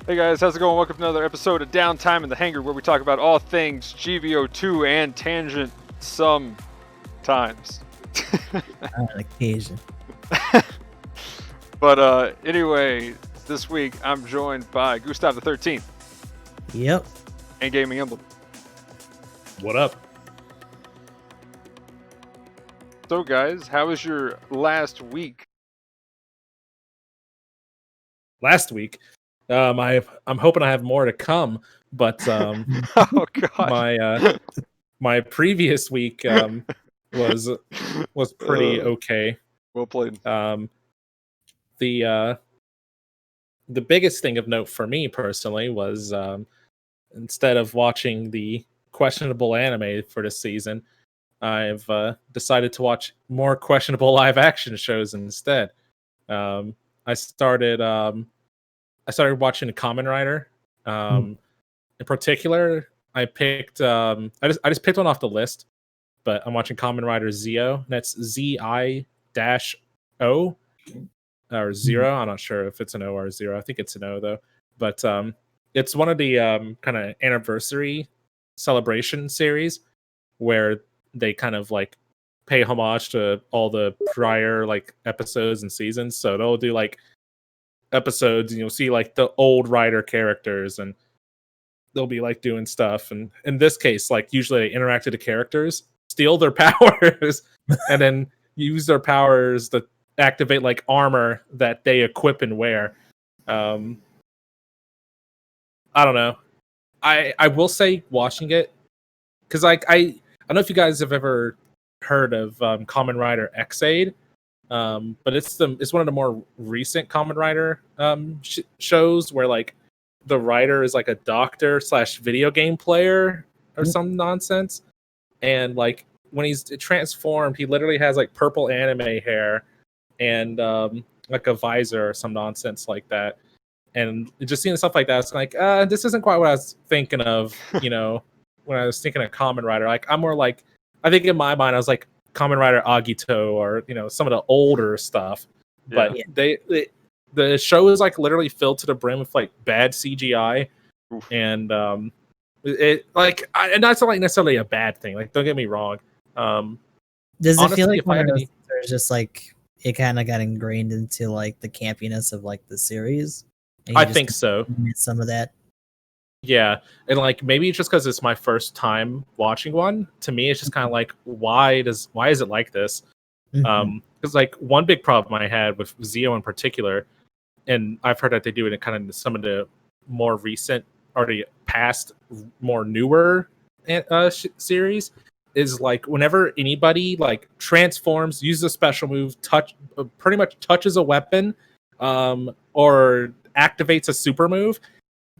Hey guys, how's it going? Welcome to another episode of Downtime in the Hangar, where we talk about all things GBO2 and tangent sometimes. On occasion. But anyway, this week I'm joined by Gustav the 13th Yep. and GamingEmblem. What up? So guys, how was your last week? Last week, I'm hoping I have more to come, but Oh god. my previous week was pretty okay. Well played. The biggest thing of note for me personally was instead of watching the questionable anime for this season, I've decided to watch more questionable live action shows instead. I started watching Kamen Rider. In particular, I picked I just picked one off the list, but I'm watching Kamen Rider Zio. That's ZI-O or zero. I'm not sure if it's an O or a zero. I think it's an O though. But it's one of the kind of anniversary celebration series where they kind of like pay homage to all the prior like episodes and seasons. So they'll do like episodes and you'll see like the old Rider characters and they'll be like doing stuff. And in this case, like usually they interact with the characters, steal their powers, and then use their powers to activate like armor that they equip and wear. I don't know. I will say watching it because like I don't know if you guys have ever heard of Kamen Rider X-Aid, but it's one of the more recent Kamen Rider shows where like the writer is like a doctor / video game player or some nonsense, and like when he's transformed, he literally has like purple anime hair and like a visor or some nonsense like that. And just seeing stuff like that, it's like, this isn't quite what I was thinking of, when I was thinking of Kamen Rider. Like, I'm more like, I think in my mind, I was like Kamen Rider Agito or, some of the older stuff. But the show is like literally filled to the brim with like bad CGI. Oof. And and that's not like necessarily a bad thing. Like, don't get me wrong. Does it honestly, feel like if one I of had those things where it's just like it kind of got ingrained into like the campiness of like the series? And you I just think so. miss some of that. Yeah, and like maybe it's just because it's my first time watching one. To me, it's just kind of like, why is it like this? Because like one big problem I had with Zio in particular, and I've heard that they do it in kind of some of the more recent, already past, more newer series, is like whenever anybody like transforms, uses a special move, pretty much touches a weapon, or activates a super move,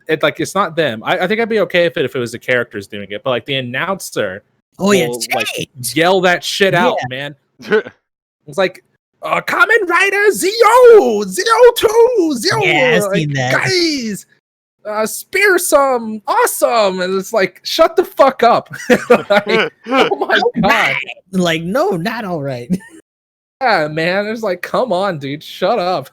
it's not them. I think I'd be okay if it was the characters doing it, but like the announcer will like yell that shit out, man. It's like Kamen Rider Zio 2 Zio, Yeah, I've like, seen that. guys, spear some awesome, and it's like, shut the fuck up. Like, oh my god, Like, no, not all right. yeah, man. It's like, come on, dude, shut up.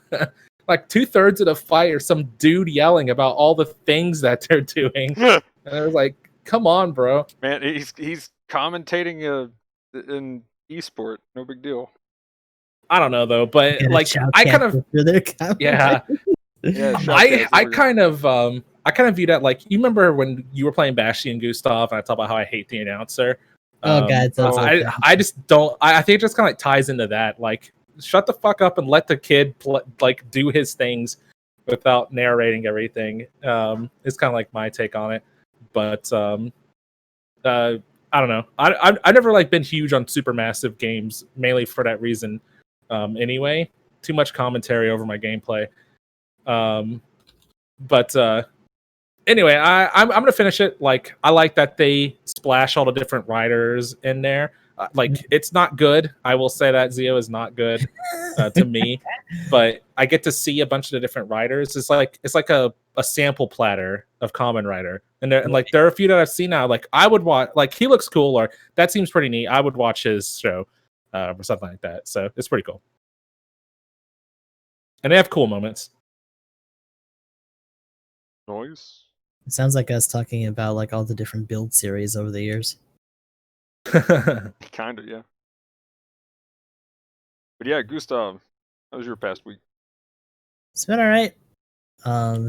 Like 2/3 of the fight or some dude yelling about all the things that they're doing. And I was like, come on, bro. Man, he's commentating an esport. No big deal. I don't know though, but like I kind of yeah. I kind of view that like, you remember when you were playing Bashy and Gustav and I talked about how I hate the announcer. Oh god, I just don't. I think it just kind of like ties into that. Like, shut the fuck up and let the kid like do his things without narrating everything. It's kind of like my take on it. But I don't know. I've never like been huge on supermassive games, mainly for that reason. Anyway, too much commentary over my gameplay. But anyway, I'm gonna finish it. Like, I like that they splash all the different writers in there. Like, it's not good. I will say that Zio is not good to me, but I get to see a bunch of the different writers. It's like a sample platter of Kamen Rider, and there are a few that I've seen now. Like, I would watch. Like, he looks cool, or that seems pretty neat. I would watch his show, or something like that. So it's pretty cool, and they have cool moments. Noise. It sounds like us talking about like all the different build series over the years. Kind of, yeah. But yeah, Gustav, how was your past week? It's been alright.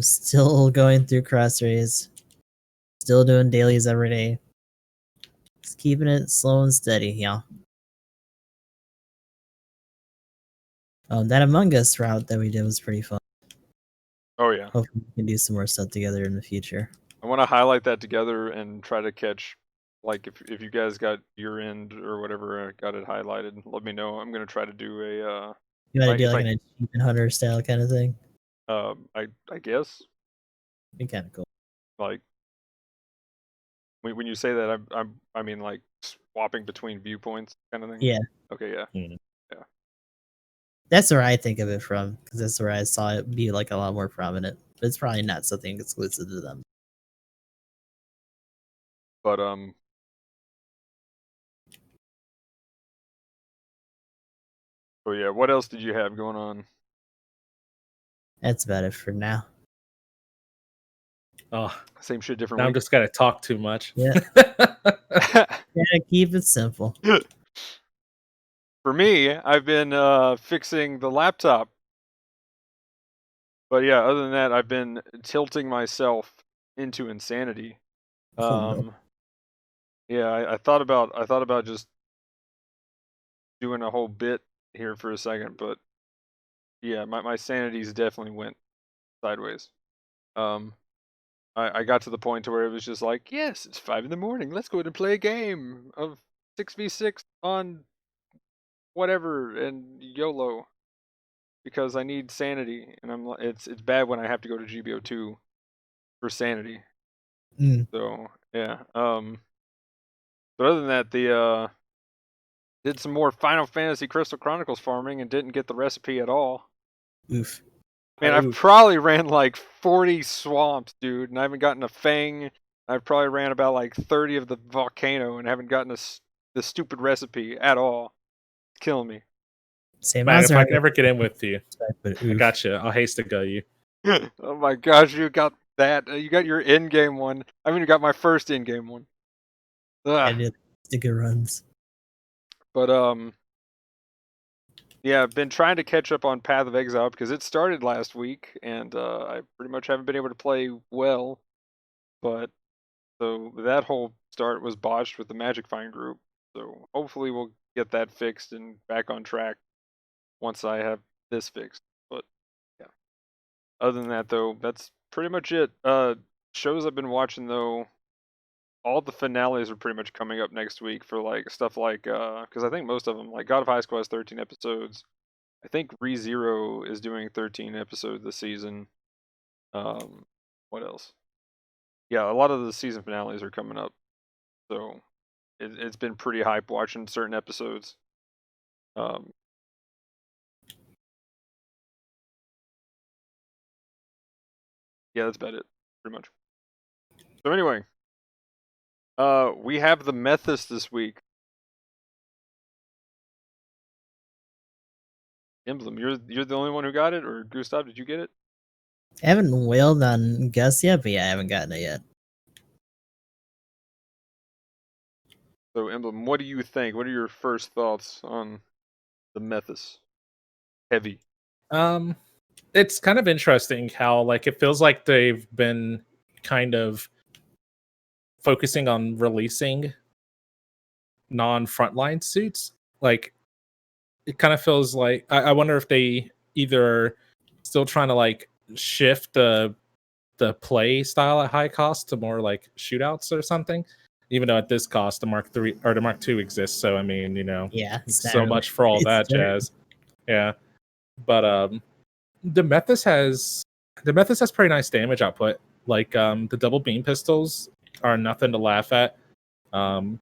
Still going through cross-rays. Still doing dailies every day. Just keeping it slow and steady, yeah. That Among Us route that we did was pretty fun. Oh yeah, Hopefully we can do some more stuff together in the future. I want to highlight that together and try to catch, like, if you guys got your end or whatever, got it highlighted, let me know. I'm gonna try to do a You want to do if like an achievement hunter style kind of thing? I guess, Be kind of cool. like, when you say that, I mean like swapping between viewpoints kind of thing. Yeah, Okay, yeah. Mm. that's where I think of it from, because that's where I saw it be like a lot more prominent. But it's probably not something exclusive to them. But oh yeah, what else did you have going on? That's about it for now. Oh, Same shit, different now I'm week. just gonna talk too much. Yeah. Yeah, keep it simple. For me, I've been fixing the laptop. But yeah, other than that, I've been tilting myself into insanity. Oh, no. Yeah, I thought about just doing a whole bit here for a second, but yeah, my sanities definitely went sideways. Um, I got to the point to where it was just like, yes, it's 5 in the morning. Let's go and play a game of 6v6 on whatever and YOLO because I need sanity, and it's bad when I have to go to GBO2 for sanity. Mm, So yeah. But other than that, the did some more Final Fantasy Crystal Chronicles farming and didn't get the recipe at all. oof. Man, I've Oof. probably ran like 40 swamps, dude, and I haven't gotten a fang. I've probably ran about like 30 of the volcano and haven't gotten the stupid recipe at all. It's killing me. Same Man, if answer. I can ever get in with you, But I oof. got you. I'll haste to go you. Oh my gosh, you got that. You got your in-game one. I haven't even got my first in-game one. I Ugh. did sticker runs. But yeah, I've been trying to catch up on Path of Exile because it started last week, and I pretty much haven't been able to play well. But so that whole start was botched with the Magic Find group. So hopefully we'll get that fixed and back on track once I have this fixed. But yeah, other than that though, that's pretty much it. Shows I've been watching though, all the finales are pretty much coming up next week for like stuff like because I think most of them like God of High School has 13 episodes. I think ReZero is doing 13 episodes this season. What else? Yeah, a lot of the season finales are coming up, so it's been pretty hype watching certain episodes. Um, yeah, that's about it, pretty much. So anyway, we have the Methus this week. Emblem, you're the only one who got it, or Gustav, did you get it? I haven't wailed on Gus yet, but yeah, I haven't gotten it yet. So Emblem, what do you think? What are your first thoughts on the Methus? Heavy. It's kind of interesting how like it feels like they've been kind of focusing on releasing non-frontline suits. Like it kind of feels like I wonder if they either still trying to like shift the play style at high cost to more like shootouts or something. Even though at this cost the Mark 3 or the Mark 2 exists, so I mean, you know, Yeah, it's not so really- much for all it's that very- jazz. Yeah. But the Methus has pretty nice damage output. Like the double beam pistols are nothing to laugh at. The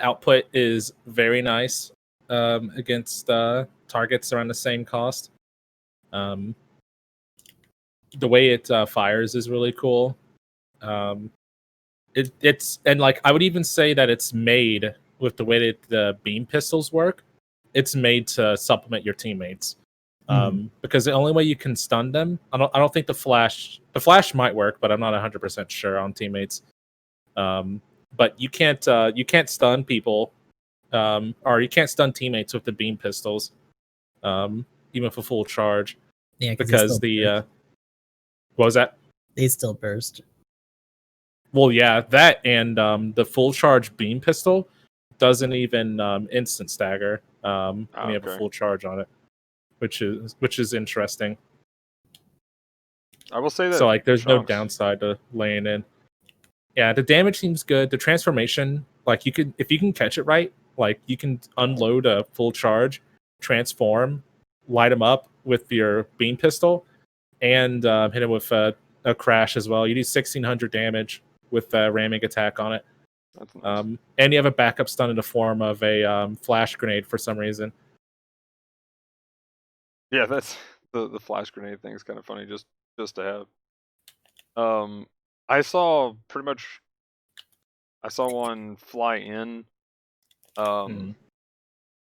output is very nice against targets around the same cost. The way it fires is really cool. It's and like I would even say that it's made with the way that the beam pistols work. It's made to supplement your teammates. Because the only way you can stun them, I don't think the flash might work, but I'm not 100% sure on teammates. But you can't stun people, or you can't stun teammates with the beam pistols, even for full charge. Yeah, Because the what was that? they still burst. Well, yeah, that and the full charge beam pistol doesn't even instant stagger when you have a Okay. full charge on it, which is interesting. I will say that. So like, there's no chunks. downside to laying in. Yeah, the damage seems good. The transformation, like if you can catch it right, like you can unload a full charge, transform, light them up with your beam pistol, and hit it with a crash as well. You do 1,600 damage with a ramming attack on it. That's nice. And you have a backup stun in the form of a flash grenade for some reason. Yeah, that's the flash grenade thing is kind of funny just to have. I saw one fly in, and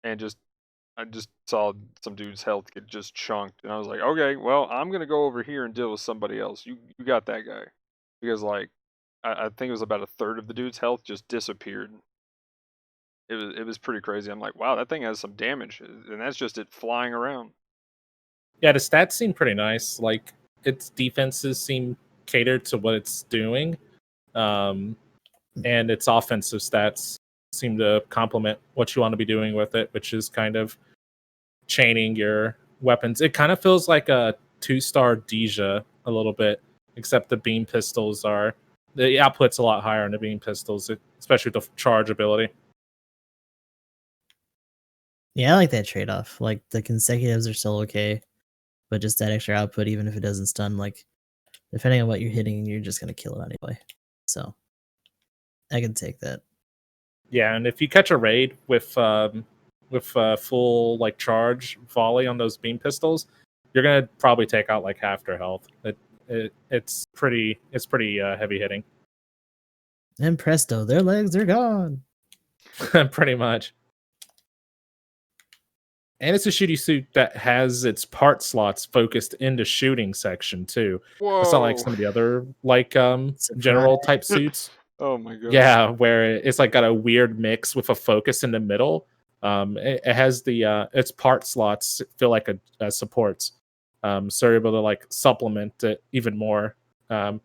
I just saw some dude's health get just chunked, and I was like, okay, well, I'm gonna go over here and deal with somebody else. You got that guy, because like I think it was about a third of the dude's health just disappeared. It was pretty crazy. I'm like, wow, that thing has some damage, and that's just it flying around. Yeah, the stats seem pretty nice. Like, its defenses seem catered to what it's doing, and its offensive stats seem to complement what you want to be doing with it, which is kind of chaining your weapons. It kind of feels like a 2-star Deja a little bit, except the beam pistols the output's a lot higher on the beam pistols, especially with the charge ability. Yeah, I like that trade-off. Like, the consecutives are still okay, but just that extra output, even if it doesn't stun, like, depending on what you're hitting, you're just gonna kill it anyway. So, I can take that. Yeah, and if you catch a raid with full like charge volley on those beam pistols, you're gonna probably take out like half their health. It's pretty heavy hitting. And presto, their legs are gone. Pretty much. And it's a shooty suit that has its part slots focused into shooting section too. Whoa! It's not like some of the other like general type suits. Oh my god. Yeah, where it's like got a weird mix with a focus in the middle. It has its part slots feel like a supports. So you're able to like supplement it even more. I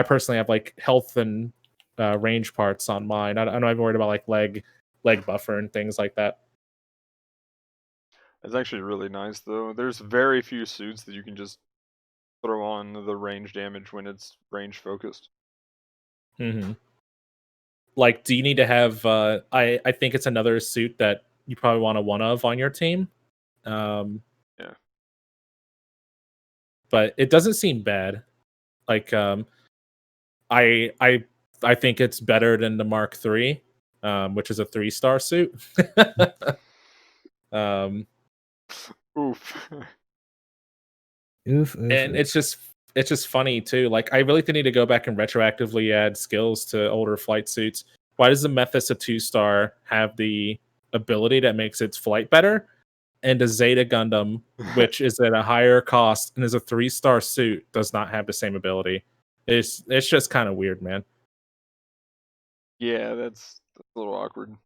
personally have like health and range parts on mine. I'm not even worried about like leg buffer and things like that. It's actually really nice though. There's very few suits that you can just throw on the range damage when it's range focused. Mm-hmm. Like, do you need to have? I think it's another suit that you probably want one of on your team. Yeah. But it doesn't seem bad. Like, I think it's better than the Mark III, which is a 3-star suit. Oof. Oof, And oof. it's just funny too. Like, I really need to go back and retroactively add skills to older flight suits. Why does the Memphis a 2-star have the ability that makes its flight better, and the Zeta Gundam, which is at a higher cost and is a 3-star suit, does not have the same ability? It's just kind of weird, man. Yeah, that's a little awkward.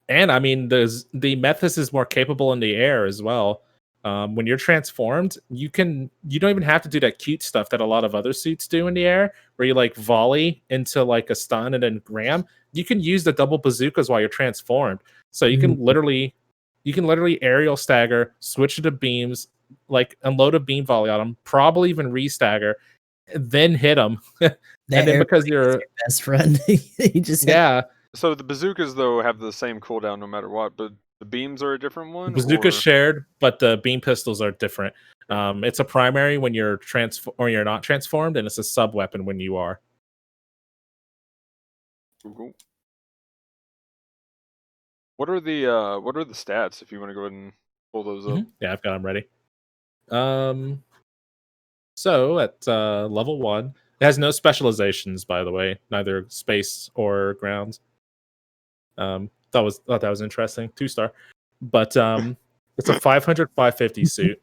And I mean, the Methus is more capable in the air as well. When you're transformed, you don't even have to do that cute stuff that a lot of other suits do in the air, where you like volley into like a stun and then ram. You can use the double bazookas while you're transformed, so you can literally aerial stagger, switch to beams, like unload a beam volley on them, probably even re-stagger, then hit them, and then because you're your best friend, you just So the bazookas though have the same cooldown no matter what, but the beams are a different one. bazooka's or... shared, but the beam pistols are different. It's a primary when you're you're not transformed, and it's a sub weapon when you are. Cool. What are the stats if you want to go ahead and pull those up? Yeah, I've got them ready. So at level 1, it has no specializations, by the way, neither space or grounds. Thought that was interesting. 2-star, but It's a 500 550 suit,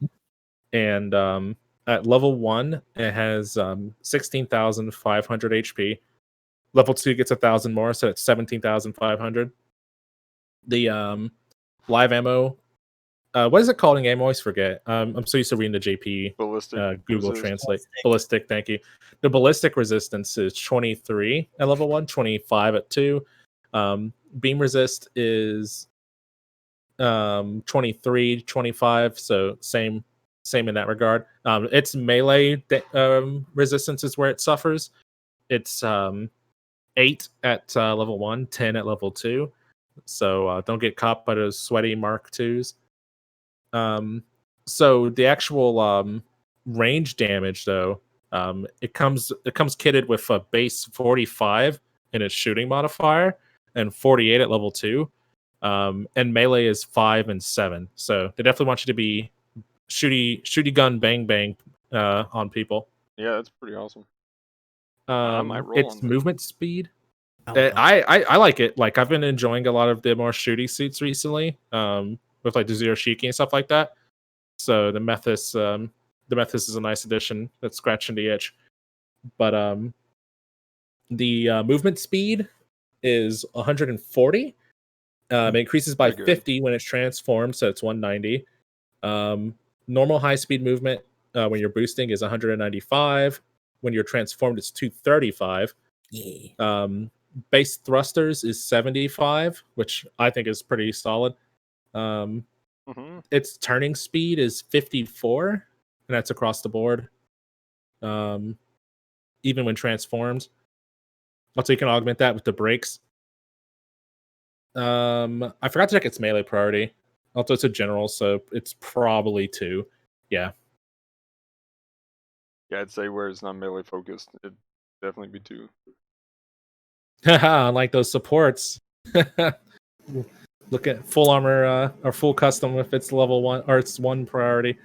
and at level 1 it has 16,500 HP. Level 2 gets 1,000 more, so it's 17,500. The live ammo, what is it called in game? I always forget. I'm so used to reading the JP Ballistic Google resist. Translate. Ballistic, thank you. The ballistic resistance is 23 at level 1, 25 at 2. Beam resist is 23, 25, so same in that regard. Its melee resistance is where it suffers. It's 8 at level 1, 10 at level 2. So don't get caught by those sweaty Mark 2s. So the actual range damage, though, it comes kitted with a base 45 in its shooting modifier and 48 at level 2. And melee is 5 and 7. So they definitely want you to be shooty gun bang bang on people. Yeah, that's pretty awesome. I might roll Its on that. movement speed. Oh, God. I like it. Like, I've been enjoying a lot of the more shooty suits recently, with like the Zero Shiki and stuff like that. So the Methus is a nice addition that's scratching the itch. But the movement speed is 140. It increases by Pretty good. 50 when it's transformed, so it's 190. Normal high speed movement when you're boosting is 195. When you're transformed, it's 235. Yeah. Base thrusters is 75, which I think is pretty solid. Its turning speed is 54, and that's across the board. Even when transformed. Also, you can augment that with the brakes. I forgot to check its melee priority. Also, it's a general, so it's probably 2. Yeah. Yeah, I'd say where it's not melee focused, it'd definitely be 2. Unlike those supports. Look at full armor or full custom if it's level 1 or it's 1 priority.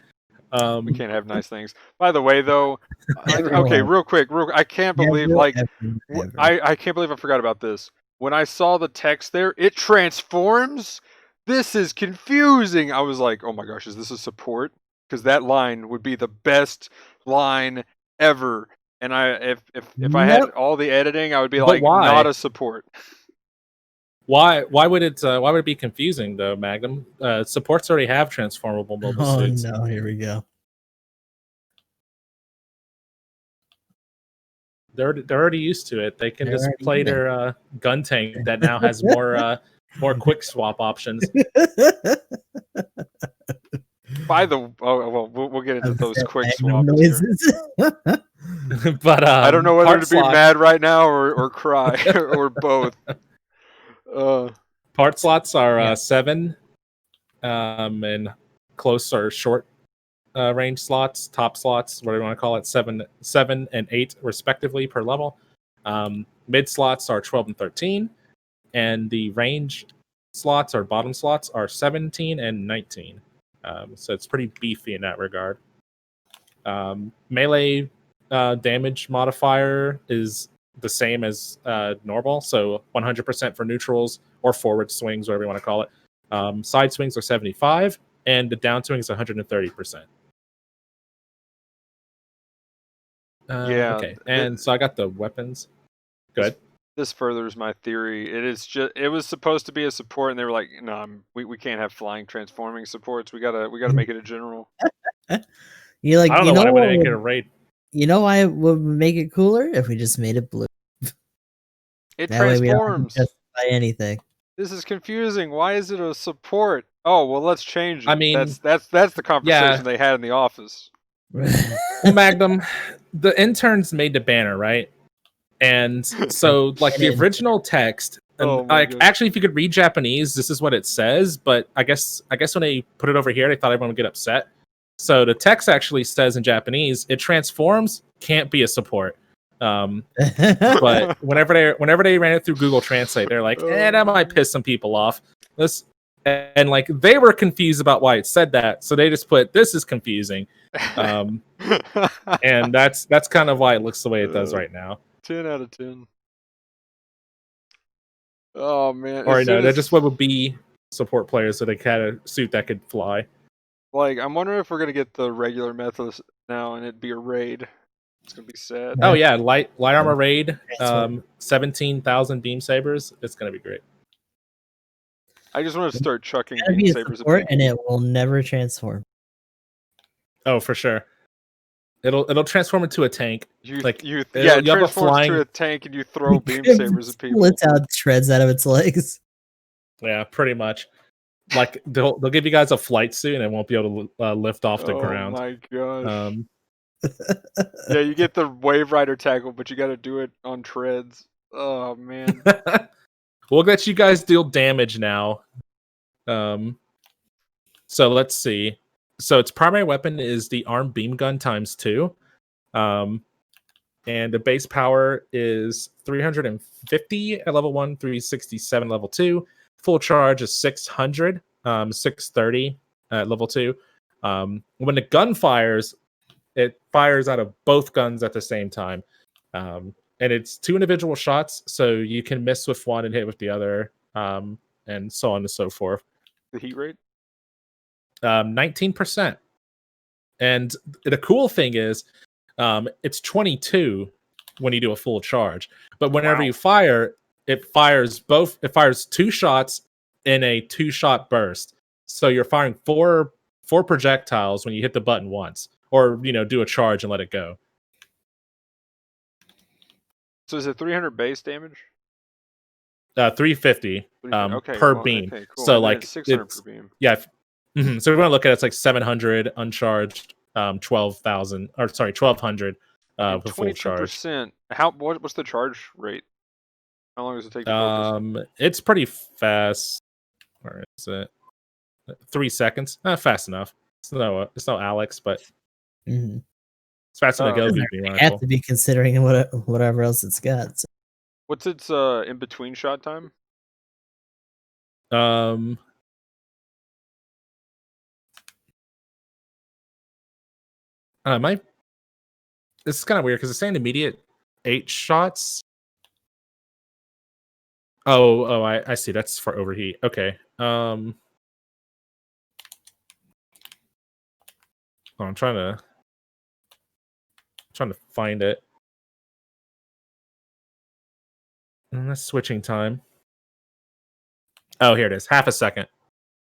We can't have nice things. By the way, though, okay, real quick, I can't believe I can't believe I forgot about this. When I saw the text there, it transforms. This is confusing. I was like, oh my gosh, is this a support? Because that line would be the best line ever. And if I had all the editing, I would be like, why? not a support. Why would it be confusing though, Magnum? Supports already have transformable mobile suits. Oh no, here we go. They're already used to it. They can just play their gun tank that now has more quick swap options. By the we'll get into those quick Magnum swaps noises. But I don't know whether to be mad right now or cry or both. Part slots are 7, and close or short range slots, top slots, whatever you want to call it, 7 and 8 respectively per level. Mid slots are 12 and 13, and the range slots or bottom slots are 17 and 19. So it's pretty beefy in that regard. Melee damage modifier is the same as normal, so 100% for neutrals or forward swings, whatever you want to call it. Side swings are 75, and the down swing is 130%. Yeah. Okay, and so I got the weapons. Good. This furthers my theory. It was supposed to be a support, and they were like, "No, we can't have flying transforming supports. We gotta make it a general." You're like, I don't know why would make it a raid. You know why it would make it cooler if we just made it blue. It That way we don't transforms. justify anything. This is confusing. Why is it a support? Oh well, let's change it. I mean, that's the conversation they had in the office. Well, Magnum, the interns made the banner, right? And so, like, the original text, and actually, if you could read Japanese, this is what it says. But I guess when they put it over here, they thought everyone would get upset. So the text actually says in Japanese, "It transforms, can't be a support." But whenever they ran it through Google Translate, they're like, that might piss some people off. And like, they were confused about why it said that, so they just put, "This is confusing," and that's kind of why it looks the way it does right now. 10 out of 10. Oh man! Or no, that just what would be support players, so they had a suit that could fly. Like, I'm wondering if we're gonna get the regular methods now, and it'd be a raid. It's gonna be sad. Oh yeah, light armor raid, Transform. 17,000 beam sabers. It's gonna be great. I just want to start chucking Gotta beam be a sabers at support, and people. it will never transform. Oh, for sure. It'll transform into a tank. Yeah, You it have a transforms flying. to a tank, and you throw beam It sabers at people. splits out shreds out of its legs. Yeah, pretty much. Like they'll give you guys a flight suit and it won't be able to lift off the Oh ground. my gosh. Um, Yeah, you get the Wave Rider tackle, but you got to do it on treads. Oh man. we'll let you guys deal damage now. So let's see. So its primary weapon is the armed beam gun ×2. And the base power is 350 at level 1, 367 level 2. Full charge is 600, 630 at level 2. When the gun fires, it fires out of both guns at the same time. And it's 2 individual shots, so you can miss with one and hit with the other, and so on and so forth. The heat rate? 19%. And the cool thing is, it's 22 when you do a full charge. But whenever you fire, it fires 2 shots in a 2-shot burst. So you're firing four projectiles when you hit the button once, or do a charge and let it go. So is it 300 base damage? 350 Okay, per well, beam. okay, cool. So And then like it's 600 it's per beam. yeah. So we're gonna look at it's like 700 uncharged, 12,000 or sorry 1,200 with full charge. 22%. What's the charge rate? How long does it take to focus? It's pretty fast. Where is it? 3 seconds. Fast enough. It's no Alex, but Mhm. it's fast enough to Oh. go Doesn't beam have rifle. to be considering whatever else it's got. So. What's its in between shot time? My this is kind of weird because it's saying immediate 8 shots. Oh, I see. That's for overheat. Okay. I'm trying to find it. And that's switching time. Oh, here it is. Half a second.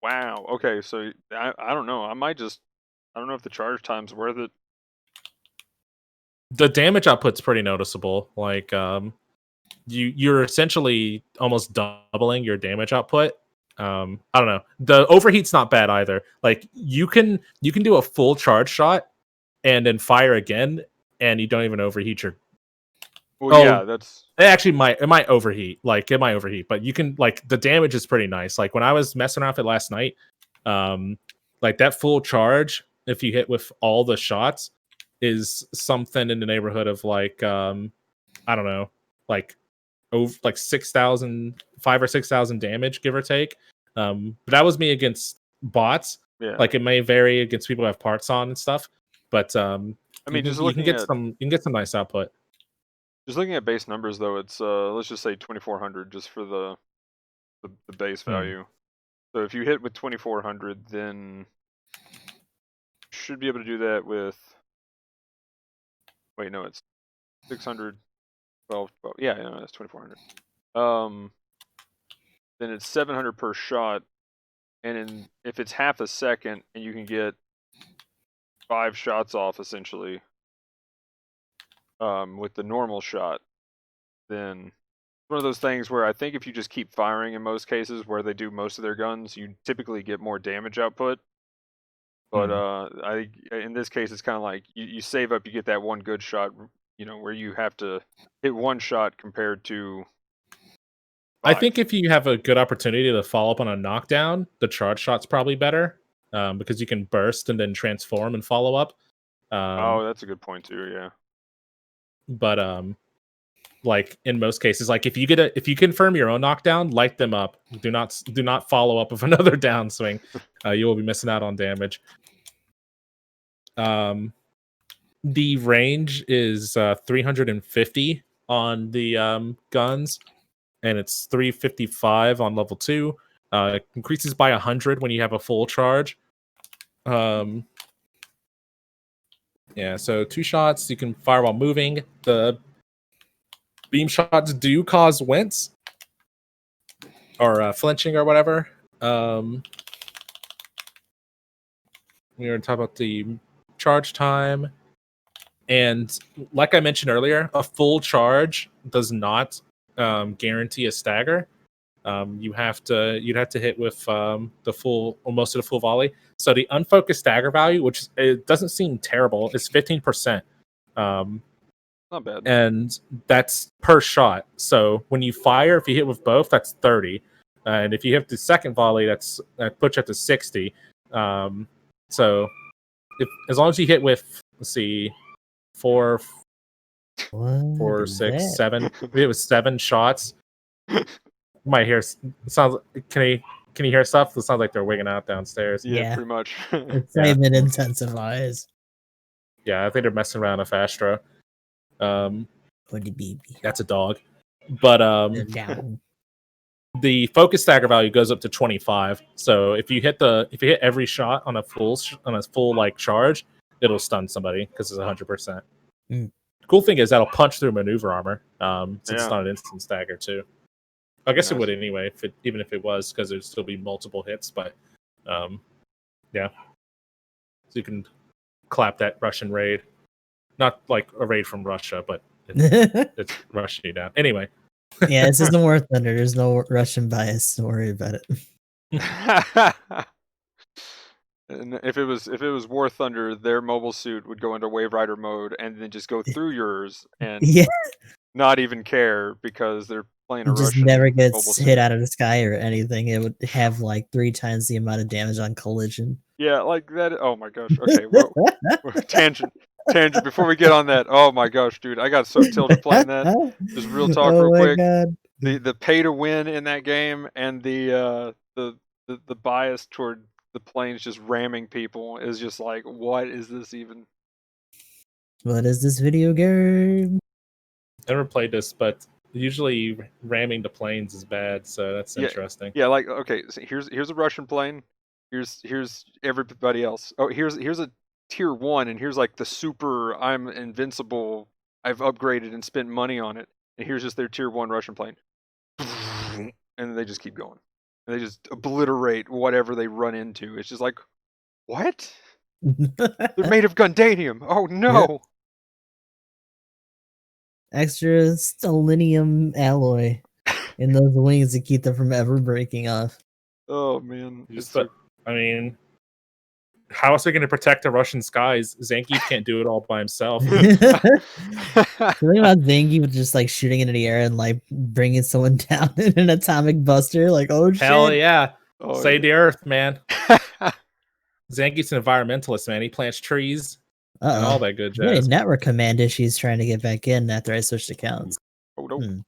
Wow. Okay, so I don't know. I don't know if the charge time's worth it. The damage output's pretty noticeable. Like you're essentially almost doubling your damage output. I don't know. The overheat's not bad either. Like you can do a full charge shot and then fire again, and you don't even overheat your. Well, yeah, that's It actually might overheat. Like it might overheat, but you can like the damage is pretty nice. Like when I was messing around with it last night, like that full charge, if you hit with all the shots, is something in the neighborhood of like I don't know, like over like 6,000, 5,000 or 6,000 damage, give or take. But that was me against bots. yeah. Like it may vary against people who have parts on and stuff, but I mean, you can get some nice output. Just looking at base numbers though, it's let's just say 2,400 just for the base value. So if you hit with 2,400, then you should be able to do that with. Wait, no, it's 600, 12. Yeah, no, that's 2,400. Then it's 700 per shot, and if it's half a second, and you can get 5 shots off essentially, with the normal shot, then it's one of those things where I think if you just keep firing in most cases where they do most of their guns, you typically get more damage output. But in this case, it's kind of like you save up, you get that one good shot, where you have to hit one shot compared to 5. I think if you have a good opportunity to follow up on a knockdown, the charge shot's probably better because you can burst and then transform and follow up. Oh, that's a good point too. Yeah. But like in most cases, like if you confirm your own knockdown, light them up. Do not follow up with another downswing. You will be missing out on damage. The range is 350 on the guns, and it's 355 on level 2. It increases by 100 when you have a full charge. Yeah, so 2 shots you can fire while moving. The beam shots do cause wince or flinching or whatever. We were talking about the charge time, and like I mentioned earlier, a full charge does not guarantee a stagger. You'd have to hit with the full or most of the full volley. So the unfocused stagger value, which it doesn't seem terrible, is 15%. Not bad. And that's per shot. So when you fire, if you hit with both, that's 30. And if you hit the second volley, that puts you up to 60. So as long as you hit with, let's see, four, What is 6, that? 7. If you hit with 7 shots, you might hear. It sounds. Can you hear stuff? It sounds like they're wigging out downstairs. Yeah, Yeah. pretty much. Excitement intensifies. Yeah, I think they're messing around with Astro. For the baby. That's a dog. But Down. the focus stagger value goes up to 25. So if you hit every shot on a full like charge, it'll stun somebody because it's 100%. Mm. Cool thing is that'll punch through maneuver armor. Since it's Yeah. not an instant stagger too. I guess it Nice. would anyway, even if it was, because there'd still be multiple hits. But yeah, so you can clap that Russian raid, not like a raid from Russia, but it's rushing you down. Anyway, Yeah, this isn't War Thunder. There's no Russian bias. Don't worry about it. And if it was War Thunder, their mobile suit would go into Wave Rider mode and then just go through yours and Yeah, not even care because they're playing a it just Russian never mobile gets suit. hit out of the sky or anything. It would have like 3 times the amount of damage on collision. Yeah, like that. Oh my gosh. Okay, well, tangent. Before we get on that, oh my gosh, dude, I got so tilted playing that. Just real talk, Oh real my quick. God. The pay to win in that game and the bias toward the planes just ramming people is just like, what is this even? What is this video game? never played this, but usually ramming the planes is bad, so that's Yeah, interesting. Yeah, like okay, so here's a Russian plane. Here's everybody else. Oh, here's a tier 1 and here's like the super I'm invincible. I've upgraded and spent money on it. And here's just their tier 1 Russian plane. And they just keep going. And they just obliterate whatever they run into. It's just like, what? They're made of gundanium. Oh no. Extra selenium alloy in those wings to keep them from ever breaking off. Oh man. I mean, how else are they going to protect the Russian skies? Zangief can't do it all by himself. The thing about Zangief was just like shooting into the air and like bringing someone down in an atomic buster. Like, oh shit. Hell yeah. Oh, Save the earth, man. Zangief's an environmentalist, man. He plants trees and all that good Yeah, jazz. network command issues trying to get back in after I switched accounts. Oh no.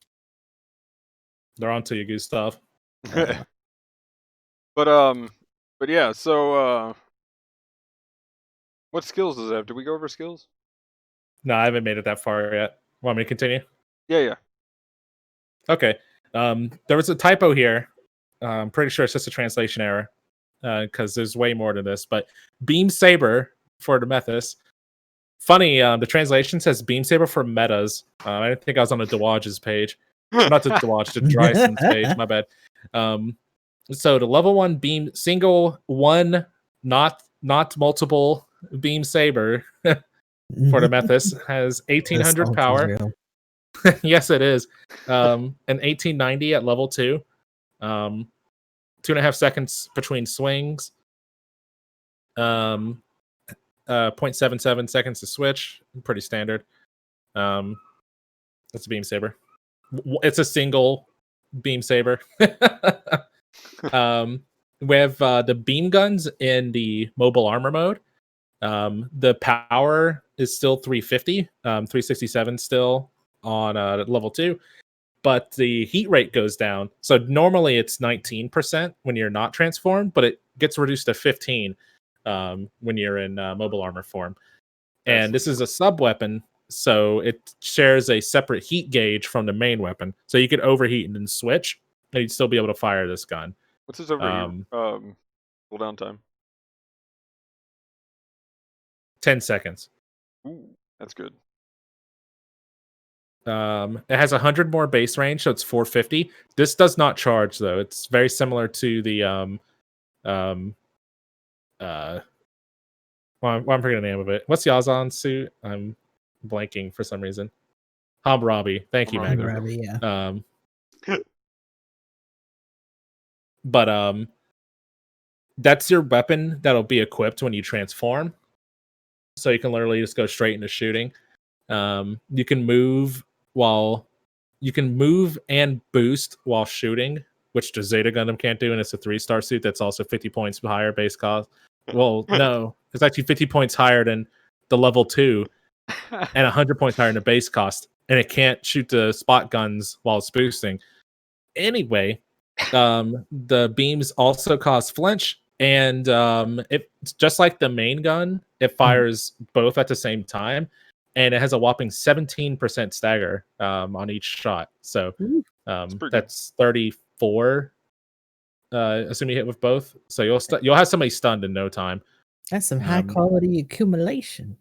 They're onto you, Gustav. But yeah, so what skills does it have? Did we go over skills? No, I haven't made it that far yet. Want me to continue? Yeah. Okay. There was a typo here. I'm pretty sure it's just a translation error because there's way more to this. But Beam Saber for the Methus. Funny, the translation says Beam Saber for metas. I didn't think I was on the Dewatch's page. Not the Dewatch, the Dryson's page. My bad. So the level 1 beam single one, not multiple beam saber for the Methus has 1800 power. Yes, it is. And 1890 at level 2. 2.5 seconds between swings. 0.77 seconds to switch. Pretty standard. That's a beam saber. It's a single beam saber. We have the beam guns in the mobile armor mode. The power is still 350, 367 still on level 2, but the heat rate goes down. So normally it's 19% when you're not transformed, but it gets reduced to 15 when you're in mobile armor form. And this is a sub weapon, so it shares a separate heat gauge from the main weapon. So you could overheat and then switch, and you'd still be able to fire this gun. What's this over here? Cooldown time. 10 seconds. Ooh, that's good. It has 100 more base range, so it's 450. This does not charge though. It's very similar to the um uh well, I'm forgetting the name of it. What's the Ozon suit? I'm blanking for some reason. Hammurabi. Thank you, Hammurabi, Magnum. there we Rabbit, yeah. But that's your weapon that'll be equipped when you transform. So you can literally just go straight into shooting. You can move and boost while shooting, which the Zeta Gundam can't do, and it's a 3-star suit that's also 50 points higher base cost. Well, no, it's actually 50 points higher than the level 2 and 100 points higher than the base cost, and it can't shoot the spot guns while it's boosting. Anyway, the beams also cause flinch, and it's just like the main gun, it fires both at the same time, and it has a whopping 17% stagger on each shot. So that's 34. Assuming you hit with both, so you'll have somebody stunned in no time. That's some high quality accumulation.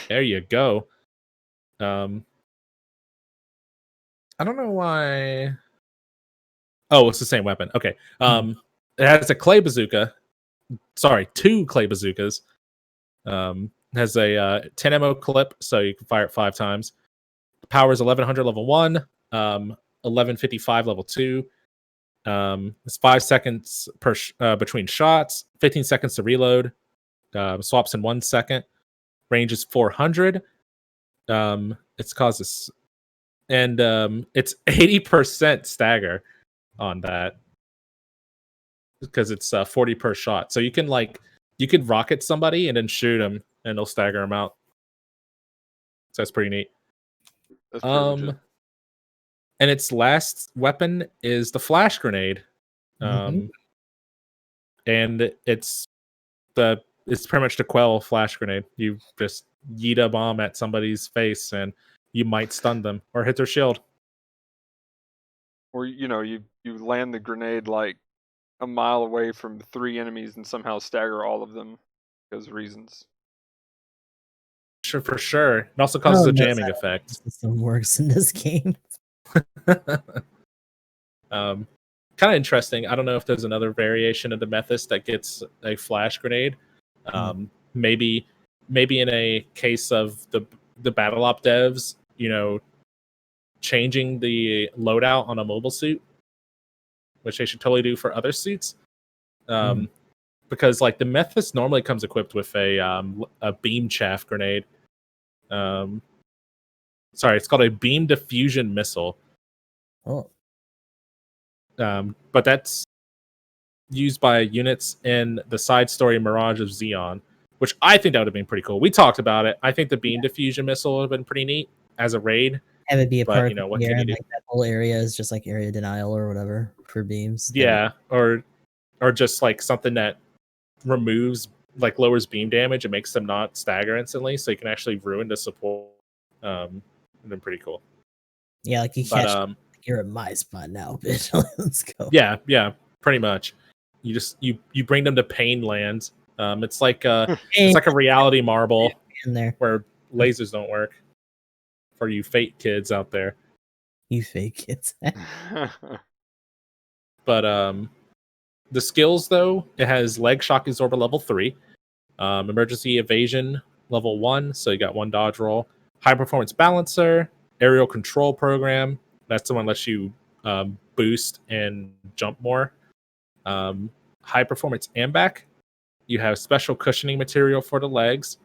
There you go. I don't know why. Oh, it's the same weapon. Okay. It has a clay bazooka. Sorry, 2 clay bazookas. Has a 10 ammo clip, so you can fire it 5 times. The power is 1100 level 1, 1155 level 2. It's 5 seconds per between shots, 15 seconds to reload. Swaps in 1 second. Range is 400. It's causes and it's 80% stagger on that because it's 40 per shot. So you could rocket somebody and then shoot them, and they'll stagger them out. So that's pretty neat. That's pretty legit. And its last weapon is the flash grenade. And it's pretty much to quell flash grenade. You just yeet a bomb at somebody's face and you might stun them or hit their shield. Or you land the grenade like a mile away from 3 enemies and somehow stagger all of them because reasons. Sure, for sure. It also causes a jamming effect. The system works in this game. Kind of interesting. I don't know if there's another variation of the Methus that gets a flash grenade. Maybe in a case of the battle op devs, changing the loadout on a mobile suit, which they should totally do for other suits. Because like the Methus normally comes equipped with a beam chaff grenade. Sorry, it's called a beam diffusion missile. Oh. But that's used by units in the side story Mirage of Xeon, which I think that would have been pretty cool. We talked about it. I think the beam diffusion missile would have been pretty neat as a raid. Have it be a part of what can you do? Like that whole area is just like area denial or whatever for beams. Yeah, or just like something that lowers beam damage and makes them not stagger instantly, so you can actually ruin the support. And then pretty cool. Yeah, like you catch. You're at my spot now, bitch. Let's go. Yeah, pretty much. You just you bring them to pain lands. It's like a reality marble in there where lasers don't work. For you fake kids out there. You fake kids. But the skills though, it has leg shock absorber level 3, emergency evasion level 1, so you got 1 dodge roll, high performance balancer, aerial control program. That's the one that lets you boost and jump more. High performance AMBAC. You have special cushioning material for the legs.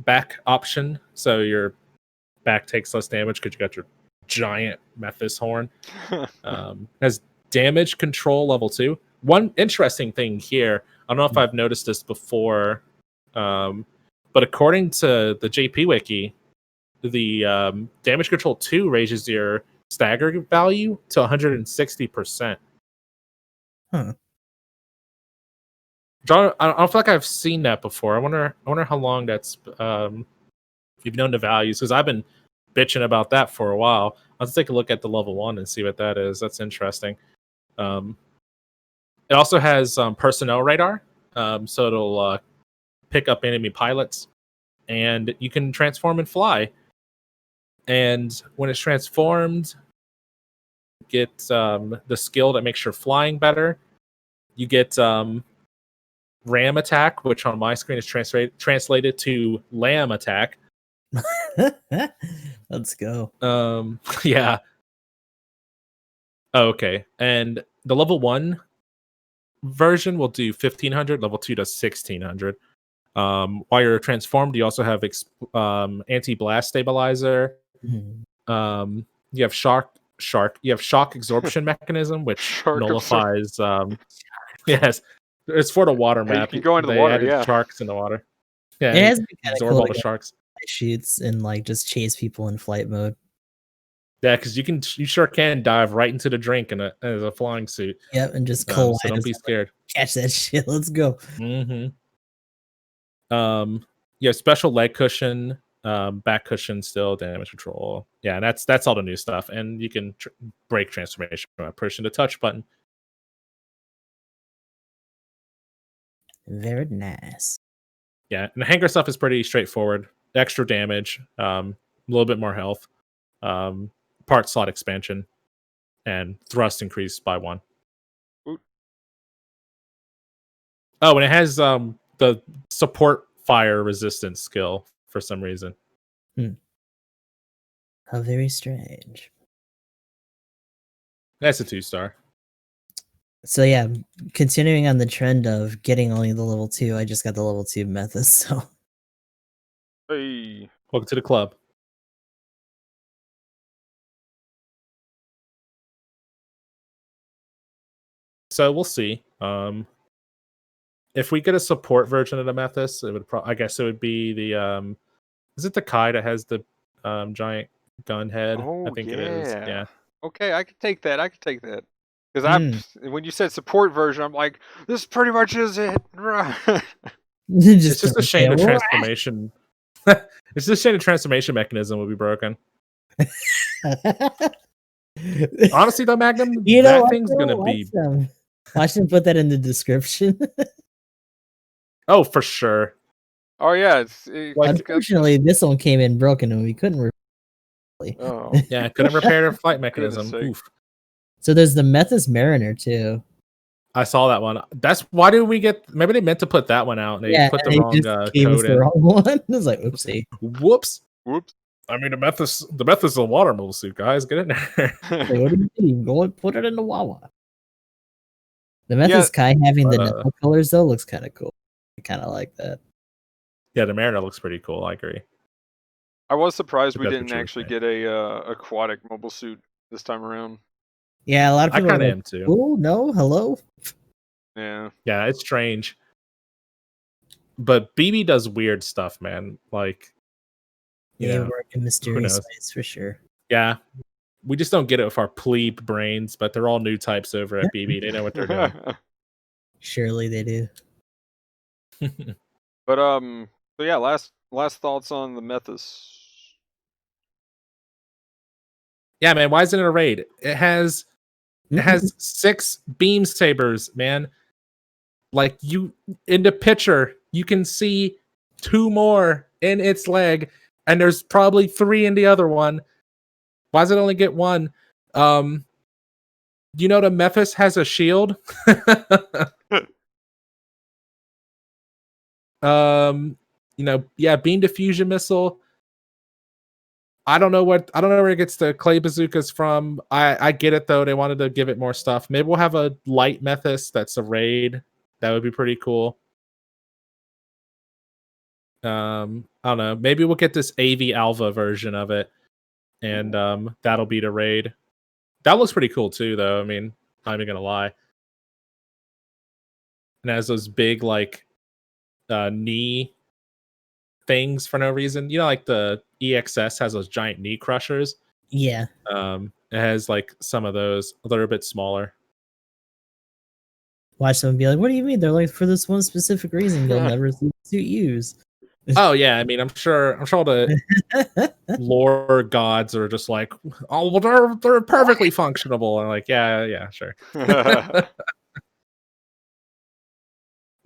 Back option, so your back takes less damage because you got your giant Methus horn. Has damage control level 2. One interesting thing here, I don't know if I've noticed this before, but according to the JP Wiki, the damage control 2 raises your stagger value to 160%. John, I don't feel like I've seen that before. I wonder how long that's you've known the values, because I've been bitching about that for a while. Let's take a look at the level 1 and see what that is. That's interesting. It also has personnel radar. so it'll pick up enemy pilots, and you can transform and fly. And when it's transformed, you get the skill that makes your flying better. You get ram attack, which on my screen is translated to lamb attack. Let's go. Yeah. Oh, okay. And the level 1 version will do 1500, level 2 does 1600. While you're transformed, you also have anti-blast stabilizer. Mhm. You have shock absorption mechanism, which Shark nullifies yes. It's for the water Hey, you map. can go into the They water, added yeah. sharks in the water. Yeah, It you has been kind of absorb cool all to the get sharks. shoots and like just chase people in flight mode. Yeah, because you sure can dive right into the drink as a flying suit. Yep, and just collide. So don't be scared. Catch that shit. Let's go. Mm-hmm. Yeah, special leg cushion, back cushion, still damage control. Yeah, and that's all the new stuff. And you can break transformation by pushing the touch button. Very nice. Yeah, and the Hangar stuff is pretty straightforward. Extra damage, a little bit more health, part slot expansion, and thrust increased by 1. Oop. Oh, and it has the support fire resistance skill for some reason. How very strange. That's a 2-star. So yeah, continuing on the trend of getting only the level 2, I just got the level 2 Method, so Hey. Welcome to the club. So we'll see. If we get a support version of the Methus, it would I guess it would be the is it the Kai that has the giant gun head? I Oh, think it is. Yeah. Okay, I could take that. I could take that. Because when you said support version, I'm like, this pretty much is it. It's just a don't shame the care. transformation it's just a shame the transformation mechanism will be broken. Honestly though, Magnum, You know that what, thing's bro? gonna be Watch them put that in the description. Oh, for sure. Oh yeah, Like- Unfortunately, this one came in broken and we couldn't replace. Oh, Yeah, couldn't repair their flight mechanism. sake. Oof. So there's the Methus Mariner too. I saw that one. That's why did we get? Maybe they meant to put that one out. And they put the and wrong just gave us code the in. wrong one. It was like, oopsie. Whoops. Whoops. I mean, the Methus is a water mobile suit, guys. Get in there. Like, what do you mean? Go and put it in the Wawa. The Methus Kai having the nipple colors though looks kind of cool. I kind of like that. Yeah, the Mariner looks pretty cool. I agree. I was surprised But we that's didn't what you were actually saying. get a aquatic mobile suit this time around. Yeah, a lot of I people kind are of like, am too. oh no, hello. Yeah. Yeah, it's strange. But BB does weird stuff, man. Like, They know, work in mysterious ways for sure. Yeah. We just don't get it with our plebe brains, but they're all new types over at BB. They know what they're doing. Surely they do. But so yeah, last thoughts on the Methus. Yeah, man, why isn't it a raid? It has 6 beam sabers, man. Like, you in the picture, you can see 2 more in its leg, and there's probably 3 in the other one. Why does it only get 1? You know the Methus has a shield? Beam diffusion missile. I don't know where it gets the clay bazookas from. I get it though. They wanted to give it more stuff. Maybe we'll have a light Methus that's a raid. That would be pretty cool. I don't know. Maybe we'll get this AV Alva version of it, and that'll be the raid. That looks pretty cool too, though. I mean, not even gonna lie. And has those big knee things for no reason. You know, like the EXS has those giant knee crushers. Yeah. It has like some of those. They're a bit smaller. Watch someone be like, "What do you mean? They're like for this one specific reason. You'll never see the suit used." Oh yeah, I mean, I'm sure all the lore gods are just like, oh, well, they're perfectly functional. And like, yeah, sure.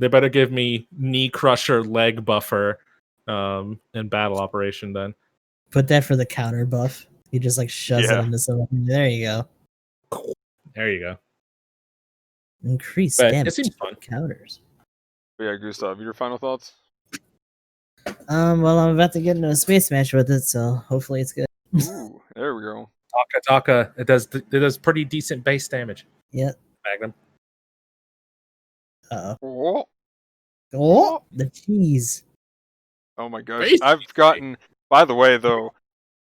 They better give me knee crusher, leg buffer, in battle operation. Then Put that for the counter buff. He just like shoves it Yeah. into someone. There you go. there you go. Increase But damage it seems fun. counters. But yeah, Gustav, your final thoughts? Well, I'm about to get into a space match with it, so hopefully it's good. Ooh, there we go. Taka. It does pretty decent base damage. Yep. Magnum. Uh Oh, oh. Oh, the cheese. oh my gosh. Base I've gotten, by the way, though,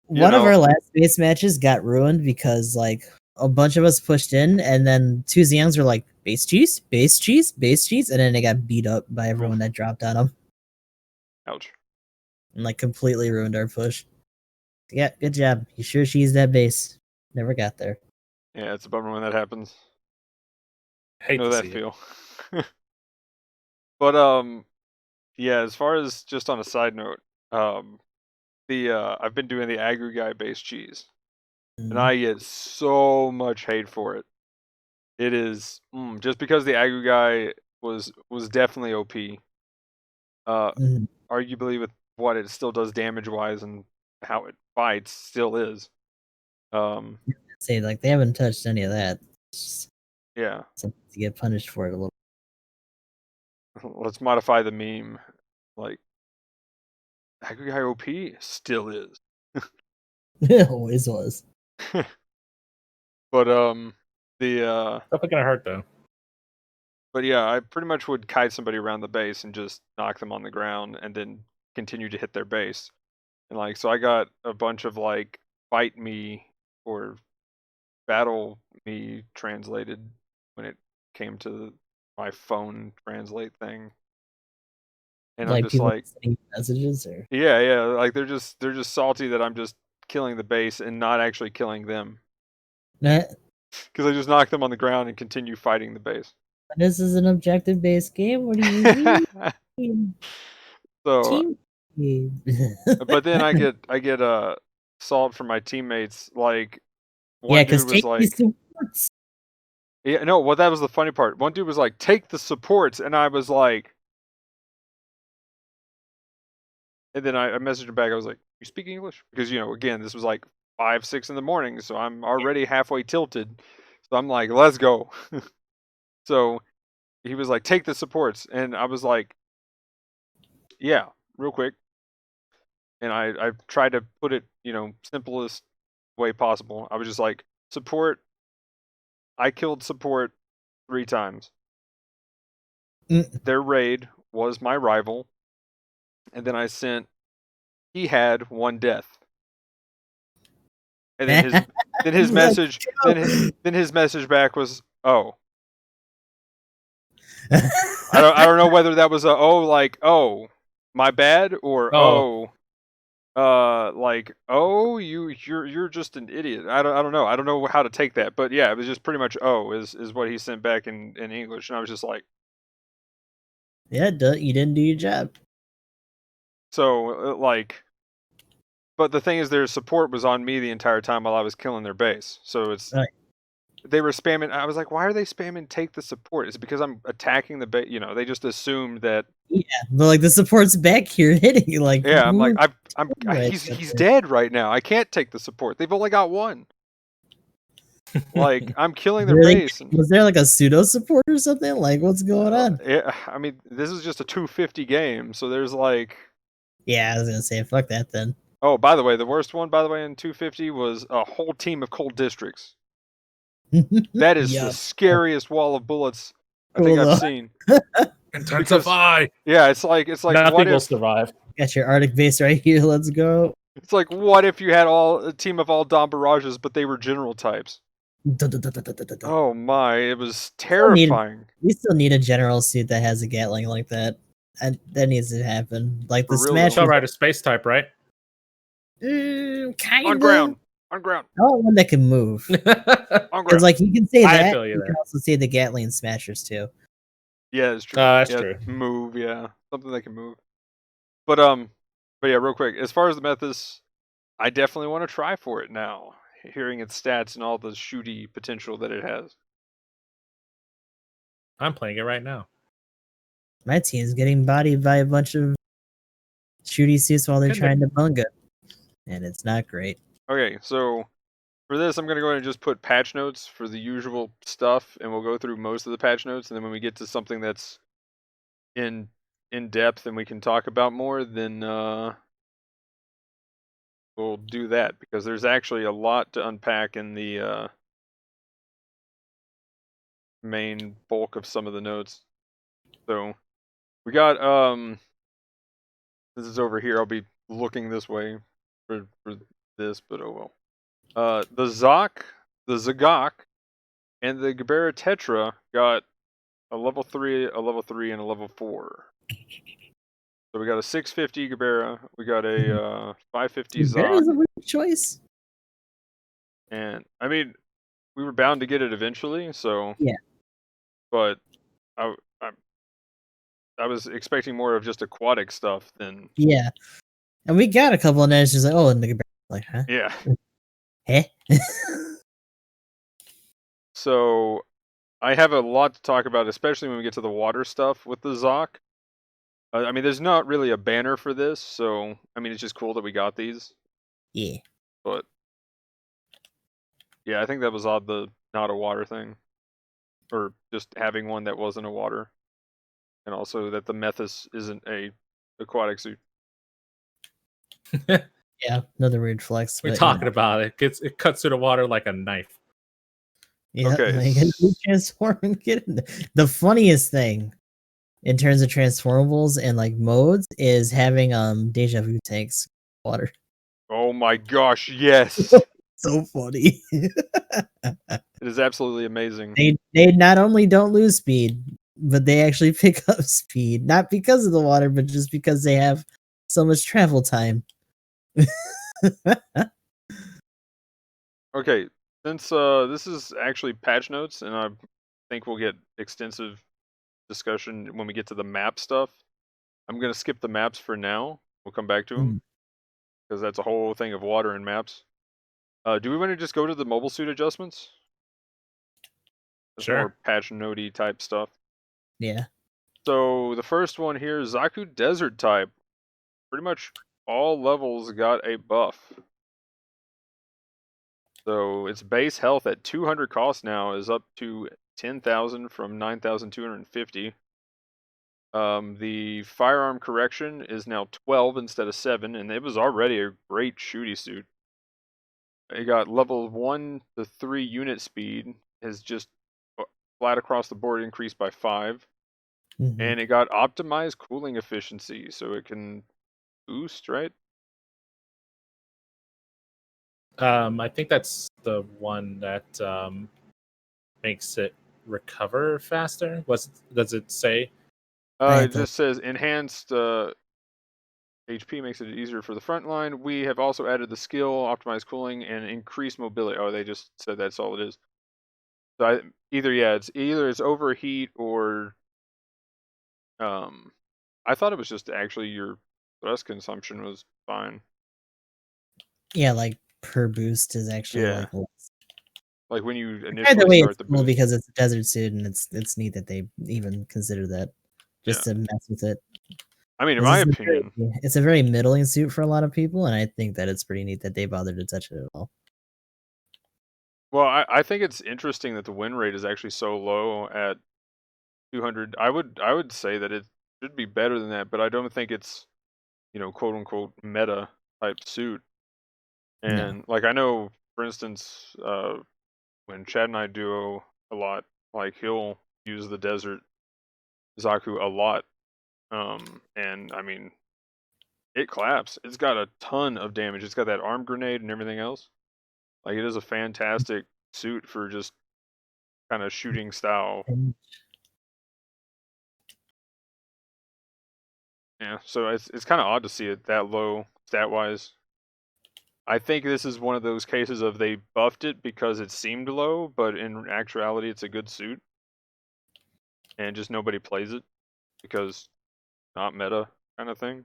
you One of know- our last space matches got ruined because like a bunch of us pushed in, and then two Xiangs were like base cheese, base cheese, base cheese, and then they got beat up by everyone that dropped on them ouch. and like completely ruined our push. Yeah, good job. You sure cheese that base? Never got there. Yeah, it's a bummer when that happens. Hate Know to that see it. feel. But yeah, as far as just on a side note, I've been doing the Agri Guy based cheese, and Mhm. I get so much hate for it. It is just because the Agri Guy was definitely OP. Mhm. Arguably with what it still does damage wise and how it fights still is. Say like they haven't touched any of that. It's just Yeah. something to get punished for it a little. Let's modify the meme. Like Agri Guy OP still is. It always was. But the Definitely gonna hurt though. but yeah, I pretty much would kite somebody around the base and just knock them on the ground and then continue to hit their base. And like so I got a bunch of like fight me or battle me translated when it came to my phone translate thing. And I'm Like just people like sending messages or yeah, like they're just salty that I'm just killing the base and not actually killing them. nah, Because I just knock them on the ground and continue fighting the base. this is an objective based game. What do you mean? So Team game. but then I get salt from my teammates. Like Yeah, one because dude was take these like, supports. yeah, no, well that was the funny part. One dude was like, take the supports, and I was like, and then I messaged him back. I was like, you speak English? Because again, this was like 5, 6 in the morning, so I'm already halfway tilted. So I'm like, let's go. So he was like, take the supports, and I was like, yeah, real quick. And I tried to put it, simplest way possible. I was just like, support. I killed support 3 times. Mm. Their raid was my rival, and then I sent. He had 1 death, and then his Let's message go. then his message back was, oh. I don't know whether that was a like oh my bad or like oh you're just an idiot. I don't know. I don't know how to take that, but yeah, it was just pretty much is what he sent back in English, and I was just like, Yeah, you didn't do your job. so like, but the thing is, their support was on me the entire time while I was killing their base, so it's. Right. They were spamming. I was like, why are they spamming take the support? Is it because I'm attacking the base? They just assumed that. Yeah, but like the support's back here hitting you. Like, Yeah, I'm like, Right, he's dead right now. I can't take the support. They've only got 1. Like, I'm killing their really? base. And, Was there like a pseudo support or something? Like, what's going on? yeah, I mean, this is just a 250 game, so there's like. Yeah, I was gonna say, fuck that then. Oh, by the way, the worst one, by the way, in 250 was a whole team of cold districts. That is the Yup. scariest wall of bullets I think Cool, I've though. seen. Intensify. Yeah, it's like Nothing what will if survive. Got your Arctic base right here. Let's go. it's like what if you had a team of all Dom Barrages, but they were general types. Oh my, it was terrifying. We still need a general suit that has a Gatling like that. And that needs to happen. Like the For real, Smash. though. Shell Rider space type, right? Kind On of. ground. On ground. I want one that can move. On Because ground. like you can say I that, feel you you there. can also say the Gatling Smashers too. Yeah, it's true. That's yeah, true. Move, yeah. Something that can move. But yeah, real quick. As far as the Methus, I definitely want to try for it now. Hearing its stats and all the shooty potential that it has. I'm playing it right now. My team's getting bodied by a bunch of shooty suits while they're trying to bunga, and it's not great. Okay, so for this, I'm going to go ahead and just put patch notes for the usual stuff, and we'll go through most of the patch notes, and then when we get to something that's in depth and we can talk about more, then we'll do that, because there's actually a lot to unpack in the main bulk of some of the notes. So we got this is over here. I'll be looking this way for this, but oh well. The Zagok, and the Gibera Tetra got a level 3, a level 3, and a level 4. So we got a 650 Gibera, we got a 550 Zok, Is a weird choice. and I mean, we were bound to get it eventually, so Yeah. But I was expecting more of just aquatic stuff than Yeah, and we got a couple, and then it's just like, oh, and the like, huh? yeah. Eh? So I have a lot to talk about, especially when we get to the water stuff with the Zok. I mean, there's not really a banner for this, so I mean, it's just cool that we got these. Yeah. But yeah, I think that was odd, the not a water thing, or just having one that wasn't a water, and also that the Methus isn't a aquatic suit. Yeah, another weird flex. We're but, talking about it. It cuts through the water like a knife. Yeah, Okay. like, transform and get in there. The funniest thing in terms of transformables and like modes is having deja vu tanks water. Oh my gosh, yes. So funny. It is absolutely amazing. They not only don't lose speed, but they actually pick up speed, not because of the water, but just because they have so much travel time. Okay, since this is actually patch notes, and I think we'll get extensive discussion when we get to the map stuff, I'm gonna skip the maps for now. We'll come back to them because that's a whole thing of water and maps. Do we want to just go to the mobile suit adjustments? That's Sure. more patch notey type stuff. Yeah. So the first one here, Zaku Desert type. Pretty much all levels got a buff. So its base health at 200 cost now is up to 10,000 from 9,250. The firearm correction is now 12 instead of 7, and it was already a great shooty suit. It got level 1 to 3 unit speed, is just flat across the board increased by 5. And it got optimized cooling efficiency, so it can boost, right? I think that's the one that makes it recover faster. Does it say? It just says enhanced HP makes it easier for the front line. We have also added the skill, optimized cooling, and increased mobility. Oh, they just said that's all it is. So either it's overheat or I thought it was just actually your thrust consumption was fine. Yeah, like per boost is actually Yeah. like less. Like when you Either initially way, start it's the cool boost. because it's a desert suit, and it's neat that they even consider that just to mess with it. I mean, in my opinion, It's a very middling suit for a lot of people, and I think that it's pretty neat that they bothered to touch it at all. well, I think it's interesting that the win rate is actually so low at 200. I would say that it should be better than that, but I don't think it's, quote unquote meta type suit. And like I know, for instance, when Chad and I duo a lot, like he'll use the desert Zaku a lot. And I mean, it claps. It's got a ton of damage. It's got that arm grenade and everything else. Like it is a fantastic suit for just kind of shooting style. Yeah, so it's kind of odd to see it that low stat wise. I think this is one of those cases of they buffed it because it seemed low, but in actuality it's a good suit. And just nobody plays it because not meta kind of thing.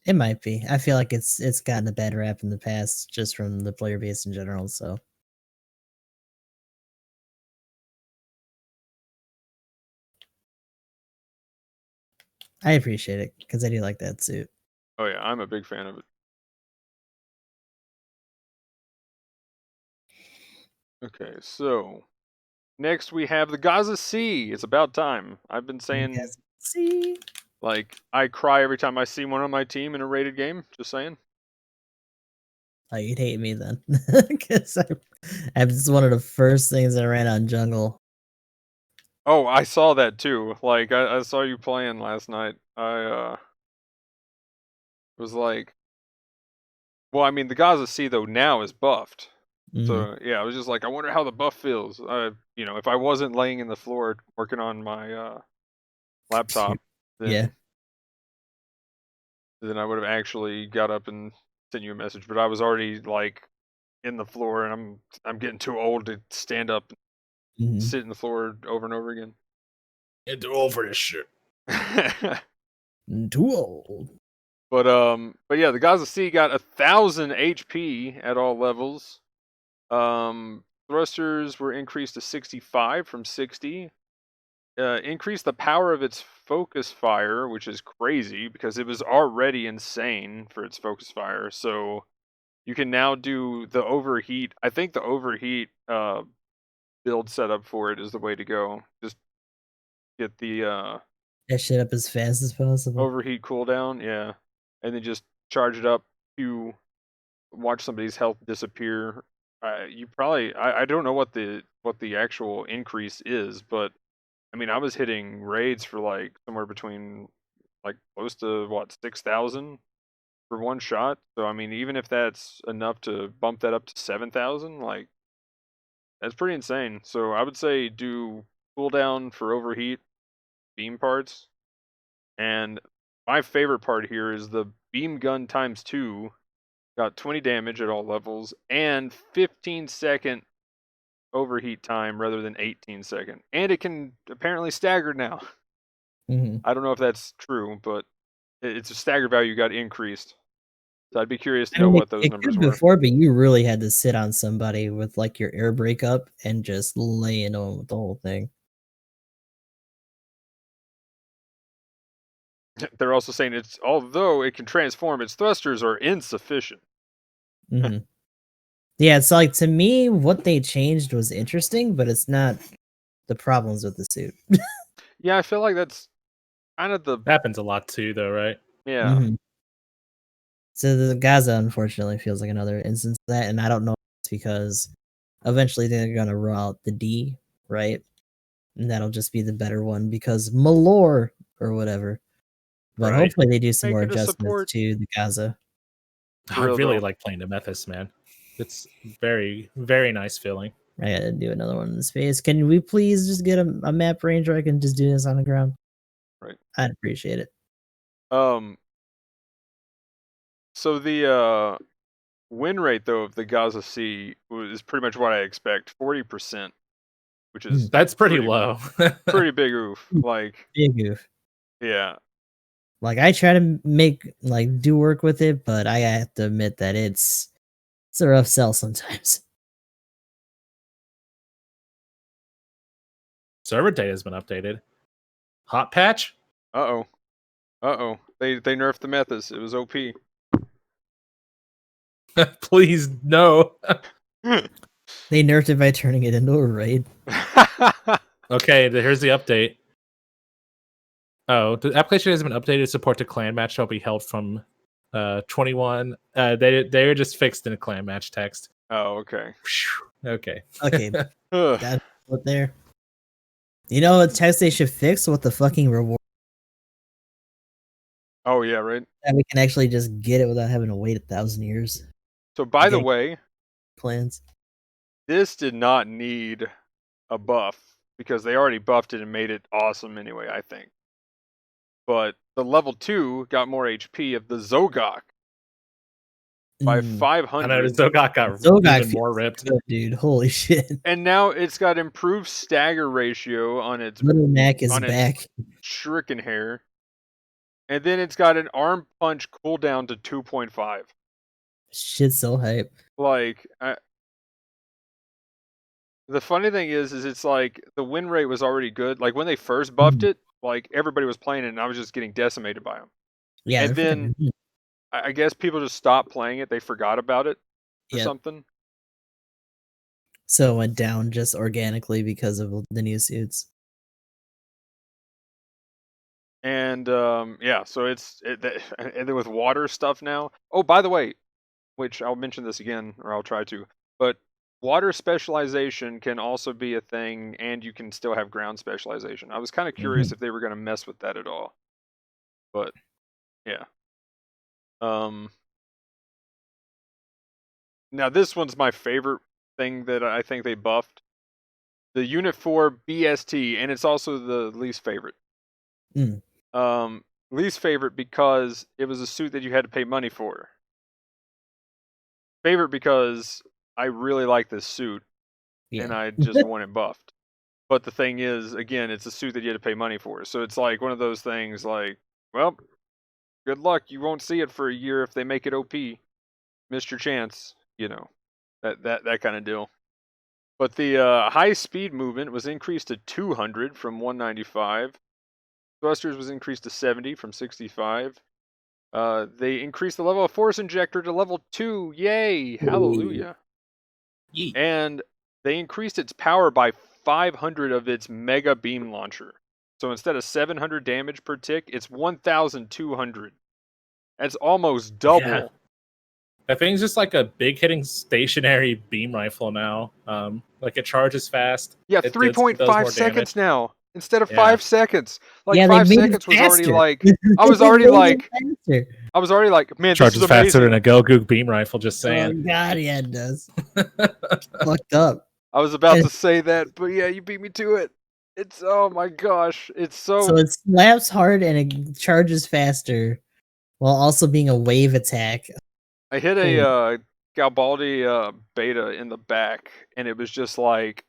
It might be. I feel like it's gotten a bad rap in the past just from the player base in general, so I appreciate it because I do like that suit. Oh yeah, I'm a big fan of it. Okay, so next we have the Gaza Sea. It's about time. I've been saying, Because, see, like, I cry every time I see one on my team in a rated game. Just saying. oh, you'd hate me then, because I'm just one of the first things I ran on jungle. Oh, I saw that too. Like, I saw you playing last night. I was like, well, I mean, the Gaza Sea though now is buffed. Mhm. So yeah, I was just like, I wonder how the buff feels. If I wasn't laying in the floor working on my laptop, Yeah. then I would have actually got up and sent you a message. But I was already like in the floor, and I'm getting too old to stand up and Mhm. sit in the floor over and over again. Get too old for this shit. Too old. But yeah, the Gaza Sea got 1,000 HP at all levels. Thrusters were increased to 65 from 60. Increased the power of its focus fire, which is crazy because it was already insane for its focus fire. So you can now do the overheat. I think the overheat build setup for it is the way to go. Just get the That shit up as fast as possible. overheat cooldown, yeah, and then just charge it up to watch somebody's health disappear. You probably I don't know what the actual increase is, but I mean I was hitting raids for like somewhere between like close to what 6,000 for one shot. So I mean even if that's enough to bump that up to 7,000, like that's pretty insane. So I would say do cooldown for overheat beam parts, and my favorite part here is the beam gun times 2 got 20 damage at all levels and 15-second overheat time rather than 18-second. And it can apparently stagger now. Mhm. I don't know if that's true, but it's a stagger value got increased. So I'd be curious to I know mean, what those it numbers could were. before, but you really had to sit on somebody with, like, your air brake up and just lay into 'em with the whole thing. They're also saying it's although it can transform, its thrusters are insufficient. Mhm. Yeah, it's like, to me, what they changed was interesting, but it's not the problems with the suit. Yeah, I feel like that's kind of the Happens a lot too, though, right? yeah. Mhm. So the Gaza, unfortunately, feels like another instance of that, and I don't know if it's because eventually they're gonna roll out the D, right? And that'll just be the better one because Malore or whatever. But Right. hopefully they do some Make more it a adjustments support. to the Gaza. For I real really though. like playing Nemethis, man. It's very, very nice feeling. I gotta do another one in the space. Can we please just get a map range where I can just do this on the ground? Right. I'd appreciate it. Um so the win rate though of the Gaza Sea is pretty much what I expect. 40%, which is That's pretty pretty low. pretty big oof. Mm, Like, big goof. yeah. Like I try to make do work with it, but I have to admit that it's a rough sell sometimes. Server data has been updated. Hot patch? Uh-oh. Uh-oh. They nerfed the Methus. It was OP. Please no. They nerfed it by turning it into a raid. Okay, here's the update. Oh, the application has been updated. Support to clan match shall be held from 21. They're just fixed in a clan match text. Oh, okay. Okay. Okay, Ugh. that's what there. You know what text they should fix with the fucking reward Oh yeah, right. that we can actually just get it without having to wait 1,000 years. So by Like the any way, plans. this did not need a buff because they already buffed it and made it awesome anyway, I think. But the level 2 got more HP of the Zogok by Mm. I know 500. Zogak got Zogak even more feels ripped. good, dude. Holy shit. And now it's got improved stagger ratio on Little Mac is its back. shuriken hair. And then it's got an arm punch cooldown to 2.5. Shit's so hype. Like, the funny thing is it's like the win rate was already good. Like when they first buffed Mhm. it, like everybody was playing it, and I was just getting decimated by them. Yeah, And they're then freaking. I guess people just stopped playing it; they forgot about it or Yep. something. So it went down just organically because of the new suits. And yeah, so and then with water stuff now. Oh, by the way, which I'll mention this again, or I'll try to. But water specialization can also be a thing, and you can still have ground specialization. I was kind of curious if they were going to mess with that at all, but yeah. Now this one's my favorite thing that I think they buffed. The Unit 4 BST, and it's also the least favorite. Mm. Least favorite because it was a suit that you had to pay money for. Favorite because I really like this suit, and Yeah. I just want it buffed. But the thing is, again, it's a suit that you had to pay money for. So it's like one of those things like, well, good luck. You won't see it for a year if they make it OP. Missed your chance, that kind of deal. But the high speed movement was increased to 200 from 195. Thrusters was increased to 70 from 65. They increased the level of force injector to level 2. Yay! Hallelujah. Yeet. And they increased its power by 500 of its mega beam launcher. So instead of 700 damage per tick, it's 1,200. That's almost double. Yeah. That thing's just like a big hitting stationary beam rifle now. Like it charges fast. Yeah, It does 3.5 more seconds damage. now instead of Yeah. 5 seconds. Like Yeah, they 5 made it seconds was already faster. like They was made already it like faster. I was already like, man, this Charges is faster amazing. than a Goku beam rifle. Just Oh saying. god, yeah, it does. Fucked up. I was about to say that, but yeah, you beat me to it. It's oh my gosh, it's So it slaps hard and it charges faster, while also being a wave attack. I hit Holy- a Garibaldi beta in the back, and it was just like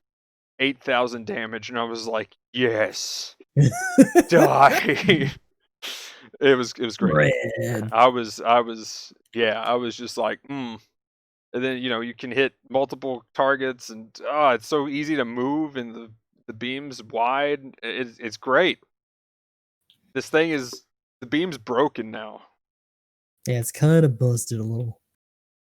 8,000 damage, and I was like, yes, die. It was great. Red. I was just like, And then you can hit multiple targets, and it's so easy to move, and the beam's wide. It's great. This thing the beam's broken now. Yeah, it's kind of busted a little.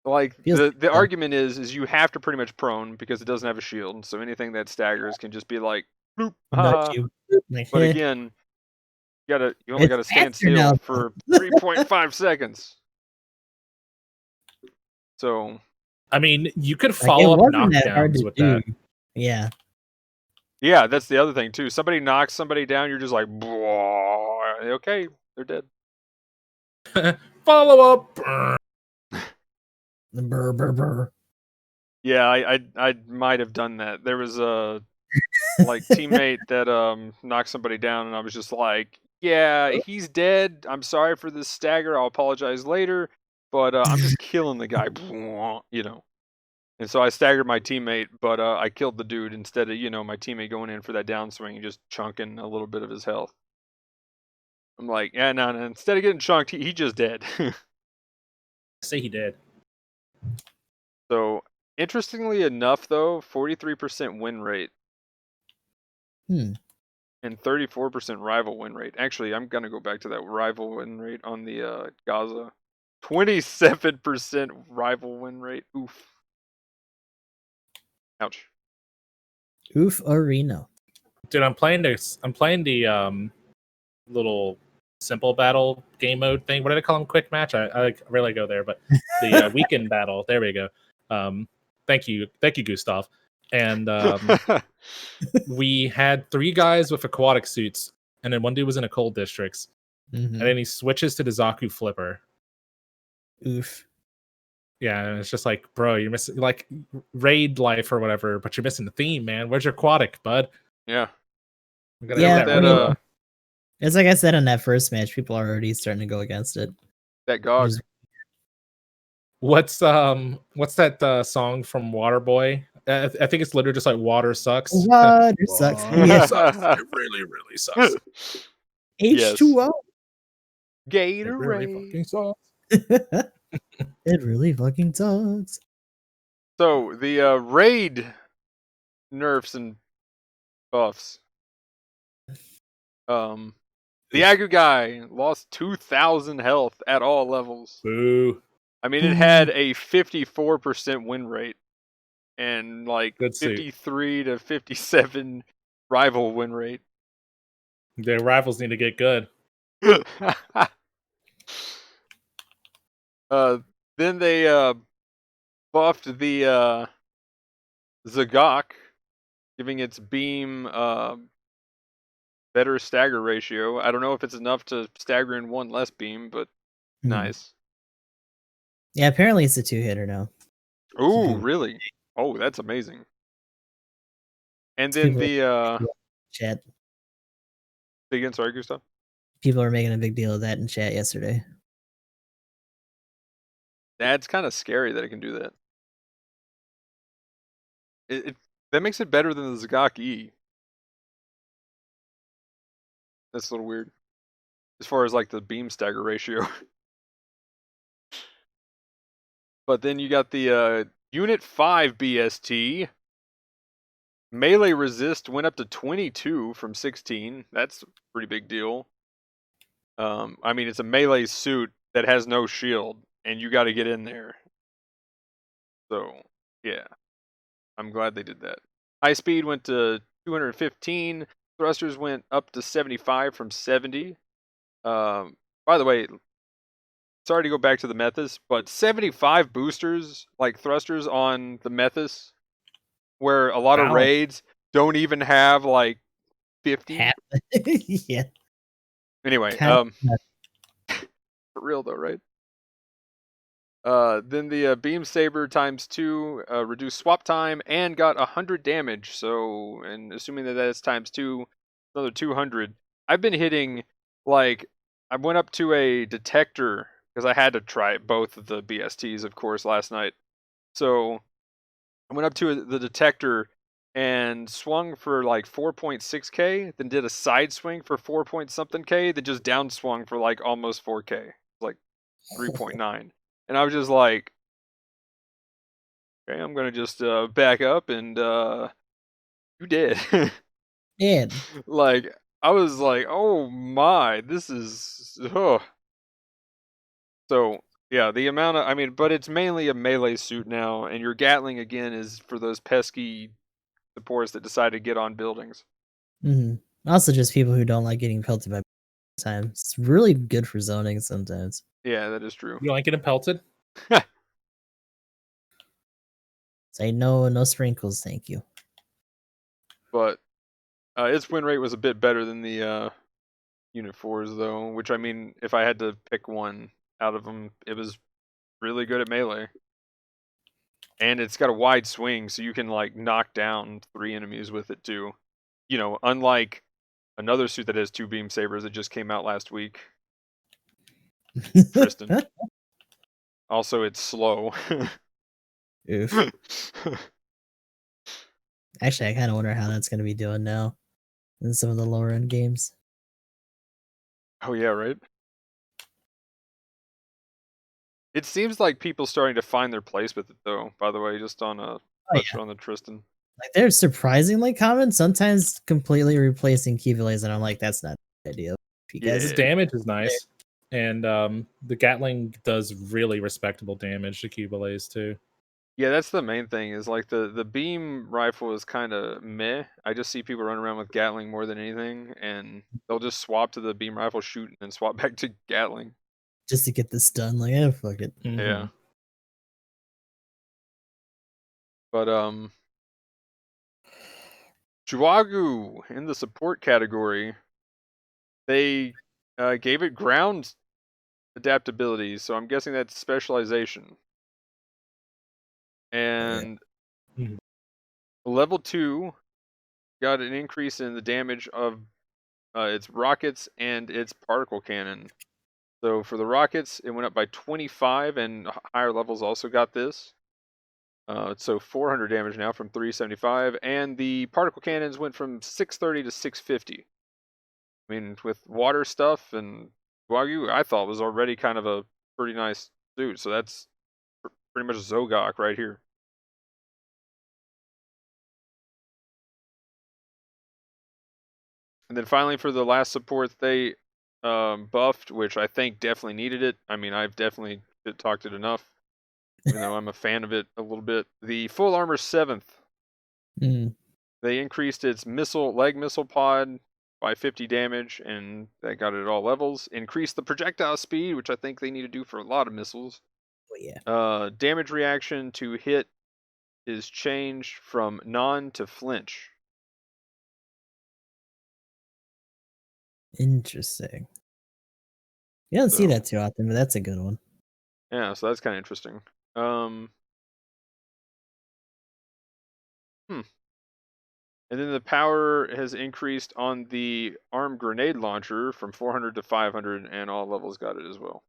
Like Feels the argument is you have to pretty much prone because it doesn't have a shield, so anything that staggers can just be like bloop, nudge you. Like, But eh. again, you only It's gotta stand faster now, still for 3.5 seconds. So I mean, you could like, it follow up wasn't that hard knockdowns to with do. that. Yeah. yeah, that's the other thing too. Somebody knocks somebody down, you're just like, okay, they're dead. Follow up. The burr burr burr. Yeah, I might have done that. There was a teammate that knocked somebody down, and I was just like, yeah, he's dead. I'm sorry for this stagger. I'll apologize later, but I'm just killing the guy, And so I staggered my teammate, but I killed the dude instead of my teammate going in for that downswing and just chunking a little bit of his health. I'm like, yeah, no. Instead of getting chunked, he just dead. Say he did. So interestingly enough, though, 43% win rate. Hmm. And 34% rival win rate. Actually, I'm going to go back to that rival win rate on the Gaza. 27% rival win rate. Oof. Ouch. Oof arena. Dude, I'm playing the little simple battle game mode thing. What did I call them? Quick match? I rarely go there, but the weekend battle. There we go. Thank you, Gustav. And we had 3 guys with aquatic suits, and then one dude was in a cold districts, Mhm. and then he switches to the Zaku flipper. Oof. Yeah, and it's just like, bro, you're missing like raid life or whatever, but you're missing the theme, man. Where's your aquatic, bud? Yeah. We gotta Yeah, get that I mean, real. it's like I said in that first match, people are already starting to go against it. That GOG. Just- What's that song from Waterboy? I think it's literally just like water sucks. Water sucks. Water Yeah. sucks. It really, really sucks. H2O. It really Gatorade. fucking sucks. It really fucking sucks. So the raid nerfs and buffs. The Agu guy lost 2,000 health at all levels. Boo. I mean, it had a 54% win rate and like Good suit. 53 to 57 rival win rate. Their rivals need to get good. Then they buffed the Zagok, giving its beam better stagger ratio. I don't know if it's enough to stagger in one less beam, but nice. Yeah, apparently it's a 2-hitter now. Ooh, really? Oh, that's amazing. And then the chat. again, sorry, Gustav. People are making a big deal of that in chat yesterday. That's kind of scary that it can do that. That makes it better than the Zagok E. That's a little weird. As far as like the beam stagger ratio. But then you got the Unit 5 BST. Melee resist went up to 22 from 16. That's a pretty big deal. I mean, it's a melee suit that has no shield, and you got to get in there. So, yeah. I'm glad they did that. High speed went to 215. Thrusters went up to 75 from 70. By the way, sorry to go back to the Methus, but 75 boosters, like thrusters on the Methus, where a lot of raids don't even have like 50. Yeah. Anyway, for real though, right? Then the Beam Saber ×2 reduced swap time and got 100 damage. So, and assuming that that's ×2, another 200. I've been hitting, like, I went up to a detector because I had to try both of the BSTs, of course, last night. So I went up to the detector and swung for like 4.6k, then did a side swing for 4 point something k, then just down swung for like almost 4k, like 3.9. And I was just like, okay, I'm gonna just back up, and you did. Yeah. Like, I was like, oh my, this is So yeah, the amount of, I mean, but it's mainly a melee suit now, and your Gatling again is for those pesky supports that decide to get on buildings. Also, just people who don't like getting pelted by time. It's really good for zoning sometimes. Yeah, that is true. You don't like getting pelted? Say no, no sprinkles, thank you. But its win rate was a bit better than the Unit 4s, though, which, I mean, if I had to pick one out of them, it was really good at melee. And it's got a wide swing, so you can, like, knock down 3 enemies with it, too. You know, unlike another suit that has 2 beam sabers that just came out last week. Tristan. Also, it's slow. Oof. Actually, I kind of wonder how that's going to be doing now in some of the lower end games. Oh, yeah, right? It seems like people starting to find their place with it, though, by the way, just on a on the Tristan. Like, they're surprisingly common, sometimes completely replacing Keyblades, and I'm like, that's not the idea. Because the damage is nice. And the Gatling does really respectable damage to Keyblades, too. Yeah, that's the main thing, is like the beam rifle is kind of meh. I just see people run around with Gatling more than anything, and they'll just swap to the beam rifle, shoot, and then swap back to Gatling. Just to get this done, like, fuck it. Yeah. But Chuagu in the support category, they gave it ground adaptability, so I'm guessing that's specialization. And level 2 got an increase in the damage of its rockets and its particle cannon. So for the rockets, it went up by 25, and higher levels also got this. So 400 damage now from 375, and the particle cannons went from 630 to 650. I mean, with water stuff and Wagyu, I thought was already kind of a pretty nice suit. So that's pretty much Zogok right here. And then finally, for the last support, they buffed, which I think definitely needed it. I mean, I've definitely talked it enough, even though I'm a fan of it a little bit. The full armor 7th, Mm. they increased its leg missile pod by 50 damage, and they got it at all levels. Increased the projectile speed, which I think they need to do for a lot of missiles. Oh, yeah. Damage reaction to hit is changed from non to flinch. Interesting. You don't see So that too often, but that's a good one. yeah, so that's kind of interesting. Hmm. And then the power has increased on the armed grenade launcher from 400 to 500, and all levels got it as well.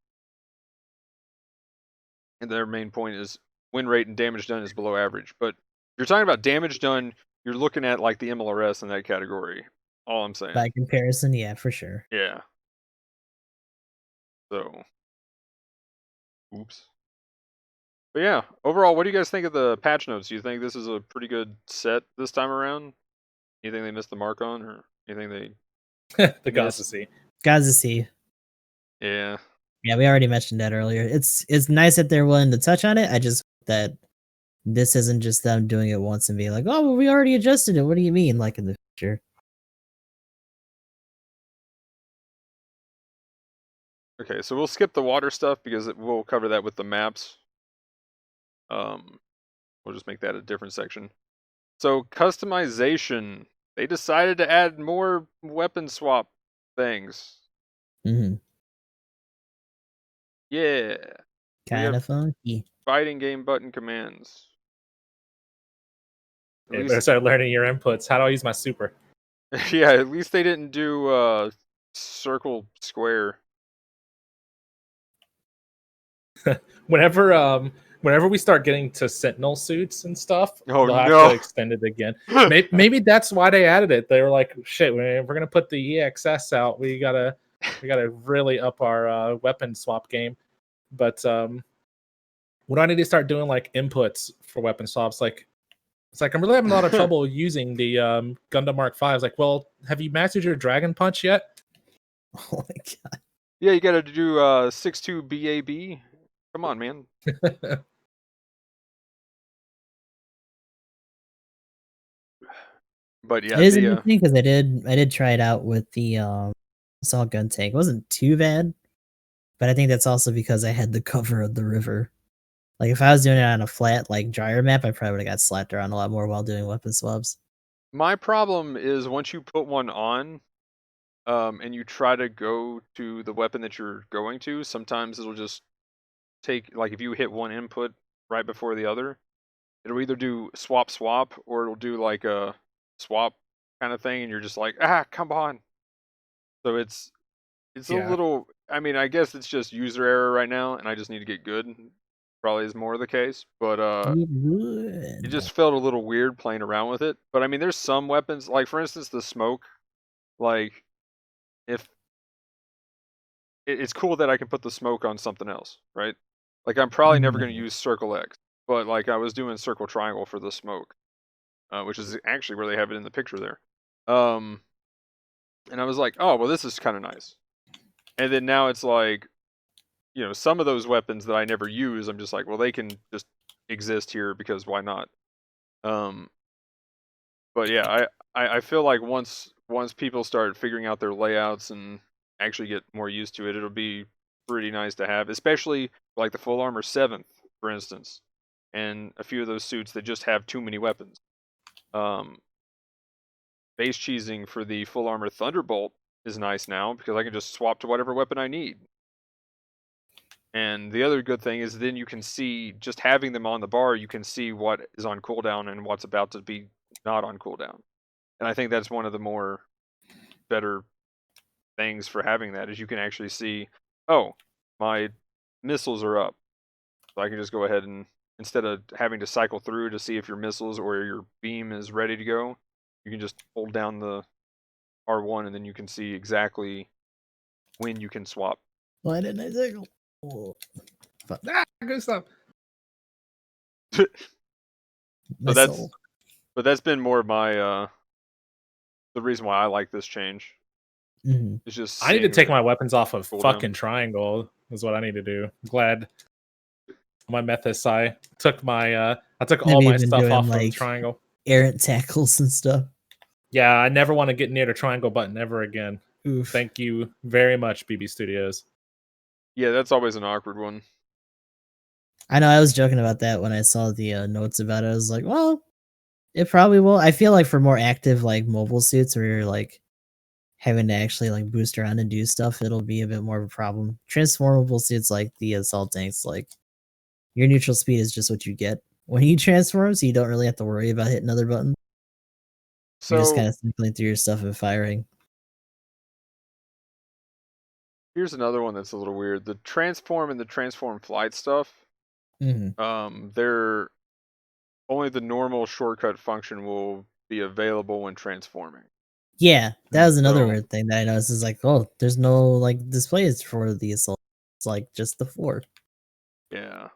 And their main point is win rate and damage done is below average. But if you're talking about damage done, you're looking at like the MLRS in that category. All I'm saying. By comparison, yeah, for sure. Yeah. So, oops. But yeah, overall, what do you guys think of the patch notes? Do you think this is a pretty good set this time around? Anything they missed the mark on, or anything they The gods to missed? see. Guys to see. Yeah. Yeah, we already mentioned that earlier. It's nice that they're willing to touch on it. I just hope that this isn't just them doing it once and being like, "Oh, well, we already adjusted it. What do you mean?" Like in the future. Okay, so we'll skip the water stuff because we'll cover that with the maps. We'll just make that a different section. So customization, they decided to add more weapon swap things. Mm-hmm. Yeah, we Kind have of funky. fighting game button commands. At Yeah, better least, start learning your inputs. How do I use my super? yeah, at least they didn't do circle square. Whenever we start getting to sentinel suits and stuff, Oh they'll have to no. extend it again. Maybe that's why they added it. They were like, shit, if we're gonna put the EXS out, we gotta really up our weapon swap game. But when I need to start doing like inputs for weapon swaps, like it's like I'm really having a lot of trouble using the Gundam Mark V. Like, well, have you mastered your Dragon Punch yet? Oh my god. Yeah, you gotta do 6-2 BAB. Come on, man. But yeah, It is the interesting because I did try it out with the assault gun tank. It wasn't too bad, but I think that's also because I had the cover of the river. Like if I was doing it on a flat like dryer map, I probably would have got slapped around a lot more while doing weapon swaps. my problem is once you put one on, and you try to go to the weapon that you're going to, sometimes it'll just take, like, if you hit one input right before the other, it'll either do swap swap or it'll do like a swap kind of thing, and you're just like, ah, come on. So it's a Yeah. little. I mean, I guess it's just user error right now, and I just need to get good. Probably is more the case, but Get it good. just felt a little weird playing around with it. But I mean, there's some weapons, like for instance, the smoke. Like, if it's cool that I can put the smoke on something else, right? Like I'm probably never going to No. use circle X, but like I was doing circle triangle for the smoke, which is actually where they have it in the picture there. And I was like, oh well, this is kind of nice. And then now it's like, some of those weapons that I never use, I'm just like, well, they can just exist here because why not? Um, but yeah, I feel like once people start figuring out their layouts and actually get more used to it, it'll be pretty nice to have, especially like the full armor 7th, for instance, and a few of those suits that just have too many weapons. Um, base cheesing for the full armor Thunderbolt is nice now because I can just swap to whatever weapon I need. And the other good thing is then you can see, just having them on the bar, you can see what is on cooldown and what's about to be not on cooldown. And I think that's one of the more better things for having that, is you can actually see, oh, my missiles are up. So I can just go ahead and, instead of having to cycle through to see if your missiles or your beam is ready to go, you can just hold down the R1 and then you can see exactly when you can swap. Why didn't I signal? Oh, Ah, good stuff. my soul. But that's been more of my the reason why I like this change. It's just I need to seeing take the my weapons off of cooldown. fucking triangle. Is what I need to do. I'm glad my Methus I took all Maybe my you've been stuff doing off of like triangle. errant tackles and stuff. Yeah, I never want to get near the triangle button ever again. Oof. Thank you very much, BB Studios. Yeah, that's always an awkward one. I know I was joking about that when I saw the notes about it. I was like, well, it probably will. I feel like for more active like mobile suits where you're like having to actually like boost around and do stuff, it'll be a bit more of a problem. Transformable suits like the assault tanks, like your neutral speed is just what you get when you transform, so you don't really have to worry about hitting other buttons. You're just kind So of cycling through your stuff and firing. here's another one that's a little weird. The transform and the transform flight stuff. They're only the normal shortcut function will be available when transforming. Yeah, that was another So weird thing that I noticed. Is like, oh, there's no like displays for the assault. It's like just the 4. yeah.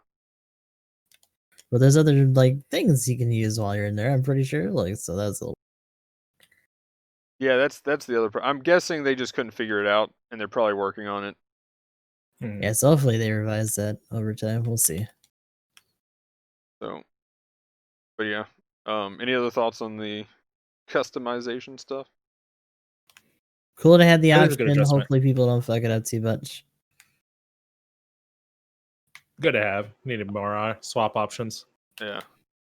But there's other like things you can use while you're in there. I'm pretty sure. Like, so that's a little. Yeah, that's the other I'm guessing they just couldn't figure it out and they're probably working on it. Yeah, so hopefully they revise that over time. We'll see. So but yeah. Any other thoughts on the customization stuff? Cool to have the I think it's a good option. adjustment. Hopefully people don't fuck it up too much. Good to have. Needed more swap options. Yeah.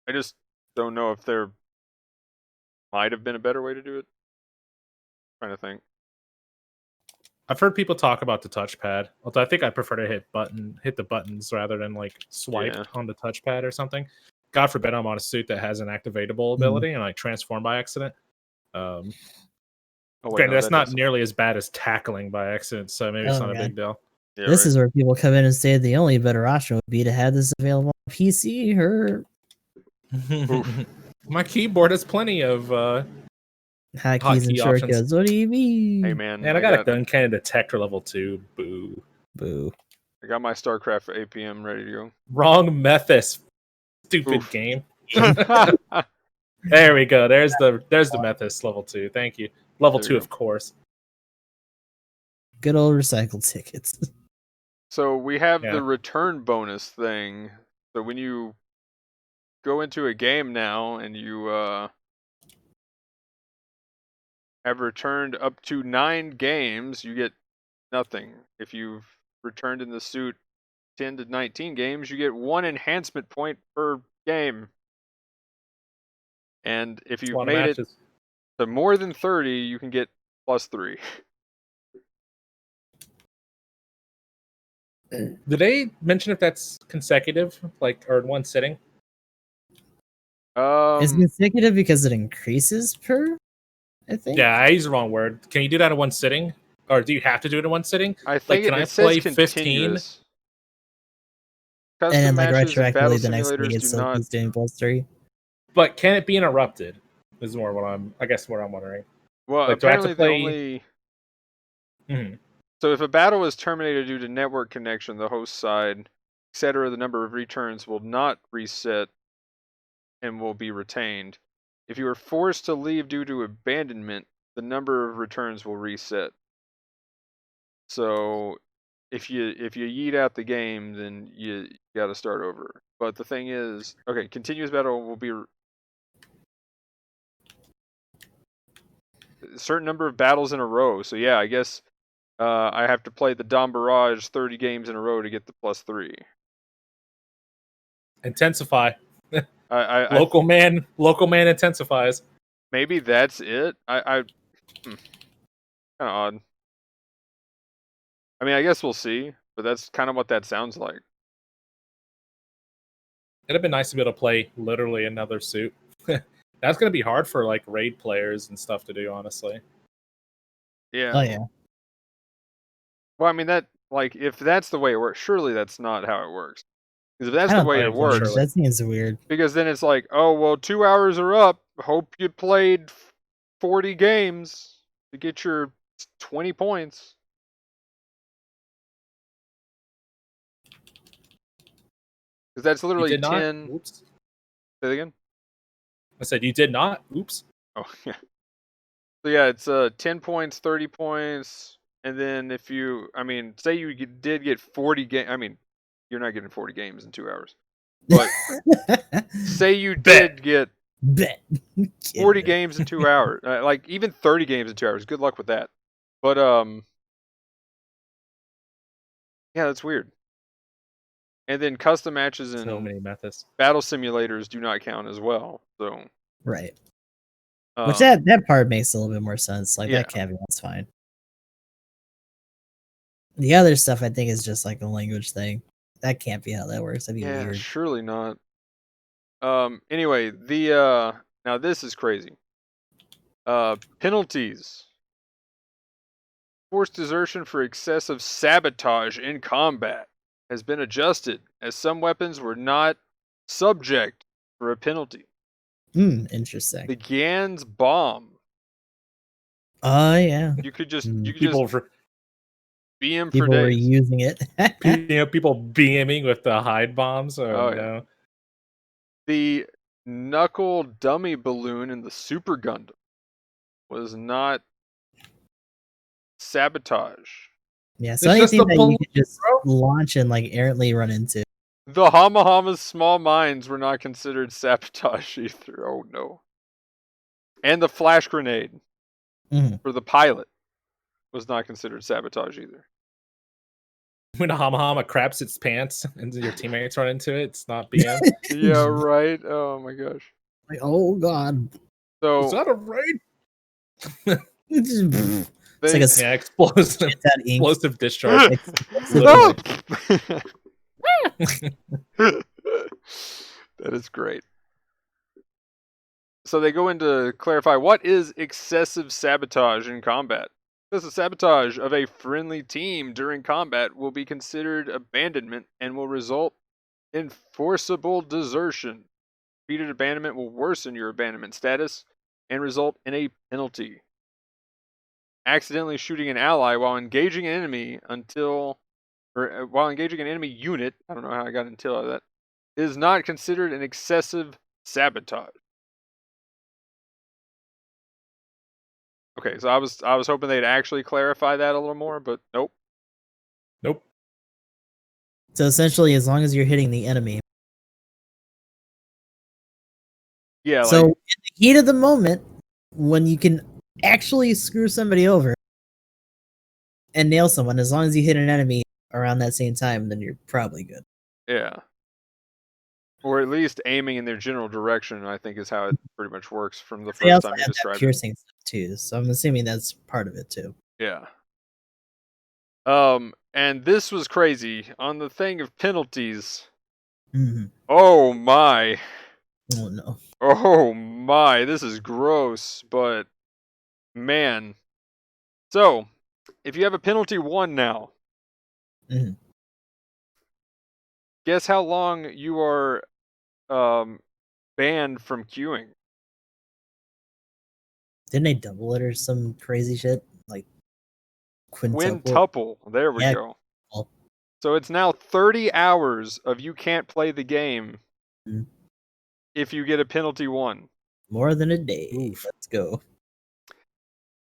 I just don't know if there might have been a better way to do it. Trying to think. I've heard people talk about the touchpad. Although I think I prefer to hit the buttons rather than like swipe Yeah. on the touchpad or something. God forbid I'm on a suit that has an activatable ability and like transform by accident. Oh wait, Granted, no, that's that not doesn't. nearly as bad as tackling by accident, so maybe it's Oh not a god. big deal. Yeah, This right. is where people come in and say the only better option would be to have this available on PC or My keyboard has plenty of hotkeys and hotkey options. shortcuts. What do you mean? Hey man, And I got a gun cannon detector level 2. Boo. Boo. I got my StarCraft APM ready to go. Wrong Methus. Stupid Oof. game. There we go. There's the Methus level 2. Thank you. Level There 2, you of go. course. Good old recycled tickets. So we have Yeah. the return bonus thing. So when you go into a game now and you have returned up to 9 games, you get nothing. If you've returned in the suit 10 to 19 games, you get 1 enhancement point per game. And if It's a you've lot of made it matches. to more than 30, you can get +3. Did they mention if that's consecutive, like, or in one sitting? It's consecutive because it increases per, I think. Yeah, I used the wrong word. Can you do that in one sitting? Or do you have to do it in one sitting? I Like, think can I it says play 15? continuous. And Custom then like matches and battle retroactively the next week simulators it do still not. keeps doing +3. But can it be interrupted? Is more what I'm wondering. Well, Like, do I have to apparently the play? only. Mhm. So if a battle is terminated due to network connection, the host side, etc., the number of returns will not reset and will be retained. If you are forced to leave due to abandonment, the number of returns will reset. So if you yeet out the game, then you got to start over. But the thing is, okay, continuous battle will be a certain number of battles in a row. So yeah, I guess I have to play the Dom Barrage 30 games in a row to get the +3. Intensify. I Local man intensifies. maybe that's it. Kind of odd. I mean, I guess we'll see, but that's kind of what that sounds like. It'd have been nice to be able to play literally another suit. That's gonna be hard for like raid players and stuff to do, honestly. Yeah. Oh yeah. Well, I mean that like if that's the way it works, surely that's not how it works. Because if that's I the don't way think it so. works, surely. That seems weird. because then it's like, oh well, 2 hours are up. Hope you played 40 games to get your 20 points. Because that's You literally did not? 10. Oops. Say it again. I said you did not? Oops. Oh yeah. So yeah, it's 10 points, 30 points, and then if you, I mean, say you did get 40 game. I mean, you're not getting 40 games in 2 hours, but say you Bet. did get Bet. 40 Kidding. games in 2 hours, like even 30 games in 2 hours. Good luck with that. But yeah, that's weird. And then custom matches So and many methods. battle simulators do not count as well. So Right. Which um, that part makes a little bit more sense. Like yeah, that caveat's fine. The other stuff I think is just like a language thing. That can't be how that works. That'd be yeah, weird. surely not. Anyway, now this is crazy. Penalties. Forced desertion for excessive sabotage in combat has been adjusted, as some weapons were not subject for a penalty. Interesting. The Gans bomb. Oh yeah. You could just People for beam for People were days. using it. people beaming with the hide bombs. Oh, yeah. No. The knuckle dummy balloon in the Super Gundam was not sabotage. Yeah, so It's just anything the that you could just bro. launch and like errantly run into. The Hamahama's small mines were not considered sabotage either. Oh no. And the flash grenade Mhm. for the pilot was not considered sabotage either. When a Hamahama craps its pants and your teammates run into it, it's not BM. Yeah, right. Oh my gosh. Like, oh god. Is So that a raid? It's they, like a Yeah, explosive, spits out ink. explosive discharge. Stop! Literally. That is great. So they go in to clarify what is excessive sabotage in combat. Excessive sabotage of a friendly team during combat will be considered abandonment and will result in forcible desertion. Repeated abandonment will worsen your abandonment status and result in a penalty. Accidentally shooting an ally while engaging an enemy while engaging an enemy unit, I don't know how I got until out of that, is not considered an excessive sabotage. Okay, so I was hoping they'd actually clarify that a little more, but nope. Nope. So essentially, as long as you're hitting the enemy. Yeah, So like in the heat of the moment, when you can actually screw somebody over and nail someone, as long as you hit an enemy around that same time, then you're probably good. yeah. Or at least aiming in their general direction, I think is how it pretty much works from the They first also time you have that described it. piercing stuff too, so I'm assuming that's part of it too. Yeah. And this was crazy. On the thing of penalties, Mhm. oh my. Oh no. Oh my, this is gross, but man. So, if you have a penalty 1 now, Mhm. guess how long you are banned from queuing? Didn't they double it or some crazy shit? Like quintuple? Quintuple. There we Yeah. go. Cool. So it's now 30 hours of you can't play the game Mhm. if you get a penalty 1. More than a day. Oof. Let's go.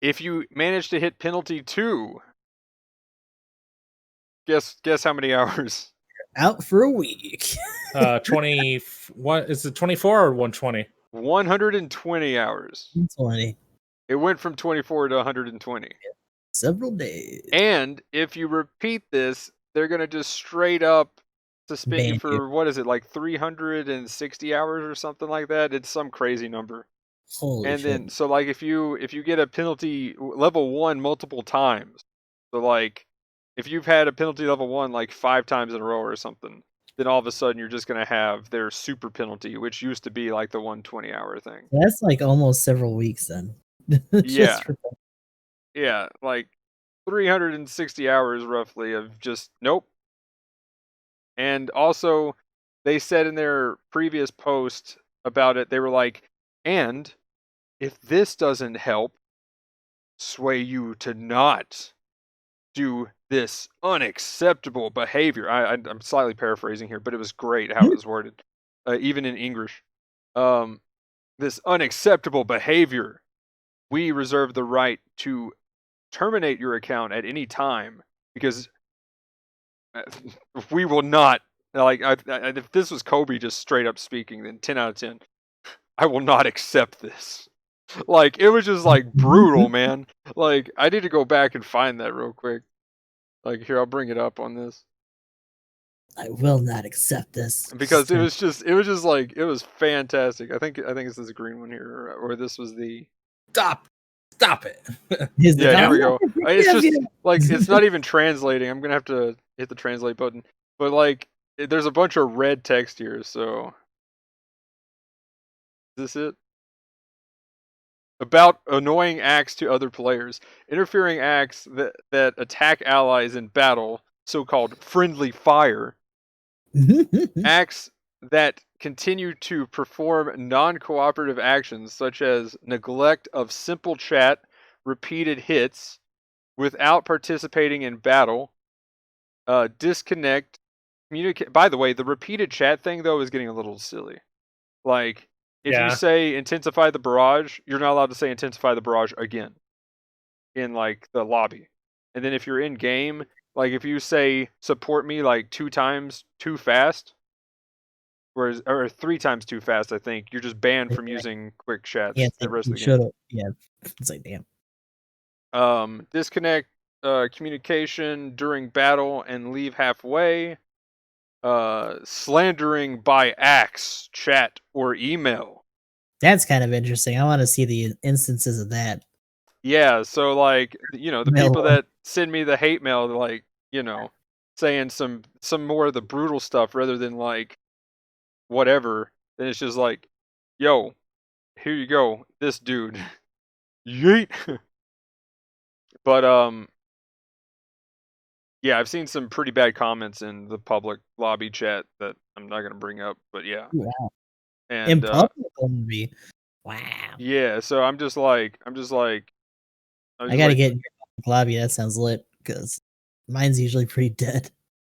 If you manage to hit penalty 2, guess how many hours? Out for a week. 20. What is it? 24 or 120? 120 hours. 20. It went from 24 to 120. Several days. And if you repeat this, they're going to just straight up suspend you Ban for, you. what is it, like 360 hours or something like that? It's some crazy number. Holy And shit. then, so like if you get a penalty level 1 multiple times, so like if you've had a penalty level 1 like 5 times in a row or something, then all of a sudden you're just going to have their super penalty, which used to be like the 120-hour thing. That's like almost several weeks then. Yeah. Just for Yeah, like 360 hours roughly of just nope. And also, they said in their previous post about it, they were like, and if this doesn't help sway you to not do this unacceptable behavior. I'm slightly paraphrasing here, but it was great how it was worded, even in English. This unacceptable behavior. we reserve the right to terminate your account at any time because we will not. Like, if this was Kobe just straight up speaking, then 10 out of 10. I will not accept this. Like, it was just like brutal, man. Like, I need to go back and find that real quick. Like, here, I'll bring it up on this. I will not accept this. Because it was just like, it was fantastic. I think this is a green one here, or this was the. Stop it. Yeah, here we go. It's just like, it's not even translating. I'm gonna have to hit the translate button. But like, there's a bunch of red text here. So, is this it? About annoying acts to other players, interfering acts that attack allies in battle, so-called friendly fire. Acts that continue to perform non-cooperative actions such as neglect of simple chat, repeated hits without participating in battle, disconnect, communicate. By the way, the repeated chat thing though is getting a little silly. Like, if you say intensify the barrage, you're not allowed to say intensify the barrage again in like the lobby. And then if you're in game, like if you say support me like 2 times too fast, or 3 times too fast, I think you're just banned from using quick chats the rest of the game. Yeah, it's like damn. Disconnect communication during battle and leave halfway. Slandering by axe, chat, or email. That's kind of interesting. I want to see the instances of that. Yeah, so like, you know, the people that send me the hate mail, like, you know, saying some more of the brutal stuff rather than like whatever, then it's just like, yo, here you go, this dude. Yeet. But yeah, I've seen some pretty bad comments in the public lobby chat that I'm not gonna bring up, but yeah. Wow. And In public lobby. Wow. yeah, so I'm just like I gotta get in your lobby. That sounds lit because mine's usually pretty dead.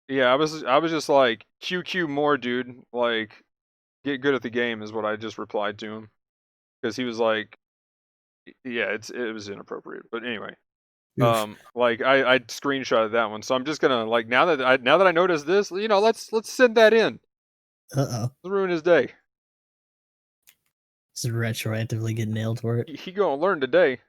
Yeah, I was just like, QQ more, dude. Like, get good at the game is what I just replied to him, because he was like, yeah, it was inappropriate. But anyway, Oof. like I screenshotted that one, so I'm just gonna like, now that I noticed this, you know, let's send that in. Uh-oh. Let's ruin his day. Just retroactively get nailed for it. He gonna learn today.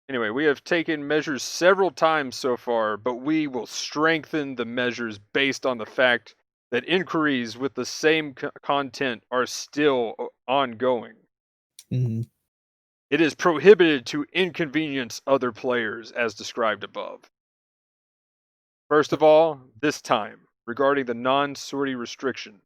Anyway, we have taken measures several times so far, but we will strengthen the measures based on the fact that inquiries with the same content are still ongoing. Mm-hmm. It is prohibited to inconvenience other players as described above. First of all, this time, regarding the non-sortie restriction.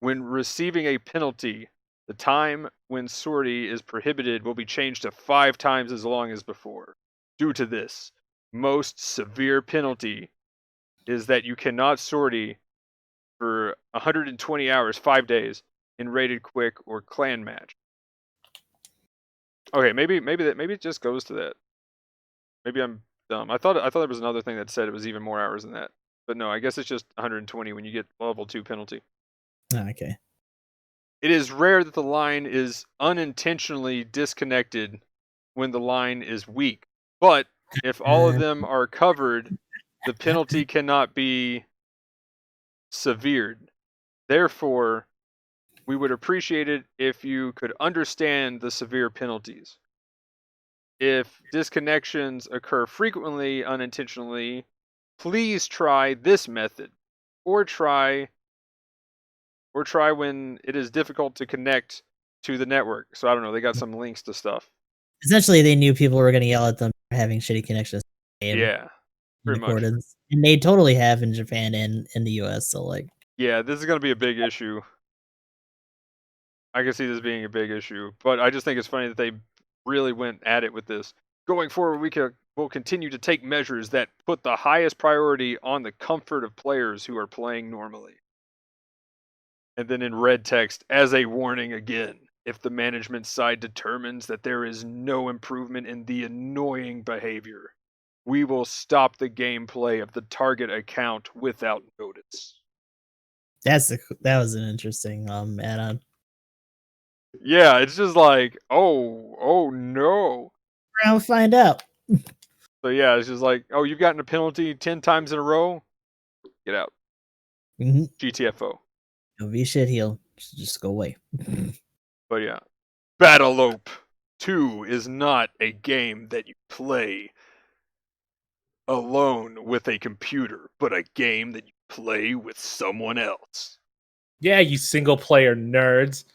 When receiving a penalty, the time when sortie is prohibited will be changed to 5 times as long as before. Due to this, most severe penalty is that you cannot sortie for 120 hours, 5 days, in rated quick or clan match. Okay, maybe it just goes to that. Maybe I'm dumb. I thought there was another thing that said it was even more hours than that. But no, I guess it's just 120 when you get level 2 penalty. Oh, okay. It is rare that the line is unintentionally disconnected when the line is weak. But if all of them are covered, the penalty cannot be severed. Therefore, we would appreciate it if you could understand the severe penalties. If disconnections occur frequently unintentionally, please try this method, or try when it is difficult to connect to the network. So I don't know, they got some links to stuff. Essentially, they knew people were going to yell at them for having shitty connections. Yeah, pretty much. And they totally have in Japan and in the US. So like, yeah, this is going to be a big issue. I can see this being a big issue, but I just think it's funny that they really went at it with this. Going forward, we'll continue to take measures that put the highest priority on the comfort of players who are playing normally. And then in red text, as a warning again, if the management side determines that there is no improvement in the annoying behavior, we will stop the gameplay of the target account without notice. that was an interesting add-on. Yeah, it's just like, oh no. I'll find out. So yeah, it's just like, oh, you've gotten a penalty 10 times in a row. Get out. Mm-hmm. GTFO. Don't be a shitheel. Just go away. But yeah, Battleope 2 is not a game that you play alone with a computer, but a game that you play with someone else. Yeah, you single player nerds.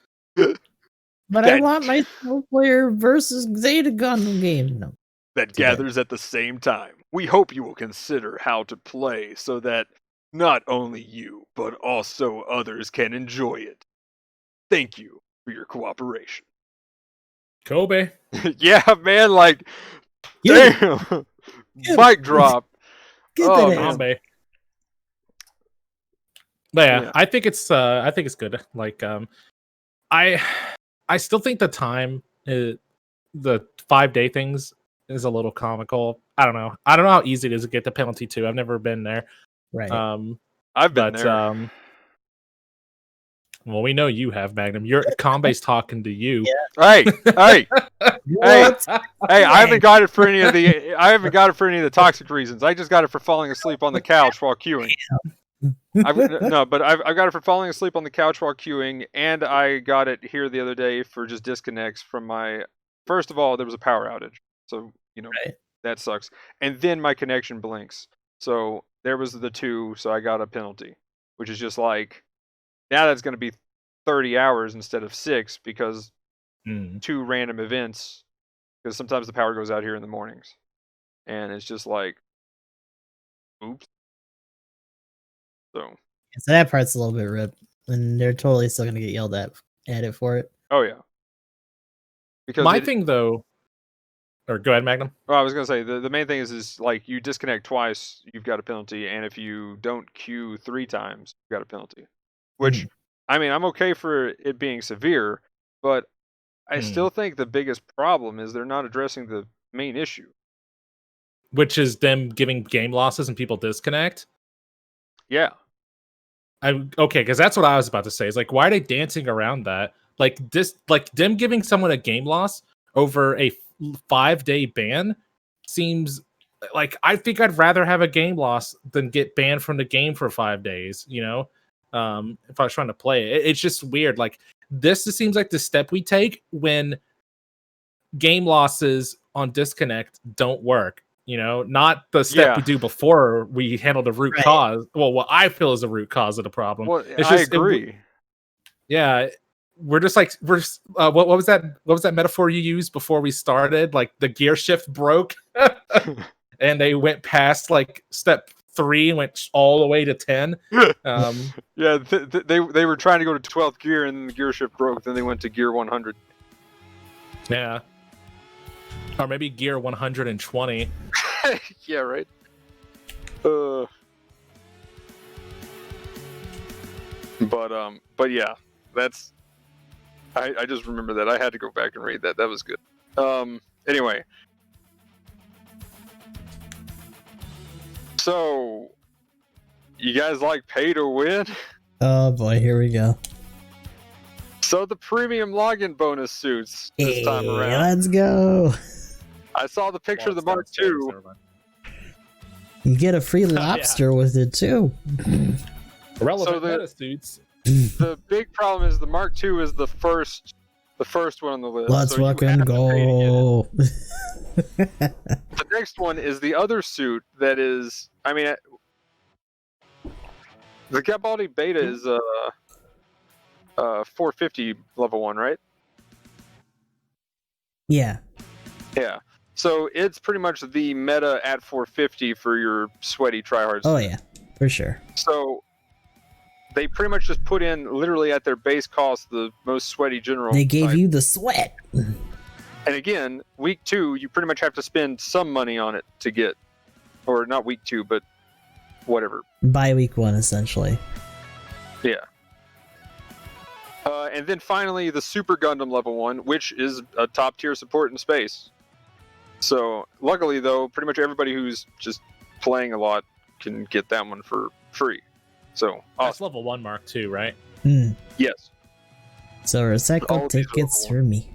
But I want my single player versus Zeta Gundam game. No. That Too bad. gathers at the same time. We hope you will consider how to play so that not only you, but also others can enjoy it. Thank you for your cooperation. Kobe. Yeah, man, like, Get damn. Get Mic drop. Get Oh, that man. ass. Kobe. But yeah, Yeah. I think it's good. Like I still think the time the 5-day things is a little comical. I don't know how easy it is to get the penalty too. I've never been there. Right. I've been But there. well, we know you have, Magnum. Your Combe's talking to you. Hey, hey, What? hey! I haven't got it for any of the toxic reasons. I just got it for falling asleep on the couch while queuing. I've got it for falling asleep on the couch while queuing, and I got it here the other day for just disconnects from my. First of all, there was a power outage, so Right. that sucks. And then my connection blinks, so there was the two. So I got a penalty, which is just like now that's going to be 30 hours instead of 6 because two random events. Because sometimes the power goes out here in the mornings, and it's just like, oops. So. So that part's a little bit ripped, and they're totally still gonna get yelled at it for it. Oh yeah. Because My thing though, or go ahead, Magnum. Well, I was gonna say the main thing is like you disconnect twice, you've got a penalty, and if you don't queue 3 times, you've got a penalty. Which, I mean, I'm okay for it being severe, but I still think the biggest problem is they're not addressing the main issue. Which is them giving game losses and people disconnect. Yeah. Okay, because that's what I was about to say. Is like, why are they dancing around that? Like them giving someone a game loss over a 5-day ban seems like I think I'd rather have a game loss than get banned from the game for 5 days. If I was trying to play it, it's just weird. Like this seems like the step we take when game losses on disconnect don't work. Not the step we do before we handle the root cause. Well, what I feel is the root cause of the problem. Well, it's I just, agree. We're just like what was that? What was that metaphor you used before we started? Like the gear shift broke, and they went past like step 3 and went all the way to 10. Yeah, they were trying to go to 12th gear, and then the gear shift broke. Then they went to gear 100. Yeah. Or maybe gear 120. Yeah, right. But yeah, that's. I just remember that. I had to go back and read that. That was good. Anyway. So, you guys like pay to win? Oh boy, here we go. So the premium login bonus suits this time around. Let's go. I saw the picture of the Mark II. You get a free lobster with it too. Relevant meta suits. The big problem is the Mark II is the first one on the list. Let's fucking go. The next one is the other suit that is, I mean, the Garibaldi Beta is 450 level 1, right? Yeah. Yeah. So it's pretty much the meta at 450 for your sweaty tryhards. Oh yeah, for sure. So they pretty much just put in literally at their base cost the most sweaty general. They gave you the sweat. And again, week 2, you pretty much have to spend some money on it to get, or not week 2, but whatever. By week 1, essentially. Yeah. And then finally, the Super Gundam level 1, which is a top tier support in space. So luckily, though, pretty much everybody who's just playing a lot can get that one for free. So that's level 1 Mark II, right? Yes. So recycle All of these are tickets level for me.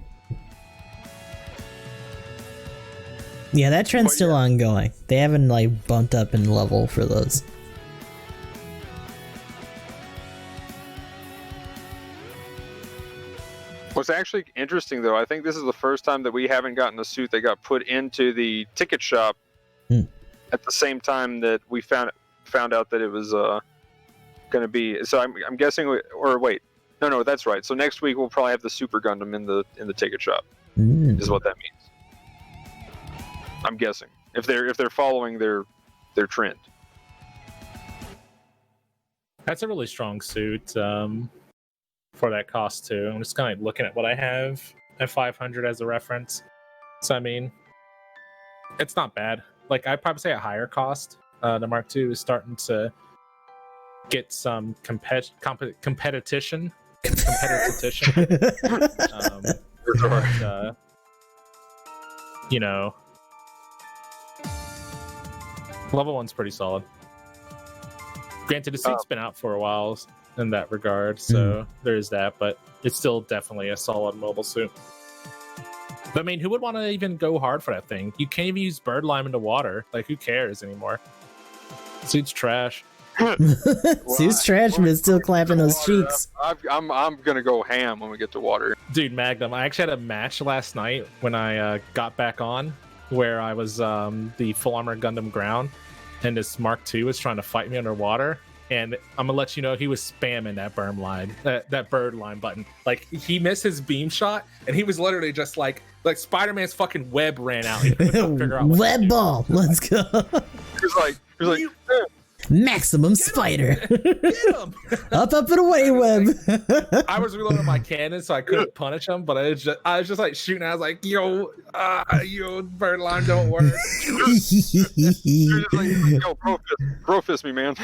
Yeah, that trend's But still yeah. ongoing. They haven't like bumped up in level for those. What's actually interesting, though, I think this is the first time that we haven't gotten a suit that got put into the ticket shop at the same time that we found out that it was going to be. So I'm guessing, or wait, no, that's right. So next week we'll probably have the Super Gundam in the ticket shop. Is what that means. I'm guessing if they're following their trend. That's a really strong suit. For that cost too. I'm just kind of looking at what I have at 500 as a reference. So I mean, it's not bad. Like I'd probably say a higher cost. The Mark II is starting to get some competition. You know, level 1's pretty solid. Granted, the suit's been out for a while in that regard, so there's that, but it's still definitely a solid mobile suit. But, I mean, who would want to even go hard for that thing? You can't even use bird lime into water. Like, who cares anymore? Suit's trash. Suit's trash, but it's still clapping those cheeks. I'm gonna go ham when we get to water. Dude, Magnum, I actually had a match last night when I got back on, where I was the Full Armor Gundam Ground, and this Mark II was trying to fight me underwater. And I'm gonna let you know he was spamming that berm line, that bird line button. Like he missed his beam shot, and he was literally just like Spider-Man's fucking web ran out. He couldn't figure out what Web ball, let's go. He was like, Maximum spider. Get him! Up and away, web. I was reloading my cannon, so I couldn't punish him. But I was just like shooting. I was like, yo, bird line don't work. you're just like, yo, bro fist me, man.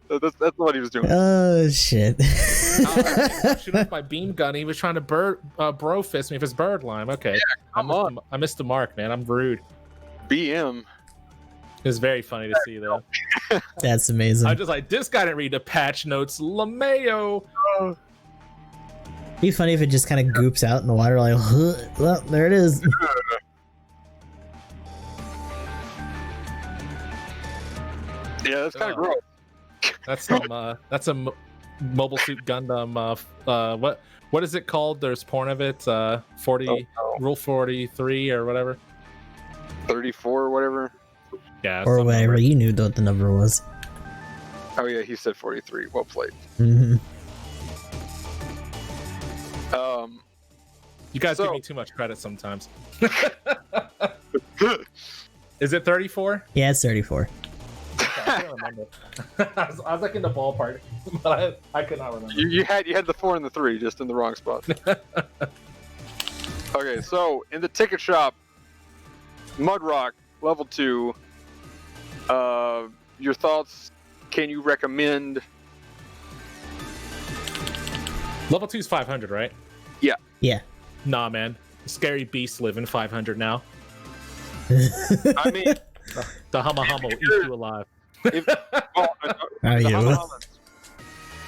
That's what he was doing. Oh shit! I shooting with my beam gun. He was trying to bro fist me with his bird lime. Okay, Yeah, I missed the mark, man. I'm rude. BM. It's very funny to see though. That's amazing. I'm just like, this guy didn't read the patch notes. LeMayo. Be funny if it just kind of goops out in the water, like, well, there it is. Yeah, that's kind of gross. That's a Mobile Suit Gundam. What is it called? There's porn of it. 40 Rule 43 or whatever. 34 or whatever. Yeah. Or whatever. You knew what the number was. Oh yeah, he said 43. Well played. Mm-hmm. You guys give me too much credit sometimes. Is it 34? Yeah, it's 34. I can't remember. I was like in the ballpark, but I could not remember. You had the 4 and the 3 just in the wrong spot. Okay, so in the ticket shop, Mudrock level 2. Your thoughts? Can you recommend? Level 2 is 500, right? Yeah. Yeah. Nah, man. Scary beasts live in 500 now. I mean, the Humma will eat you alive. Are you?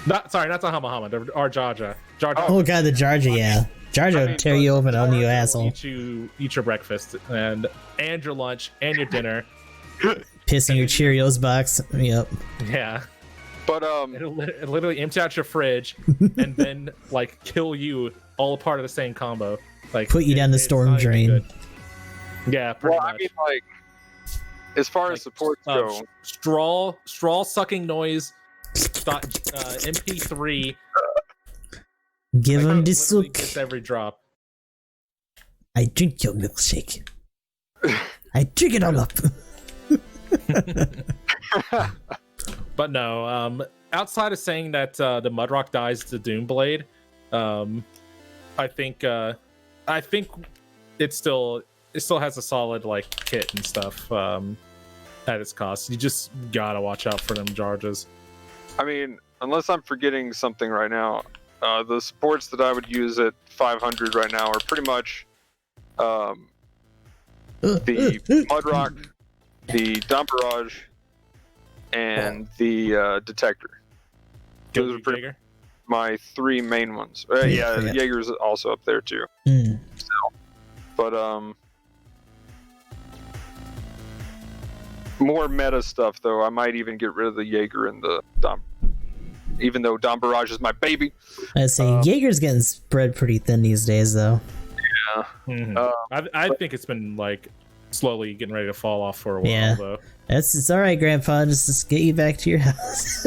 Not the Humma, our Jaja. Oh god, the Jar Jar, yeah. Jar Jar will tear you open on you, asshole. Eat your breakfast and your lunch and your dinner. Piss in your Cheerios box. Yep. Yeah. But it'll literally empty out your fridge and then like kill you all part of the same combo. Like put you down the storm drain. Yeah, pretty much. I mean, like, as far as supports go, straw sucking noise. MP3. Give him the sook. Every drop. I drink your milkshake. I drink it all up. But no, outside of saying that the Mudrock dies to Doomblade, I think it still has a solid like kit and stuff at its cost. You just gotta watch out for them charges. I mean, unless I'm forgetting something right now, the supports that I would use at 500 right now are pretty much the Mudrock, the Dumperage, and the Detector. Those are pretty. my 3 main ones. Yeah, Yeah. Jaeger's also up there too. Mm. But more meta stuff though. I might even get rid of the Jaeger and the Dom. Even though Dom Barrage is my baby. I say Jaeger's getting spread pretty thin these days, though. Yeah. Mm-hmm. I think it's been like slowly getting ready to fall off for a while, Yeah. though. It's all right, Grandpa. Just get you back to your house.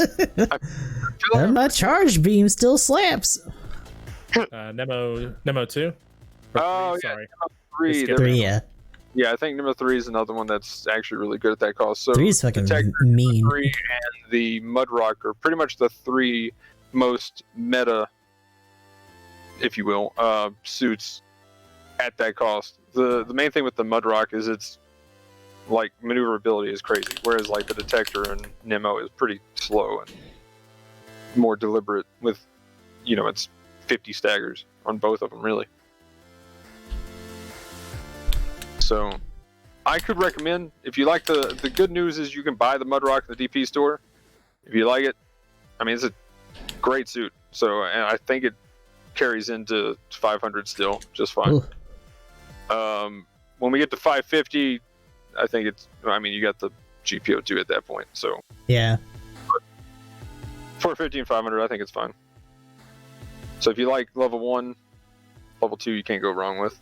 And my charge beam still slaps. Nemo 2? Oh, yeah, sorry. Nemo 3. Skip 3, yeah. Yeah, I think Nemo 3 is another one that's actually really good at that cost. So 3 is fucking Detector, mean. 3 and the Mudrock are pretty much the 3 most meta, if you will, suits at that cost. The main thing with the Mudrock is its like maneuverability is crazy, whereas like the Detector and Nemo is pretty slow and more deliberate with, it's 50 staggers on both of them really. So I could recommend, if you like the good news is you can buy the Mudrock at the DP store. If you like it, I mean, it's a great suit. So, and I think it carries into 500 still just fine. Ooh. When we get to 550, I think you got the GBO2 at that point. So Yeah. 450 and 500, I think it's fine. So if you like level 1, level 2, you can't go wrong with.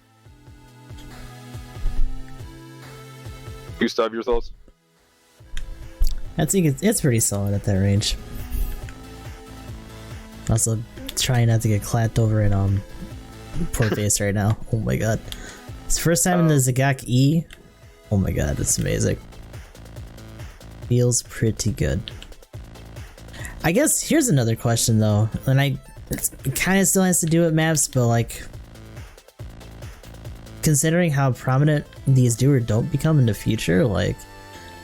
Gustav, your thoughts? I think it's pretty solid at that range. Also, trying not to get clapped over in poor face right now. Oh my god. It's the first time in the Zagak E. Oh my god, it's amazing. Feels pretty good. I guess here's another question though, and it kind of still has to do with maps, but like, considering how prominent these do or don't become in the future, like,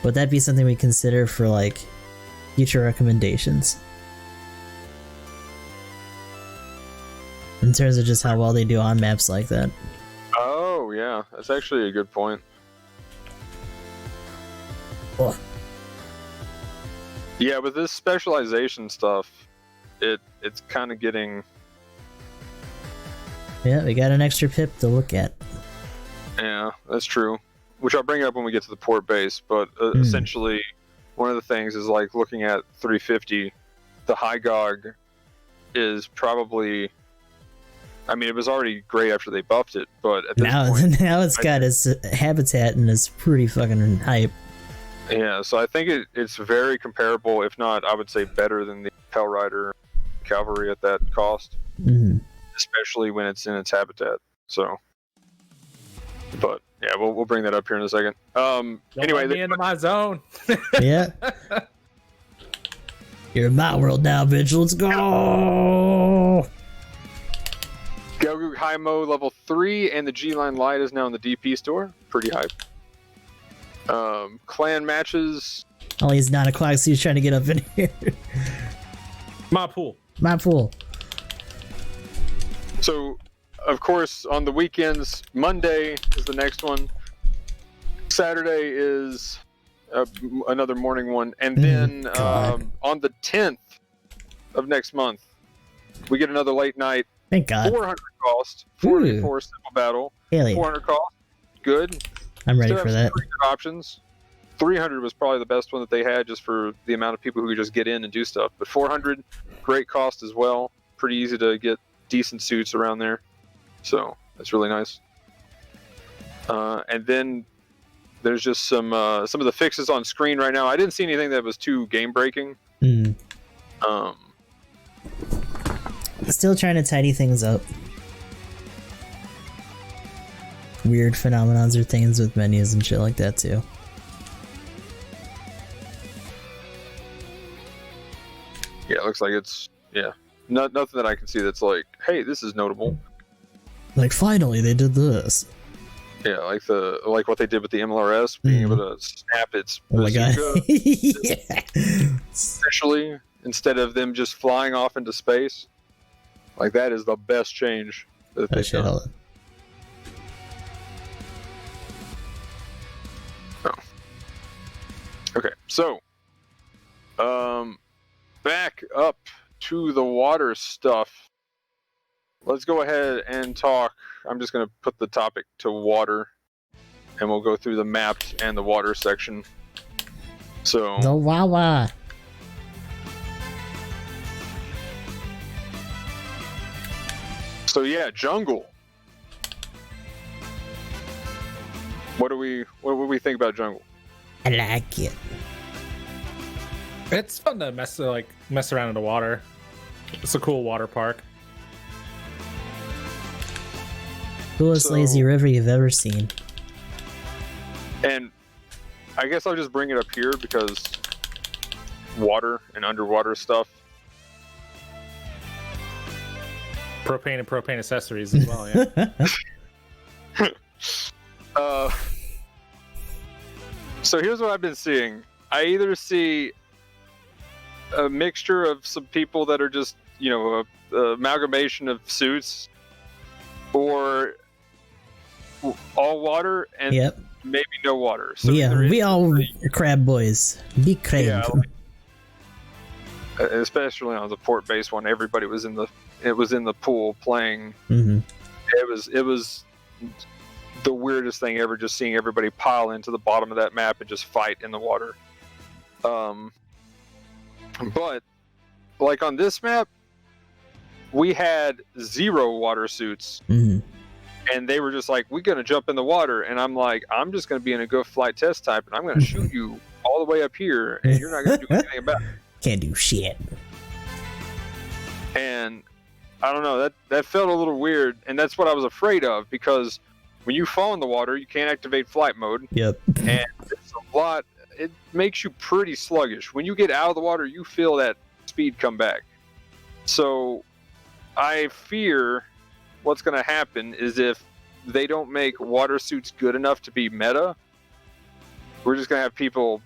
would that be something we consider for like future recommendations? In terms of just how well they do on maps like that. Oh yeah, that's actually a good point. Oh. Yeah, with this specialization stuff, it's kind of getting. Yeah, we got an extra pip to look at. Yeah, that's true. Which I'll bring up when we get to the port base. But essentially, one of the things is like looking at 350. The high GOG is probably. I mean, it was already great after they buffed it, but at this point, now it's got its habitat and it's pretty fucking hype. Yeah, so I think it's very comparable, if not, I would say better than the Pell Rider Cavalry at that cost, especially when it's in its habitat. So, but yeah, we'll bring that up here in a second. Anyway, let me into my zone. Yeah, you're in my world now, bitch. Let's go. Gelgoog High-Mo level 3 and the G-Line Light is now in the DP store. Pretty hype. Clan matches. Oh, he's not a clock, so he's trying to get up in here. My pool. My pool. So, of course, on the weekends, Monday is the next one. Saturday is another morning one. And then on the 10th of next month, we get another late night. Thank God. 400 cost. 404 simple battle. Hell yeah. 400 cost. Good. I'm ready Still for have that. some pretty good options. 300 was probably the best one that they had just for the amount of people who could just get in and do stuff. But 400, great cost as well. Pretty easy to get decent suits around there. So that's really nice. And then there's just some of the fixes on screen right now. I didn't see anything that was too game breaking. Still trying to tidy things up. Weird phenomenons or things with menus and shit like that too. Yeah, it looks like it's nothing that I can see that's like, hey, this is notable. Like finally they did this. Yeah, like what they did with the MLRS, being able to snap its Oh my god. bazooka, especially instead of them just flying off into space. Like that is the best change that they've done. Hold on. Okay, so back up to the water stuff, let's go ahead and talk. I'm just going to put the topic to water, and we'll go through the maps and the water section. So The Wawa. So yeah, jungle. What do we think about jungle? I like it. It's fun to mess around in the water. It's a cool water park. Coolest lazy river you've ever seen. And I guess I'll just bring it up here because water and underwater stuff. Propane and propane accessories as well, yeah. So here's what I've been seeing. I either see a mixture of some people that are just, a amalgamation of suits, or all water and maybe no water. So we all crab boys. Be crab. Yeah, especially on the port-based one, everybody was in the pool playing. Mm-hmm. It was the weirdest thing ever, just seeing everybody pile into the bottom of that map and just fight in the water. But like on this map, we had 0 water suits. Mm-hmm. And they were just like, we're going to jump in the water. And I'm like, I'm just going to be in a go flight test type, and I'm going to shoot you all the way up here, and you're not going to do anything about it. Can't do shit. And I don't know, that felt a little weird, and that's what I was afraid of, because when you fall in the water, you can't activate flight mode. Yep. And it's a lot, it makes you pretty sluggish. When you get out of the water, you feel that speed come back. So I fear what's going to happen is if they don't make water suits good enough to be meta, we're just going to have people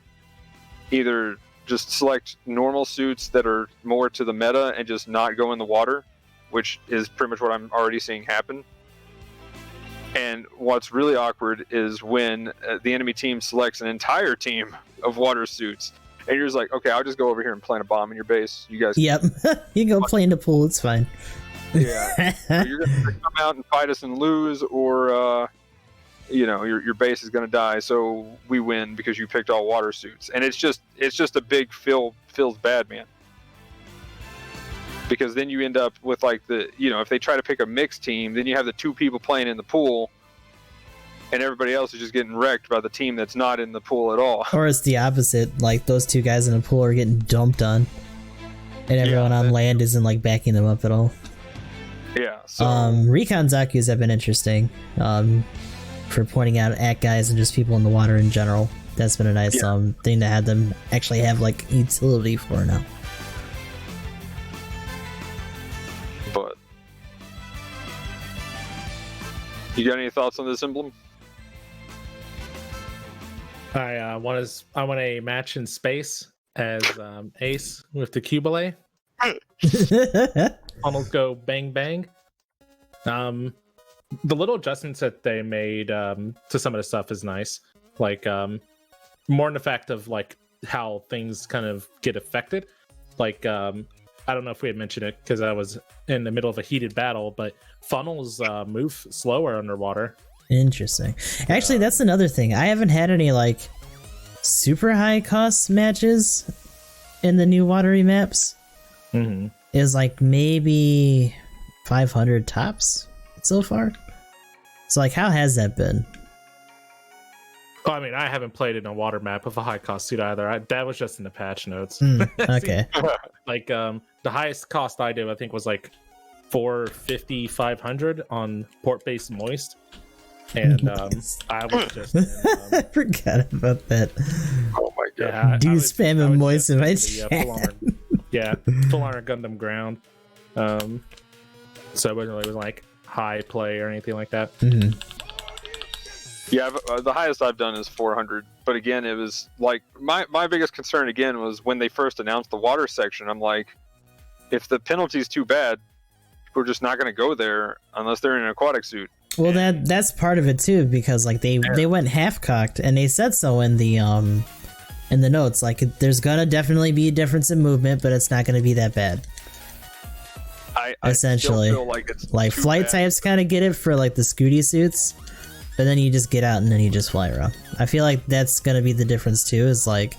either just select normal suits that are more to the meta and just not go in the water, which is pretty much what I'm already seeing happen. And what's really awkward is when the enemy team selects an entire team of water suits, and you're just like, okay, I'll just go over here and plant a bomb in your base. You guys. Yep. You can go play in the pool. It's fine. Yeah. So you're going to come out and fight us and lose, or your base is going to die. So we win because you picked all water suits, and it's just a big feels bad, man. Because then you end up with like if they try to pick a mixed team, then you have the 2 people playing in the pool, and everybody else is just getting wrecked by the team that's not in the pool at all. Or it's the opposite. Like those 2 guys in the pool are getting dumped on, and everyone on land isn't like backing them up at all. Yeah. So recon Zaku's have been interesting. For pointing out at guys and just people in the water in general. That's been a nice thing to have them actually have like utility for now. But you got any thoughts on this emblem? I want a match in space as Ace with the Cubile. Almost go bang bang. The little adjustments that they made to some of the stuff is nice. Like more in the fact of like how things kind of get affected. Like I don't know if we had mentioned it because I was in the middle of a heated battle, but funnels move slower underwater. Interesting. Actually, that's another thing. I haven't had any like super high cost matches in the new watery maps. Mm-hmm. Is like maybe 500 tops so far. So like, how has that been? Well, I mean, I haven't played in a water map with a high cost suit either. That was just in the patch notes. Okay. Like the highest cost I did, I think, was like 450, 500 on port based moist, and I was just. I forgot about that. Oh my god! Yeah, Dude, spamming moist in my chat. Full on Gundam ground. So it wasn't really like high play or anything like that. Mm-hmm. Yeah, the highest I've done is 400. But again, it was like my biggest concern again was when they first announced the water section. I'm like, if the penalty's too bad, we're just not going to go there unless they're in an aquatic suit. Well, that's part of it too, because like they went half cocked, and they said so in the notes. Like, there's gonna definitely be a difference in movement, but it's not gonna be that bad. I essentially. still feel like it's Like too flight bad. types kind of get it for like the Scooty suits, but then you just get out and then you just fly around. I feel like that's gonna be the difference too, is like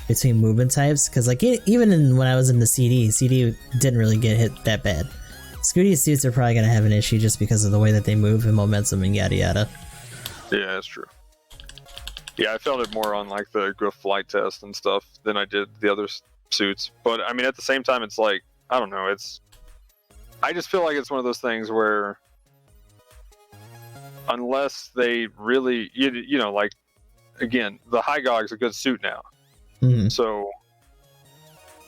between movement types, because like even when I was in the CD didn't really get hit that bad. Scooty suits are probably gonna have an issue just because of the way that they move and momentum and yada yada. Yeah, that's true. Yeah, I felt it more on like the Griff flight test and stuff than I did the other suits. But I mean, at the same time, it's like, I don't know. I just feel like it's one of those things where unless they really, you know, like, again, the Hygog's a good suit now. Mm. So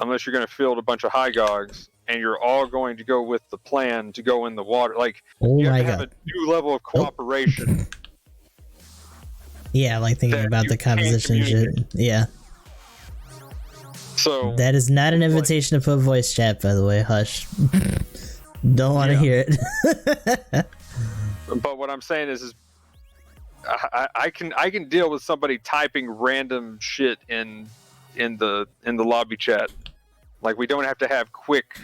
unless you're going to field a bunch of Hygogs and you're all going to go with the plan to go in the water, like, Oh you have my to have god. a new level of cooperation. Yeah, like thinking that about you the can't composition shit. communicate. Yeah. So That is not an like- invitation to put voice chat, by the way. Hush. Don't want to Yeah. hear it. but what I'm saying is I can deal with somebody typing random shit in the lobby chat. Like, we don't have to have quick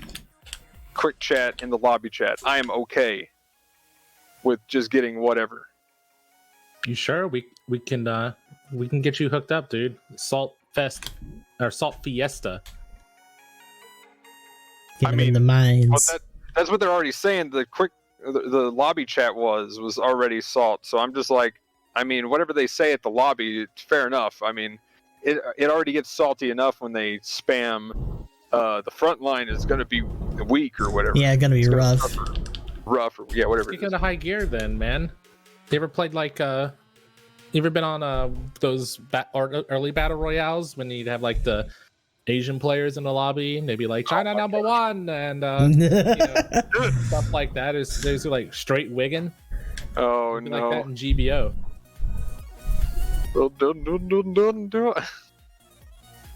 chat in the lobby chat. I am okay with just getting whatever. You sure? We can get you hooked up, dude. Salt Fest or Salt Fiesta. Giving mean, in the mines. But that's what they're already saying. The lobby chat was already salt. So I'm just like, I mean, whatever they say at the lobby, it's fair enough. I mean, it already gets salty enough when they spam. The front line is going to be weak or whatever. Yeah, gonna be It's gonna rough. rough or yeah, whatever. Speaking of high gear, then, man, you ever played like you ever been on those early battle royales when you'd have like the Asian players in the lobby, maybe like China #1 and you know, stuff like that? There's like straight wigging. Oh Like no! that in GBO.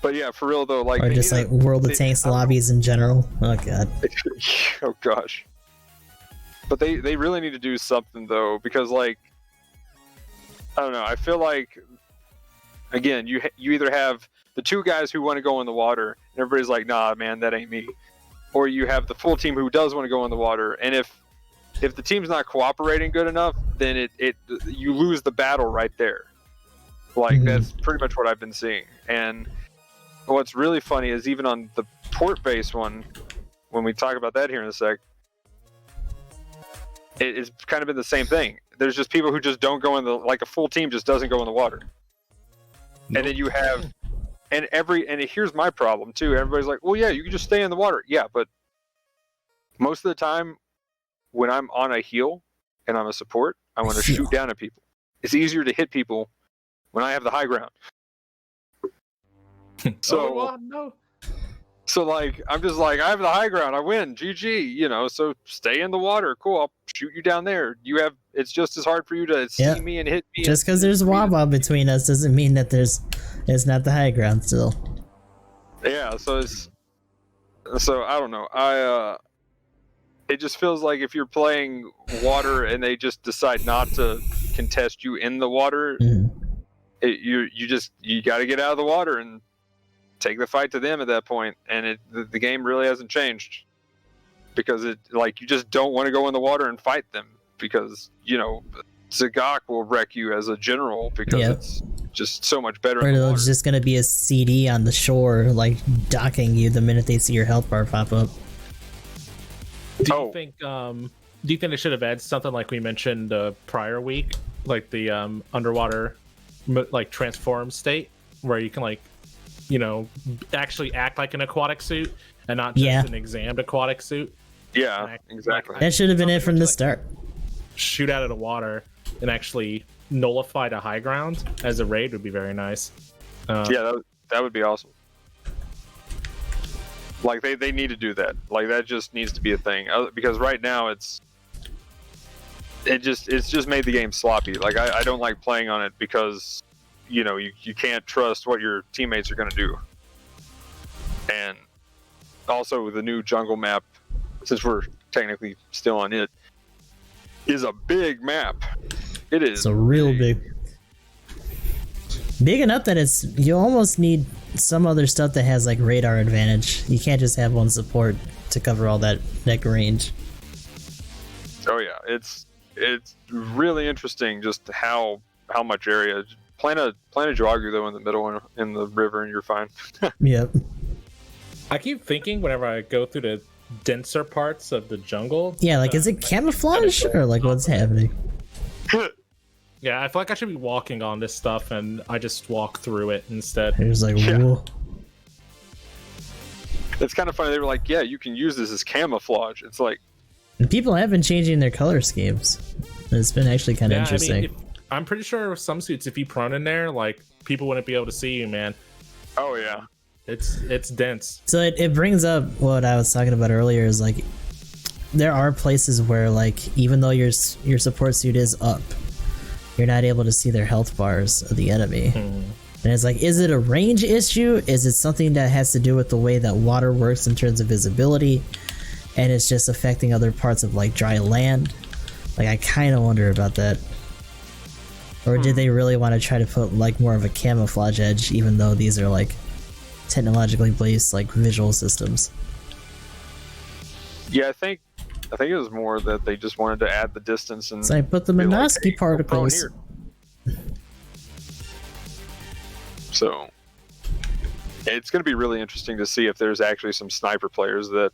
But yeah, for real though, like Or they just need like World of they- Tanks I don't know. lobbies in general. Oh god. Oh gosh. But they really need to do something though, because like, I don't know. I feel like, again, you either have the two guys who want to go in the water, and everybody's like, nah, man, that ain't me, or you have the full team who does want to go in the water, and if the team's not cooperating good enough, then you lose the battle right there. Like, Mhm. that's pretty much what I've been seeing. And what's really funny is even on the port-based one, when we talk about that here in a sec, it's kind of been the same thing. There's just people who just don't go in the, like a full team just doesn't go in the water. And then you have, and here's my problem too. Everybody's like, well, yeah, you can just stay in the water. Yeah, but most of the time when I'm on a heal and I'm a support, I want to Heal. shoot down at people. It's easier to hit people when I have the high ground. So, oh, no. so like, I'm just like, I have the high ground. I win. GG. You know, so stay in the water. Cool. I'll shoot you down there. It's just as hard for you to see Yeah. me and hit me. Just because there's Wawa between us doesn't mean that it's not the high ground still. Yeah. So I don't know. It just feels like if you're playing water and they just decide not to contest you in the water, Mhm. you got to get out of the water and take the fight to them at that point. And the game really hasn't changed, because you just don't want to go in the water and fight them, because Zagok will wreck you as a general because Yep. it's just so much better Or in the water. there's just gonna be a CD on the shore, like docking you the minute they see your health bar pop up. Do Oh. you think they should have added something like we mentioned prior week, like the underwater like transform state, where you can actually act like an aquatic suit and not just Yeah. an examined aquatic suit? Yeah, exactly. That should have been it from the start. Shoot out of the water and actually nullify the high ground as a raid would be very nice. Yeah, that would be awesome. Like, they need to do that. Like, that just needs to be a thing, because right now it's just made the game sloppy. Like, I don't like playing on it because you can't trust what your teammates are going to do. And also the new jungle map, since we're technically still on it, is a big map. It is It's a real big enough that you almost need some other stuff that has like radar advantage. You can't just have one support to cover all that neck range. Oh yeah, it's really interesting just how much area. Plant a Dragu though in the middle in the river and you're fine. Yep. I keep thinking whenever I go through the denser parts of the jungle. Yeah, like is it camouflage or like what's happening? Yeah, I feel like I should be walking on this stuff and I just walk through it instead. It was like, whoa. It's kind of funny. They were like, yeah, you can use this as camouflage. It's like, And people have been changing their color schemes. It's been actually kind of interesting. I mean, I'm pretty sure some suits, if you prone in there, like people wouldn't be able to see you, man. oh yeah. It's dense. So it brings up what I was talking about earlier is like there are places where like even though your support suit is up, you're not able to see their health bars of the enemy. And it's like, is it a range issue? Is it something that has to do with the way that water works in terms of visibility? And it's just affecting other parts of like dry land? Like I kind of wonder about that. Or did they really want to try to put like more of a camouflage edge even though these are like technologically based like visual systems? Yeah, I think it was more that they just wanted to add the distance and So I put the be like, Minosky hey, go prone particles. here. So it's going to be really interesting to see if there's actually some sniper players that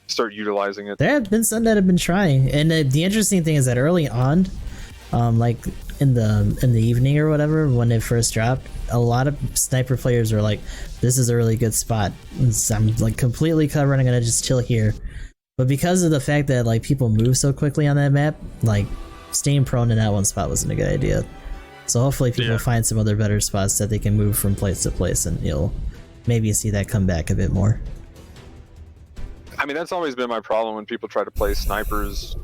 start utilizing it. There have been some that have been trying, and the interesting thing is that early on, like in the evening or whatever when it first dropped, a lot of sniper players were like, "This is a really good spot. I'm like completely covered. I'm gonna just chill here." But because of the fact that like people move so quickly on that map, like staying prone in that one spot wasn't a good idea. So hopefully people find some other better spots that they can move from place to place, and you'll maybe see that come back a bit more. I mean, that's always been my problem when people try to play snipers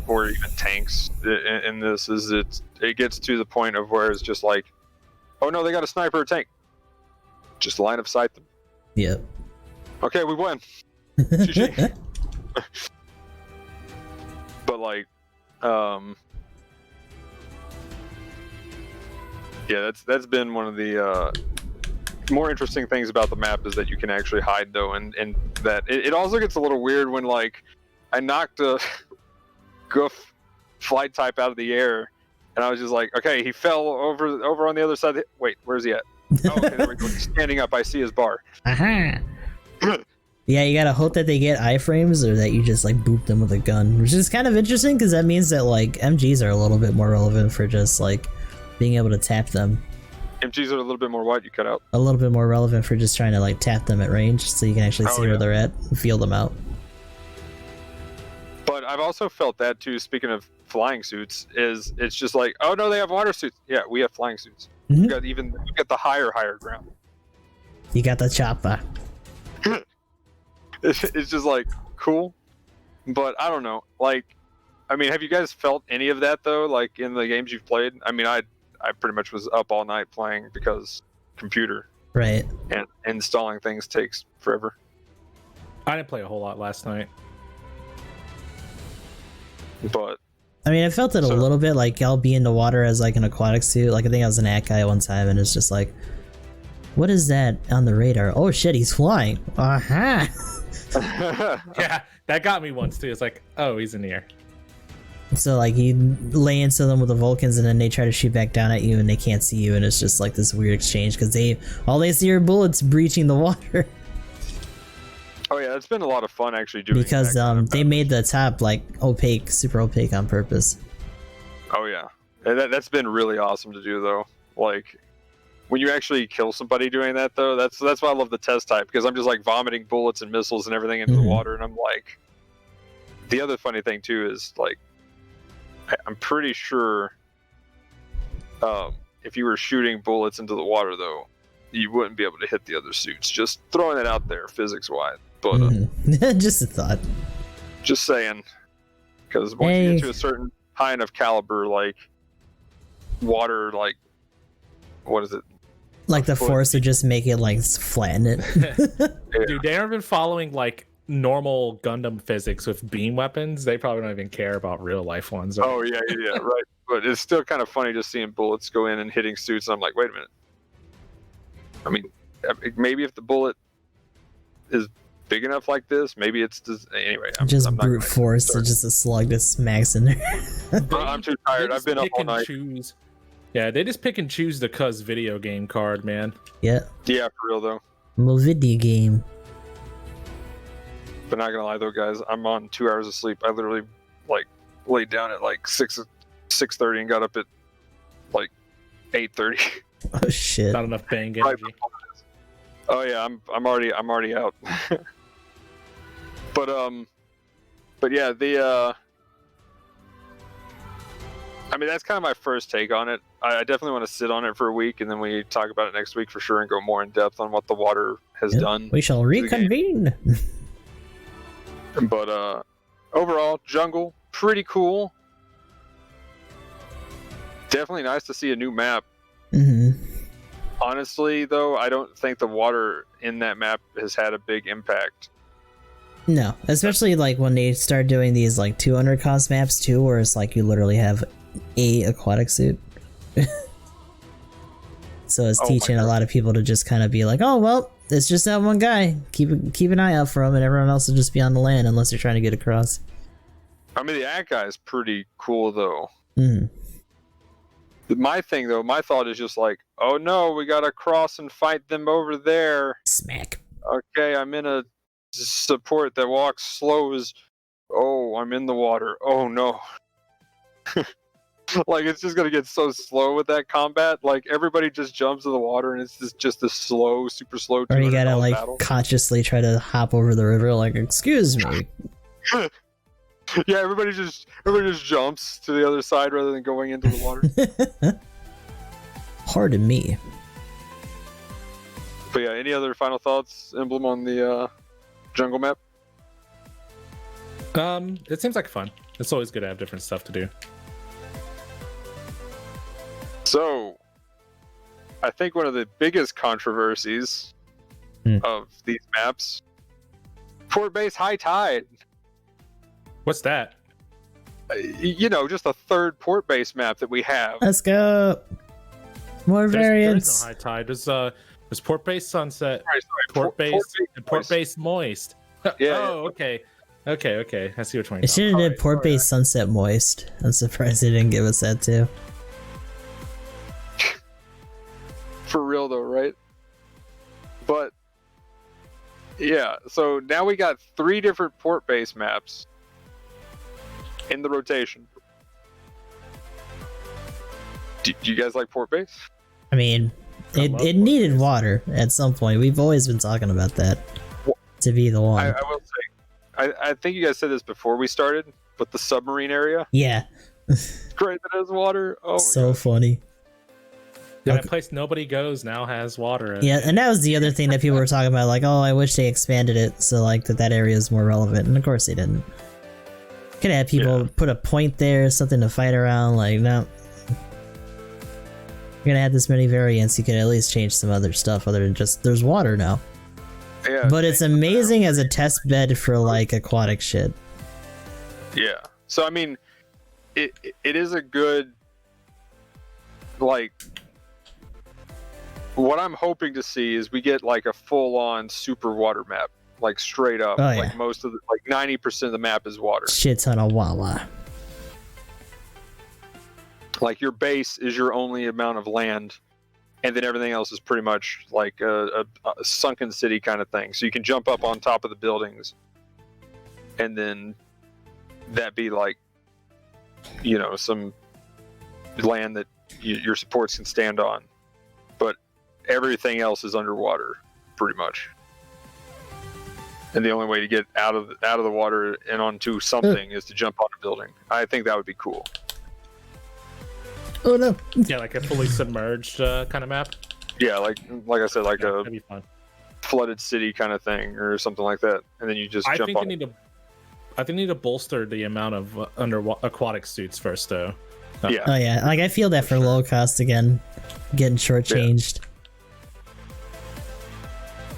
or even tanks in this, is it gets to the point of where it's just like, oh no, they got a sniper or tank. Just line of sight them. Yep. Okay, we win. GG. But like, yeah, that's been one of the more interesting things about the map is that you can actually hide though, and that it also gets a little weird when like I knocked a goof flight type out of the air and I was just like, okay, he fell over on the other side. Wait, where's he at? Oh, okay, there we go. He's standing up. I see his bar. Aha. Yeah, you gotta hope that they get iframes or that you just like boop them with a gun, which is kind of interesting because that means that like MGs are a little bit more relevant for just like being able to tap them. MGs are a little bit more what you cut out. A little bit more relevant for just trying to like tap them at range so you can actually see where they're at and feel them out. But I've also felt that too, speaking of flying suits, is it's just like, oh no, they have water suits. Yeah, we have flying suits. We got the higher ground. You got the chopper. It's just like cool, but I don't know. Like, I mean, have you guys felt any of that though? Like in the games you've played? I mean, I pretty much was up all night playing because computer, right? And installing things takes forever. I didn't play a whole lot last night, but I mean, I felt it a little bit. Like I'll be in the water as like an aquatic suit. Like I think I was an AT guy one time, and it's just like, what is that on the radar? Oh shit, he's flying! Aha! Yeah, that got me once too. It's like, oh, he's in the air. So like you lay into them with the Vulcans and then they try to shoot back down at you and they can't see you, and it's just like this weird exchange because all they see are bullets breaching the water. Oh yeah, it's been a lot of fun actually doing because they made the top like opaque, super opaque on purpose. Oh yeah, that's been really awesome to do though. Like when you actually kill somebody doing that though, that's why I love the test type, because I'm just like vomiting bullets and missiles and everything into the water, and I'm like, the other funny thing too is like, I'm pretty sure if you were shooting bullets into the water though, you wouldn't be able to hit the other suits. Just throwing it out there physics wise, but just a thought. Just saying, because once you get to a certain high enough caliber, like water, like what is it? Like the force would just make it like flatten it. Dude, they haven't been following like normal Gundam physics with beam weapons. They probably don't even care about real life ones. Oh yeah, right. But it's still kind of funny just seeing bullets go in and hitting suits. And I'm like, wait a minute. I mean, maybe if the bullet is big enough like this, maybe it's anyway. Just I'm not brute gonna force, start. just a slug that smacks in there. I'm too tired. I've been up all night. Choose. Yeah, they just pick and choose the cuz video game card, man. Yeah. Yeah, for real though. Video game. But not gonna lie though, guys, I'm on 2 hours of sleep. I literally like laid down at like 6:30 and got up at like 8:30. Oh shit. Not enough bang energy. Oh yeah, I'm already out. But yeah, I mean, that's kind of my first take on it. I definitely want to sit on it for a week, and then we talk about it next week for sure, and go more in depth on what the water has done. We shall reconvene. But overall, jungle pretty cool. Definitely nice to see a new map. Honestly, though, I don't think the water in that map has had a big impact. No, especially like when they start doing these like 200 cost maps too, where it's like you literally have a aquatic suit. So it's teaching a lot of people to just kind of be like, oh well, it's just that one guy. Keep an eye out for him, and everyone else will just be on the land unless you're trying to get across. I mean, the ant guy is pretty cool though. Mm. My thing though, my thought is just like, oh no, we gotta cross and fight them over there. Smack. Okay, I'm in a support that walks slow as. Oh, I'm in the water. Oh no. Like, it's just gonna get so slow with that combat. Like, everybody just jumps in the water and it's just this slow, super slow. Or you gotta like battle. consciously try to hop over the river. Like, excuse me. Yeah, everybody just jumps to the other side rather than going into the water. Pardon me. But yeah, any other final thoughts, Emblem, on the jungle map? It seems like fun. It's always good to have different stuff to do. So, I think one of the biggest controversies of these maps, port base high tide. What's that? You know, just a third port base map that we have. Let's go. More variants. There's no high tide. There's port base sunset, Sorry, port base, and port base moist. Yeah. Oh, okay. Okay. I see what you're They should have did port base sunset moist. I'm surprised they didn't give us that too. For real though, right? But yeah, so now we got 3 different port base maps in the rotation. Do you guys like port base? I mean, it needed water at some point. We've always been talking about that to be the one. I will say, I think you guys said this before we started, but the submarine area. Yeah. It's great that it has water. Oh, so funny. That place nobody goes now has water. Yeah, and that was the other thing that people were talking about, like, oh, I wish they expanded it so like that area is more relevant, and of course they didn't. Could have people put a point there, something to fight around. Like, no, you're gonna have this many variants. You could at least change some other stuff other than just there's water now. Yeah, but it's amazing as a test bed for like aquatic shit. Yeah. So I mean, it is a good, like, what I'm hoping to see is we get like a full-on super water map, like straight up. Oh, yeah. Like most of the, like 90% of the map is water. Shit ton of Wawa. Like your base is your only amount of land, and then everything else is pretty much like a sunken city kind of thing. So you can jump up on top of the buildings, and then that be like, you know, some land that your supports can stand on. But everything else is underwater, pretty much. And the only way to get out of the water and onto something is to jump on a building. I think that would be cool. Oh no! Yeah, like a fully submerged kind of map. Yeah, like I said, like a That'd be fun. flooded city kind of thing, or something like that. And then you just jump on. I think they need to bolster the amount of aquatic suits first, though. Yeah. Oh yeah, like I feel that for low cost again, getting shortchanged.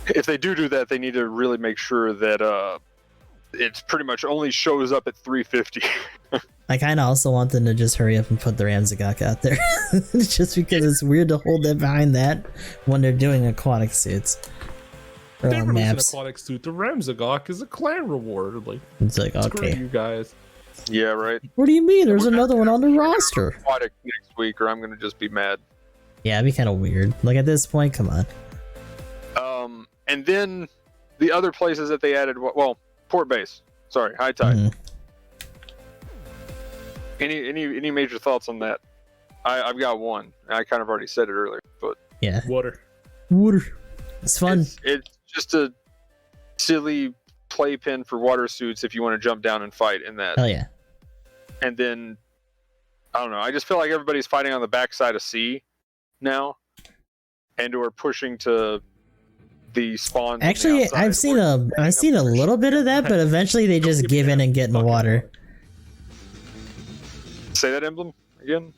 If they do that, they need to really make sure that it's pretty much only shows up at 350. I kind of also want them to just hurry up and put the Ramzagok out there, just because it's weird to hold it behind that when they're doing aquatic suits or They on released an maps. aquatic suit. The Ramzagok is a clan reward. Like, It's like, screw okay, you guys. Yeah, right. what do you mean? There's another one on the roster. Aquatic next week, or I'm gonna just be mad. Yeah, it'd be kind of weird. Like at this point, come on. And then the other places that they added, well, Port Base. Sorry, High Tide. Mhm. Any major thoughts on that? I've got one. I kind of already said it earlier, but Yeah, Water. water. It's fun. it's just a silly playpen for water suits if you want to jump down and fight in that. Hell yeah. And then I don't know. I just feel like everybody's fighting on the backside of sea now, and or pushing to the spawns. on the Actually, outside, I've seen a little bit of that, but eventually they just give in and get in the water. Say that emblem again.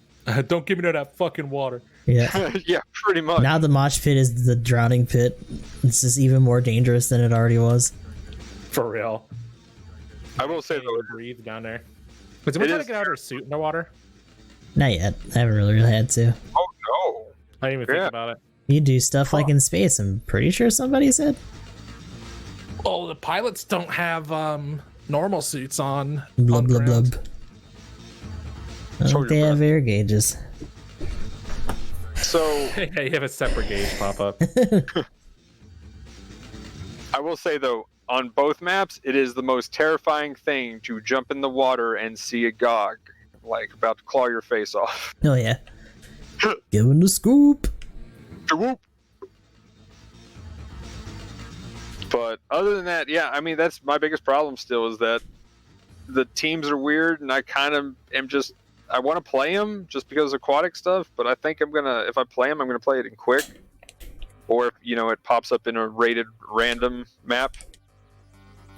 Don't give me that fucking water. Yeah. Yeah, pretty much. Now the mosh pit is the drowning pit. It's just even more dangerous than it already was. For real. I will say Can't though, even breathe down there. But did we It try to is get out of our suit in the water? Not yet. I haven't really had to. oh no. I didn't even Yeah. think about it. You do stuff like in space, I'm pretty sure somebody said. Oh, the pilots don't have normal suits on. Blub, blub, ground. blub. I Hold don't think they your have air gauges. So Yeah, you have a separate gauge pop up. I will say though, on both maps, it is the most terrifying thing to jump in the water and see a Gog, like about to claw your face off. Oh yeah. Give him the scoop. Whoop. But other than that, yeah, I mean that's my biggest problem still is that the teams are weird, and I kind of am just I want to play them just because of aquatic stuff, but I think if I play them, I'm gonna play it in quick, or if it pops up in a rated random map.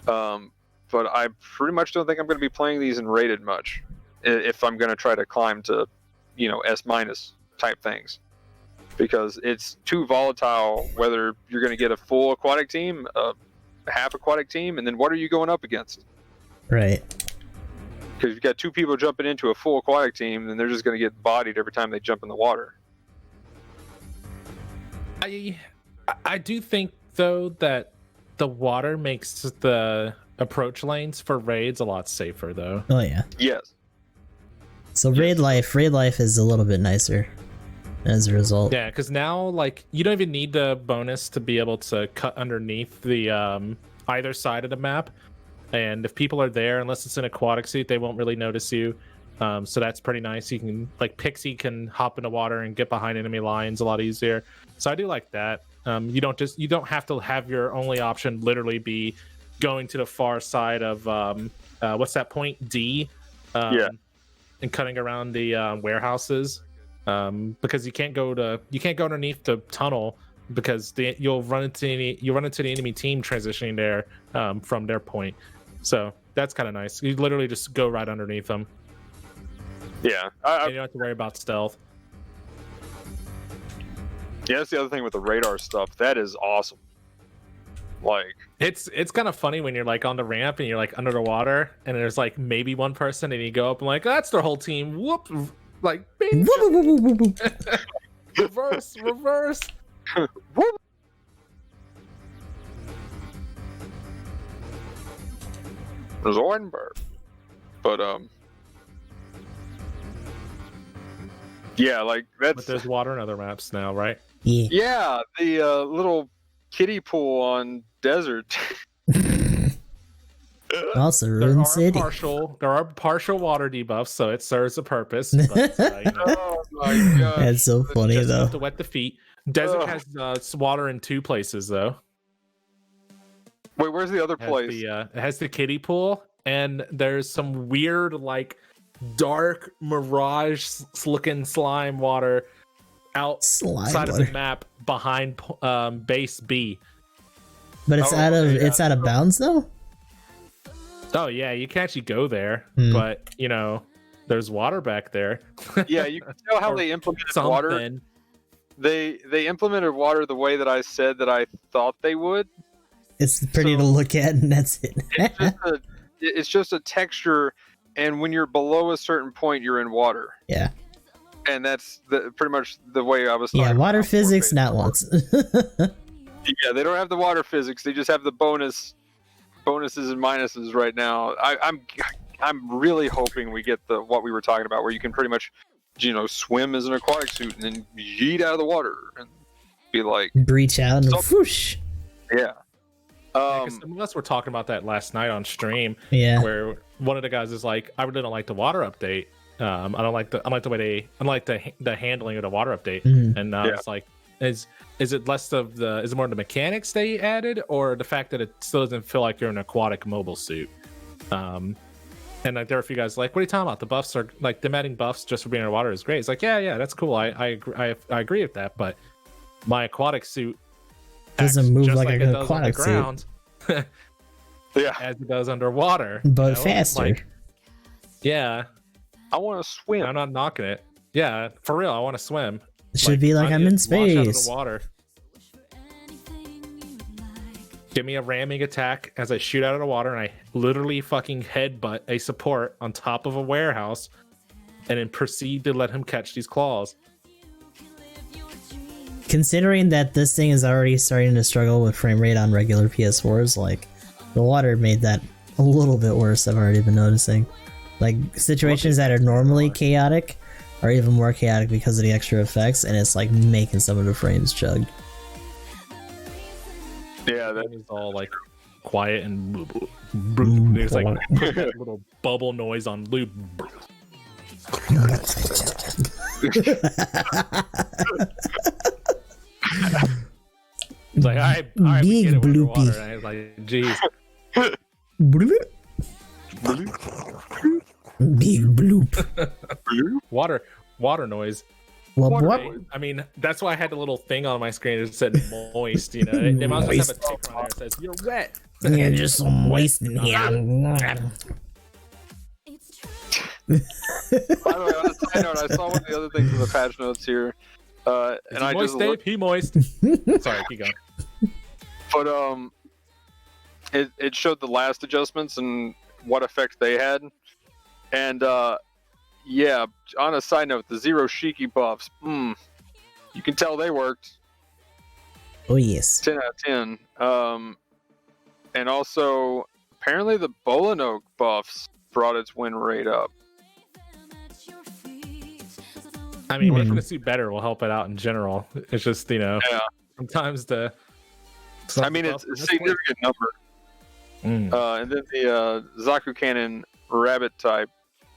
But I pretty much don't think I'm gonna be playing these in rated much, if I'm gonna try to climb to, S minus type things, because it's too volatile. Whether you're gonna get a full aquatic team, a half aquatic team, and then what are you going up against? Right. Because you've got two people jumping into a full aquatic team, then they're just going to get bodied every time they jump in the water. I do think though that the water makes the approach lanes for raids a lot safer though. Oh yeah. Yes. So raid life is a little bit nicer as a result. Yeah, because now like you don't even need the bonus to be able to cut underneath the either side of the map. And if people are there, unless it's an aquatic suit, they won't really notice you. So that's pretty nice. You can Pixie can hop in the water and get behind enemy lines a lot easier. So I do like that. You don't have to have your only option literally be going to the far side of what's that point D, Yeah. and cutting around the warehouses because you can't go underneath the tunnel because you'll run into the enemy team transitioning there from their point. So that's kind of nice. You literally just go right underneath them. Yeah. And you don't have to worry about stealth. Yeah, that's the other thing with the radar stuff. That is awesome. Like, It's kind of funny when you're like on the ramp and you're like under the water and there's like maybe one person and you go up and like, oh, that's their whole team. Whoop! Like, bing, reverse. whoop. Zornberg. But yeah, like But that's there's water in other maps now, right? Yeah. yeah, the little kiddie pool on desert. Also There Ruin are City. partial water debuffs, so it serves a purpose. But, Oh my god. That's so funny just though. enough to wet the feet. Desert Ugh. has water in two places though. Wait, where's the other It has place? it has the kiddie pool, and there's some weird like dark mirage looking slime water outside Slime of water. the map behind base B. But it's Oh, it's out of bounds though? Oh yeah, you can actually go there, Hmm. but there's water back there. Yeah, you can tell how Or they implemented water. Something. They implemented water the way that I said that I thought they would. It's pretty So- to look at, and that's it. It's just a texture, and when you're below a certain point, you're in water. Yeah. And that's pretty much the way I was talking Yeah, water about physics, before. not once. Yeah, they don't have the water physics. They just have the bonuses and minuses right now. I'm really hoping we get what we were talking about, where you can pretty much, swim as an aquatic suit and then yeet out of the water and be like, Breach out and So- whoosh. yeah. 'Cause some of us were talking about that last night on stream, Yeah. where one of the guys is like, "I really don't like the water update. I don't like the way I like the handling of the water update." Mhm. And Yeah. it's like, is it less of is it more of the mechanics they added, or the fact that it still doesn't feel like you're in an aquatic mobile suit? And like there are a few guys like, "What are you talking about? The buffs are like them adding buffs just for being in water is great." It's like, yeah, that's cool. I agree with that, but my aquatic suit Doesn't acts move just like it an does aquatic suit. underground Yeah. as it does underwater, But faster. Like, yeah, I want to swim. I'm not knocking it. Yeah, for real, I want to swim. It should be like I I'm need in to launch out of the space. water. Give me a ramming attack as I shoot out of the water, and I literally fucking headbutt a support on top of a warehouse, and then proceed to let him catch these claws. Considering that this thing is already starting to struggle with frame rate on regular PS4s, like the water made that a little bit worse. I've already been noticing. Like situations that are normally chaotic are even more chaotic because of the extra effects, and it's like making some of the frames chug. Yeah, That is all like quiet and there's like put that little bubble noise on loop. It's like, all right, we Big get it, we're bloopy. underwater. And I was like, geez. Big bloop. Water noise. Wub Water wub. noise. I mean, that's why I had the little thing on my screen that said moist, you know. They might as well have a ticker on there that says, "You're wet." Yeah, just so moist in here. By the way, on a side note, I saw one of the other things in the patch notes here, Is and he I moist, just Dave? looked, He moist. Sorry, keep going. but it showed the last adjustments and what effect they had, and yeah. On a side note, the Zero Shiki buffs, you can tell they worked. Oh yes. 10 out of 10. And also, apparently the Bolanoke buffs brought its win rate up. I mean, making the suit better will help it out in general. It's just, Yeah. sometimes I mean, it's a significant number. And then the Zaku Cannon Rabbit type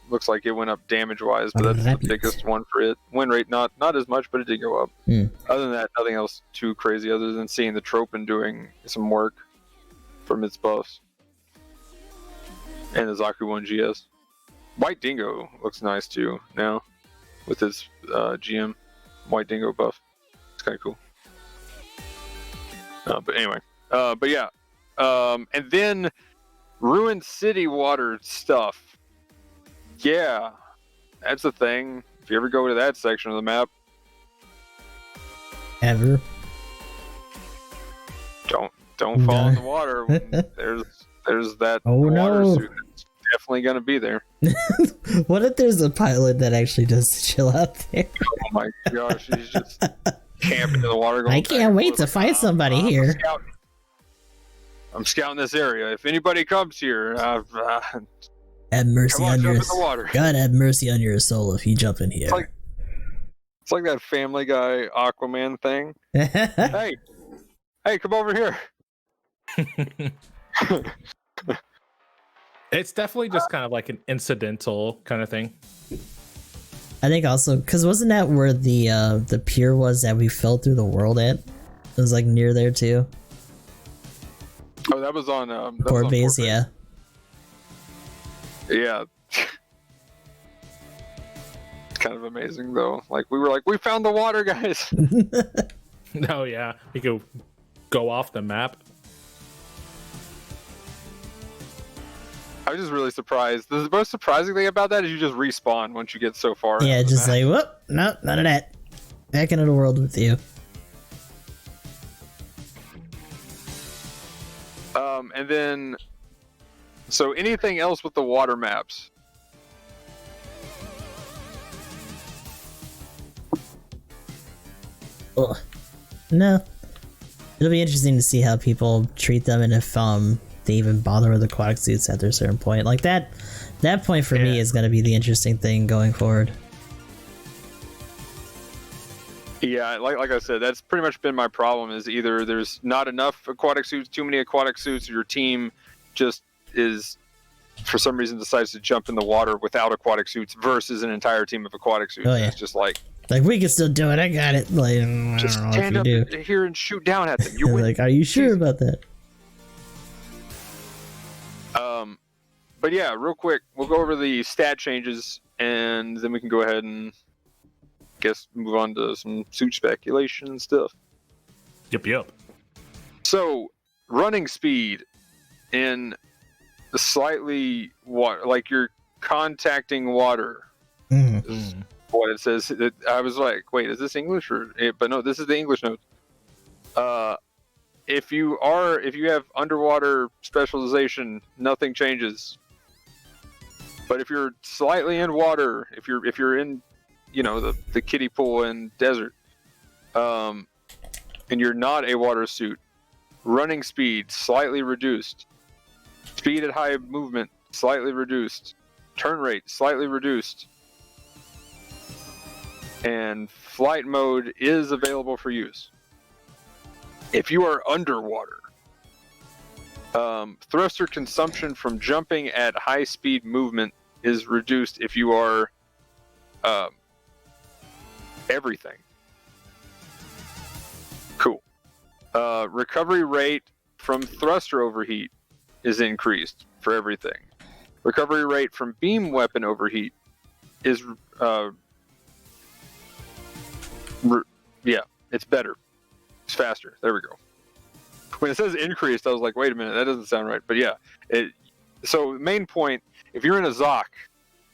looks like it went up damage-wise, but that's Rabbit. the biggest one for it. Win rate, not as much, but it did go up. Other than that, nothing else too crazy other than seeing the Tropin doing some work from its buffs. And the Zaku 1GS. White Dingo looks nice too now with his GM White Dingo buff. It's kind of cool. But anyway, but yeah. And then Ruined City water stuff. Yeah, that's a thing. If you ever go to that section of the map, Ever. don't fall in the water. There's that Oh, water no. suit that's definitely gonna be there. What if there's a pilot that actually does chill out there? Oh my gosh, he's just camping in the water. Going I back can't and wait forth. to find somebody here. I'm scouting this area. If anybody comes here, Have mercy come on, on jump your in the water. God have mercy on your soul if you jump in here. It's like that Family Guy Aquaman thing. Hey, come over here. It's definitely just kind of like an incidental kind of thing. I think also because wasn't that where the pier was that we fell through the world at? It was like near there too. Oh, that was on Port base, yeah. Yeah. It's kind of amazing though. Like we were like, we found the water, guys. Oh yeah, we could go off the map. I was just really surprised. The most surprising thing about that is you just respawn once you get so far. Yeah, into the just map. like whoop, no, none of that. Back into the world with you. And then, so anything else with the water maps? Ugh. No. It'll be interesting to see how people treat them and if they even bother with aquatic suits at a certain point. Like that point for me is going to be the interesting thing going forward. Yeah, like I said, that's pretty much been my problem. Is either there's not enough aquatic suits, too many aquatic suits, or your team just is, for some reason, decides to jump in the water without aquatic suits versus an entire team of aquatic suits. Oh, yeah. It's just like we can still do it. I got it. Like, just stand up here and shoot down at them. You win. Like, are you sure about that? But yeah, real quick, we'll go over the stat changes, and then we can go ahead and move on to some suit speculation and stuff. Yep. So, running speed in the slightly water, like you're contacting water. Is what it says. I was like, wait, is this English but no, this is the English note. If you have underwater specialization, nothing changes. But if you're slightly in water, if you're in, the kiddie pool and desert, and you're not a water suit, running speed slightly reduced, speed at high movement slightly reduced, turn rate slightly reduced, and flight mode is available for use. If you are underwater, thruster consumption from jumping at high speed movement is reduced if you are everything. Cool. Recovery rate from thruster overheat is increased for everything. Recovery rate from beam weapon overheat is it's better. It's faster. There we go. When it says increased, I was like, wait a minute, that doesn't sound right. But yeah, so main point, if you're in a Zoc,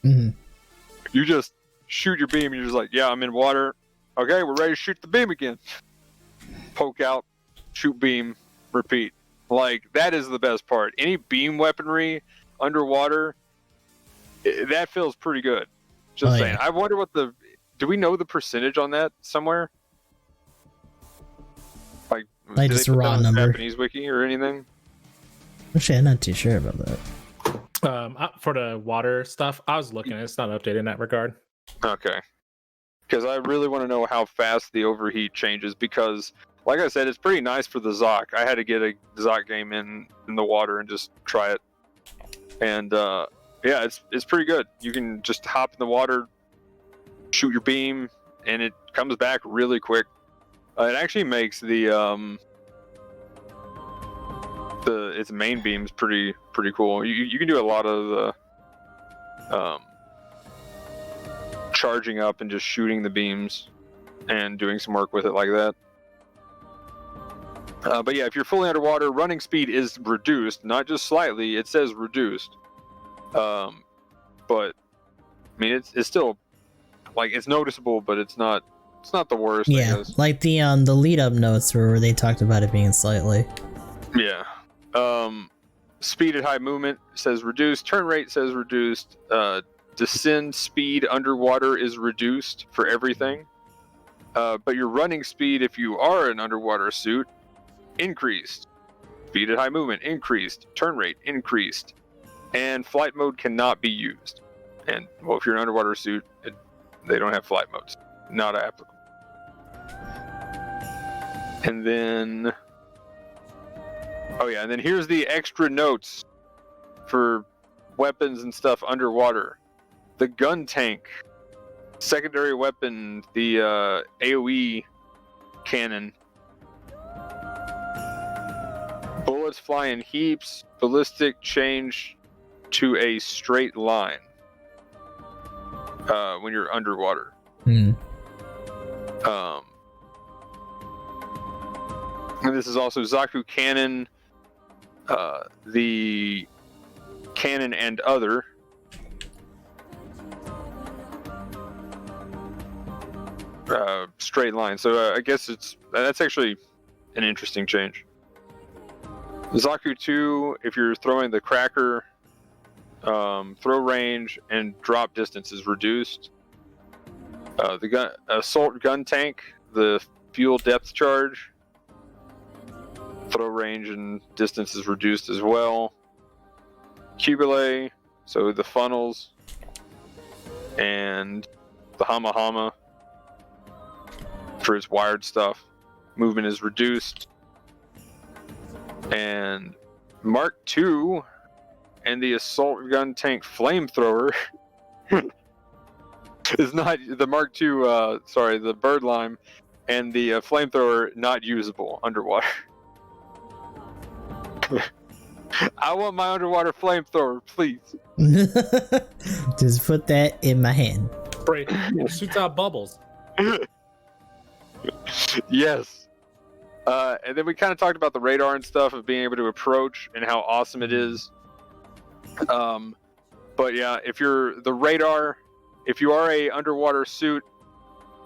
you just shoot your beam, and you're just like, yeah, I'm in water. Okay, we're ready to shoot the beam again. Poke out, shoot beam, repeat. Like, that is the best part. Any beam weaponry underwater, that feels pretty good. Just saying. Yeah. I wonder do we know the percentage on that somewhere? Like just a raw number. Japanese wiki or anything? Actually, I'm not too sure about that. For the water stuff, I was looking. It's not updated in that regard. Okay. Because I really want to know how fast the overheat changes. Because, like I said, it's pretty nice for the Zoc. I had to get a Zoc game in the water and just try it. And yeah, it's pretty good. You can just hop in the water, shoot your beam, and it comes back really quick. It actually makes its main beams pretty cool. You can do a lot of the charging up and just shooting the beams and doing some work with it like that. But yeah, if you're fully underwater, running speed is reduced, not just slightly. It says reduced. But I mean, it's still like it's noticeable, but it's not the worst. Yeah, like the lead up notes where they talked about it being slightly. Yeah. Speed at high movement says reduced. Turn rate says reduced. Descend speed underwater is reduced for everything. But your running speed, if you are an underwater suit, increased. Speed at high movement increased. Turn rate increased. And flight mode cannot be used. And well, if you're an underwater suit, they don't have flight modes. Not applicable. And then, and then here's the extra notes for weapons and stuff underwater. The gun tank, secondary weapon, the AoE cannon. Bullets fly in heaps. Ballistic change to a straight line when you're underwater. And this is also Zaku Cannon, the Cannon and other. Straight line. So I guess that's actually an interesting change. Zaku 2, if you're throwing the cracker, throw range and drop distance is reduced. The assault gun tank, the fuel depth charge, throw range and distance is reduced as well. Cubile, so the funnels, and the Hama Hama for its wired stuff, movement is reduced. And Mark II and the assault gun tank flamethrower is not the Mark II. Sorry, the bird lime and the flamethrower not usable underwater. I want my underwater flamethrower, please. Just put that in my hand. Spray, shoots out bubbles. Yes. And then we kind of talked about the radar and stuff of being able to approach and how awesome it is. But yeah, if you're the radar, if you are a underwater suit,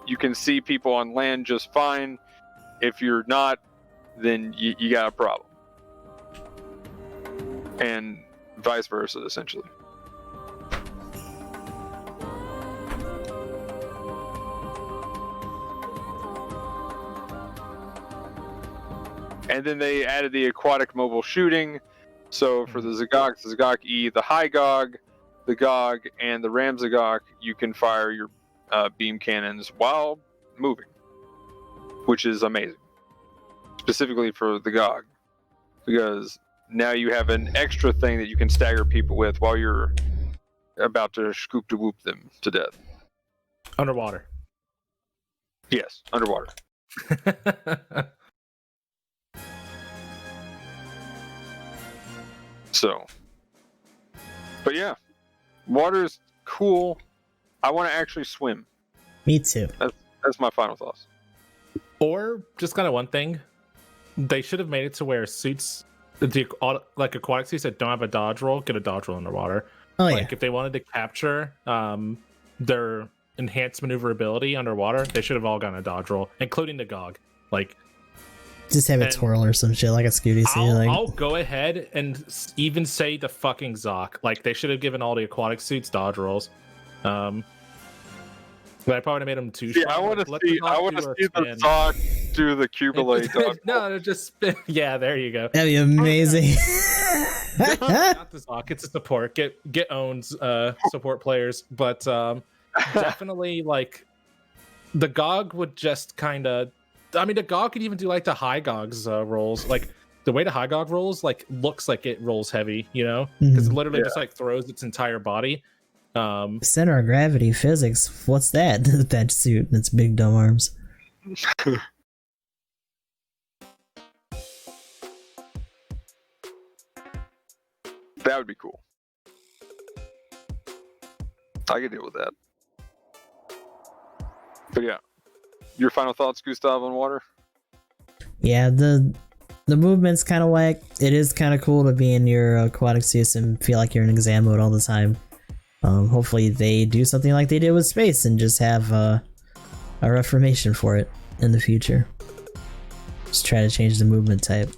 you can see people on land just fine. If you're not, then you got a problem. And vice versa, essentially. And then they added the aquatic mobile shooting. So for the Zagok E, the High Gog, the Gog, and the Ram Zagok, you can fire your beam cannons while moving, which is amazing. Specifically for the Gog, because now you have an extra thing that you can stagger people with while you're about to scoop to whoop them to death. Underwater. Yes, underwater. So, but yeah, water's cool. I want to actually swim. Me too. That's my final thoughts. Or just kind of one thing, they should have made it to where suits, like aquatic suits that don't have a dodge roll, get a dodge roll underwater. Oh like yeah. if they wanted to capture their enhanced maneuverability underwater, they should have all gotten a dodge roll, including the Gog. Like, Just have it twirl or some shit like a Scooty suit. I'll go ahead and even say the fucking Zoc. Like, they should have given all the aquatic suits dodge rolls. But I probably made them too strong. I want to see the Zoc do the Cubile dodge. No, just spin. Yeah, there you go. That'd be amazing. Not the Zoc, it's a support. Get owns support players, but definitely like the Gog would just kind of. I mean, the Gog could even do like the High Gog's rolls. Like the way the High Gog rolls, like looks like it rolls heavy, you know, because it literally just like throws its entire body. Center of gravity physics. What's that? That suit. That's big dumb arms. That would be cool. I could deal with that. But yeah, your final thoughts, Gustav, on water? Yeah, the movement's kind of whack. It is kind of cool to be in your aquatic suits and feel like you're in exam mode all the time. Hopefully they do something like they did with space and just have a reformation for it in the future. Just try to change the movement type.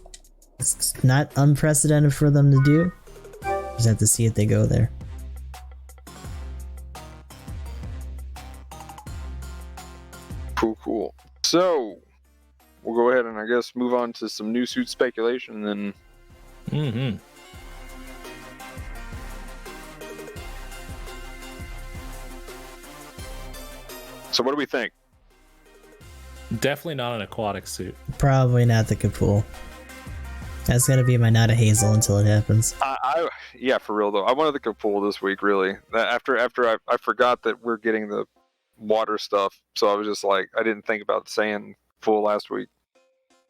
It's not unprecedented for them to do. Just have to see if they go there. Cool. So we'll go ahead and I guess move on to some new suit speculation and then. So what do we think? Definitely not an aquatic suit. Probably not the Kapul. That's gonna be my not a Hazel until it happens. Yeah, for real though. I wanted the Kapul this week, really. After I forgot that we're getting the water stuff, so I was just like, I didn't think about saying full last week.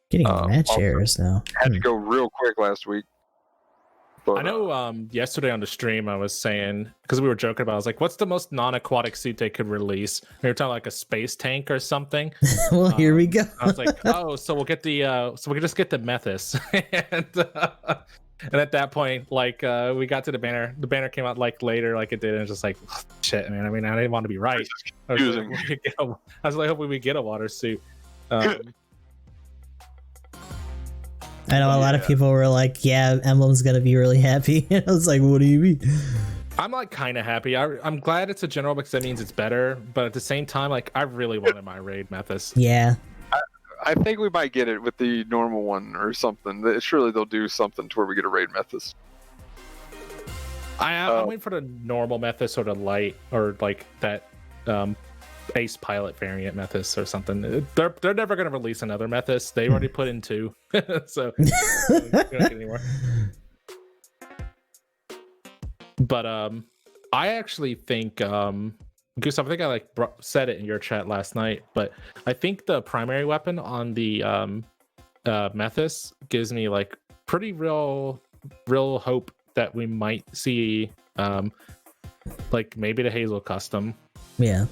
Getting match errors now. Had to go real quick last week. But, I know yesterday on the stream I was saying, because we were joking about it, I was like, what's the most non-aquatic suit they could release? We were talking like a space tank or something. Well, here we go. I was like, oh, so we'll get the so we can just get the Methus. and at that point, like we got to the banner. The banner came out like later, like it did, and it's just like, shit, man. I mean, I didn't want to be right. I was like, hopefully we get a water suit. I know a lot of people were like, "Yeah, Emblem's gonna be really happy." And I was like, "What do you mean?" I'm like kind of happy. I'm glad it's a general because that means it's better. But at the same time, like I really wanted my raid Methus. Yeah, I think we might get it with the normal one or something. Surely they'll do something to where we get a raid Methus. I'm waiting for the normal Methus or the light or like that Ace Pilot variant Methus or something. They're never gonna release another Methus. They already put in 2, so we don't get any more. But I actually think Gustav, I think I said it in your chat last night, but I think the primary weapon on the Methus gives me like pretty real hope that we might see like maybe the Hazel custom. yeah.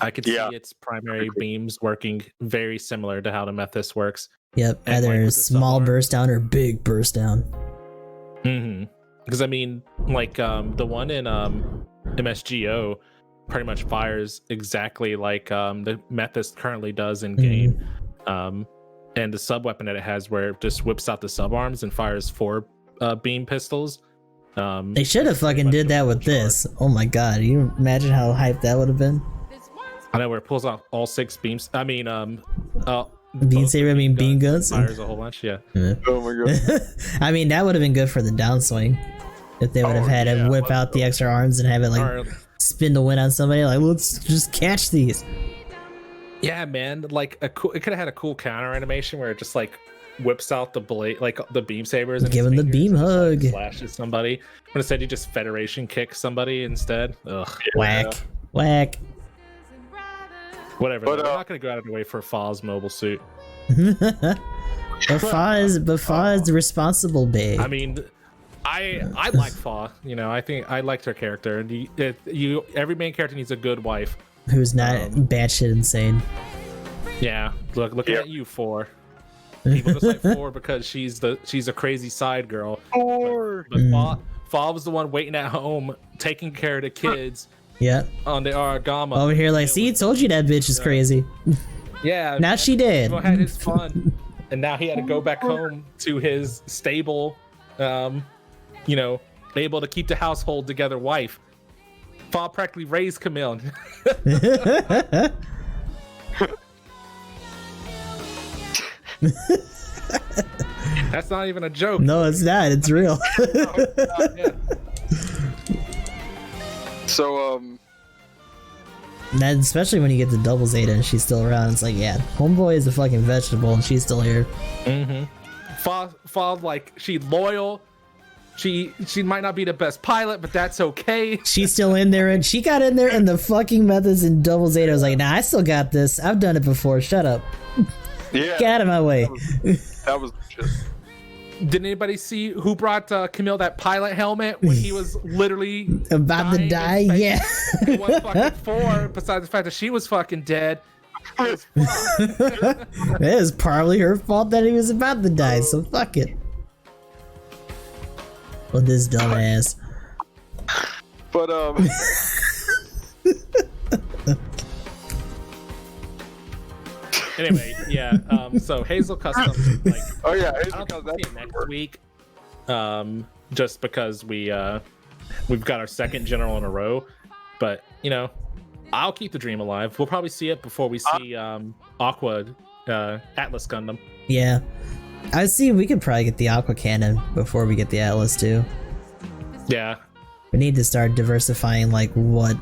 I could see its primary beams working very similar to how the Methus works. Yep, And, either like, with the small sub-arm. burst down or big burst down. Because I mean, like the one in MSGO pretty much fires exactly like the Methus currently does in game. And the sub weapon that it has where it just whips out the sub arms and fires 4 beam pistols. They should have fucking did that with this. Oh my god, you imagine how hyped that would have been? I know where it pulls out all 6 beams. I mean, Beam saber, I mean beam guns. Fires a whole bunch, yeah. Oh my god. I mean, that would have been good for the downswing. If they would have had to whip out the extra arms and have it like spin the wind on somebody, like, let's just catch these. Yeah, man. Like it could have had a cool counter animation where it just like whips out the blade, like the beam sabers, and Give him the beam hug. Slashes somebody. But instead, you just Federation kick somebody instead. Ugh. Whack, whack. Whatever. But, I'm not gonna go out of the way for Faw's mobile suit. But Fa is the responsible babe. I mean, I like Fa. You know, I think I liked her character. And every main character needs a good wife who's not batshit insane. Yeah, looking at you, 4. People just like 4 because she's a crazy side girl. 4. But Fa was the one waiting at home, taking care of the kids. Yep. On the Aragama. Over here, like, see, told you that bitch is crazy. Yeah. Now she did. He had his fun, and now he had to go back home to his stable, you know, able to keep the household together wife. Fa practically raised Camille. That's not even a joke. No, it's not. It's real. So, that, especially when you get to double Zeta and she's still around, it's like, yeah, homeboy is a fucking vegetable and she's still here. Fa, like, she's loyal. She might not be the best pilot, but that's okay. She's still in there, and she got in there, and the fucking methods in double Zeta was like, nah, I still got this. I've done it before. Shut up. yeah, Get out of my way. that was just. Did anybody see who brought Camille that pilot helmet when he was literally about to die? Yeah. It was fucking 4, besides the fact that she was fucking dead. It was probably her fault that he was about to die, so fuck it. Well, this dumbass. But, Anyway, yeah. So Hazel Custom, like, oh yeah, I don't think we'll see it next week. Just because we've got our 2nd general in a row, but you know, I'll keep the dream alive. We'll probably see it before we see Aqua Atlas Gundam. Yeah. I see we could probably get the Aqua Cannon before we get the Atlas too. Yeah. We need to start diversifying like what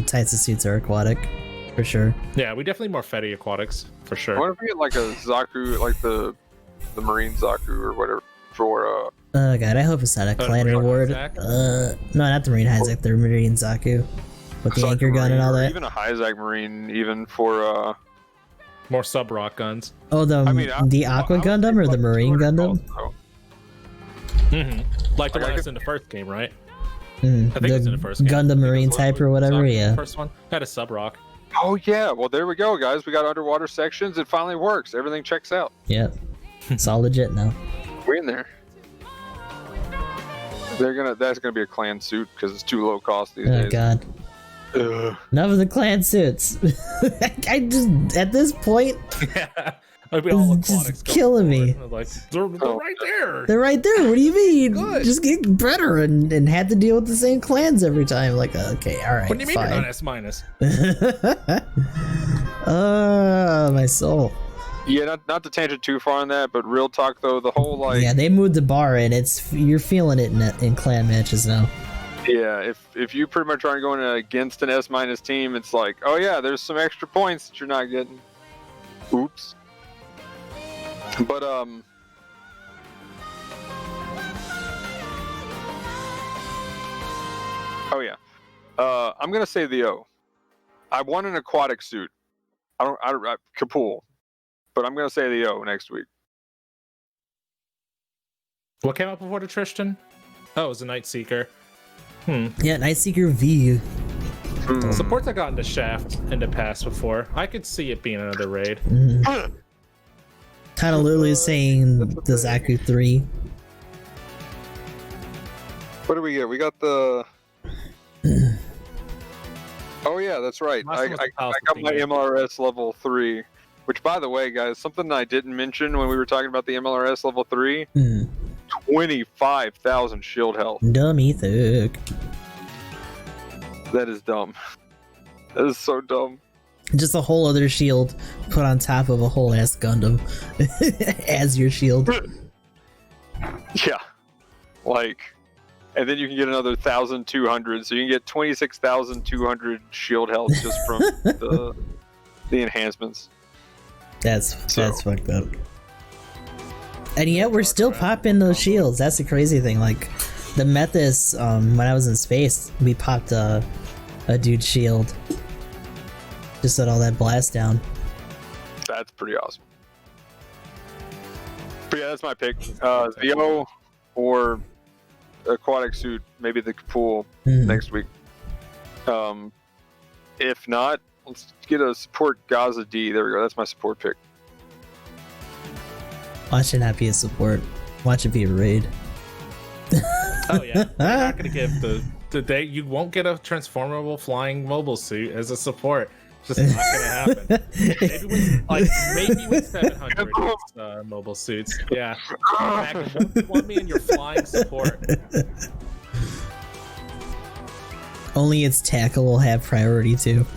types of suits are aquatic. For sure. Yeah, we definitely more Fetty aquatics for sure. what if we get like a Zaku, like the Marine Zaku or whatever for Oh god, I hope it's not a clan Marine reward. Hyzak? No, not the Marine Hyzak, the Marine Zaku. With the Zaku anchor gun and all Marine, or that. even a Hyzak Marine, even for More sub rock guns. Oh, the Aqua Gundam or the Marine Gundam? Like the Like, one I that's could- in the first game, right? Mm, I think it's in the first game. Gundam Marine type or whatever, yeah. The first one had a sub rock. Oh yeah, well there we go, guys. We got underwater sections. It finally works. Everything checks out. Yep. It's all legit now. We're in there. That's gonna be a clan suit because it's too low cost these Oh days. god. Ugh. Enough of the clan suits. I just, at this point, Like we all It's just aquatics killing me. Like they're right there. They're right there. What do you mean? Good. Just get better and had to deal with the same clans every time. Like, okay, all right. What do you mean fine. you're not S minus? My soul. Yeah, not to tangent too far on that, but real talk though, the whole like Yeah, they moved the bar and you're feeling it in clan matches now. yeah, if you pretty much aren't going against an S minus team, it's like, oh yeah, there's some extra points that you're not getting. Oops. But oh yeah, I'm gonna say the O. I want an aquatic suit. I Kapool, but I'm gonna say the O next week. What came up before the Tristan? Oh, it was a Night Seeker. Yeah, Nightseeker V. Supports I got into Shaft in the past before. I could see it being another raid. Kind of literally saying the Zaku 3. What do we get? We got the. Oh yeah, that's right. Last I one was the Palace got of my Phoenix. MLRS level 3, which by the way, guys, something I didn't mention when we were talking about the MLRS level 3, 25,000 shield health. Dummy thick. That is dumb. That is so dumb. Just a whole other shield put on top of a whole ass Gundam as your shield. Yeah. Like, and then you can get another 1,200, so you can get 26,200 shield health just from the enhancements. That's fucked up. And yet we're still popping those shields. That's the crazy thing. Like the Methis, when I was in space, we popped a dude's shield. Just let all that blast down. That's pretty awesome. But yeah, that's my pick. Zio or aquatic suit, maybe the pool next week. If not, let's get a support Gaza D. There we go. That's my support pick. Watch it not be a support. Watch it be a raid. Oh yeah, you're not gonna give the day. You won't get a transformable flying mobile suit as a support. It's just not gonna happen. Maybe with 700 mobile suits. Yeah, Magnum, want me in your flying support. Only its tackle will have priority too.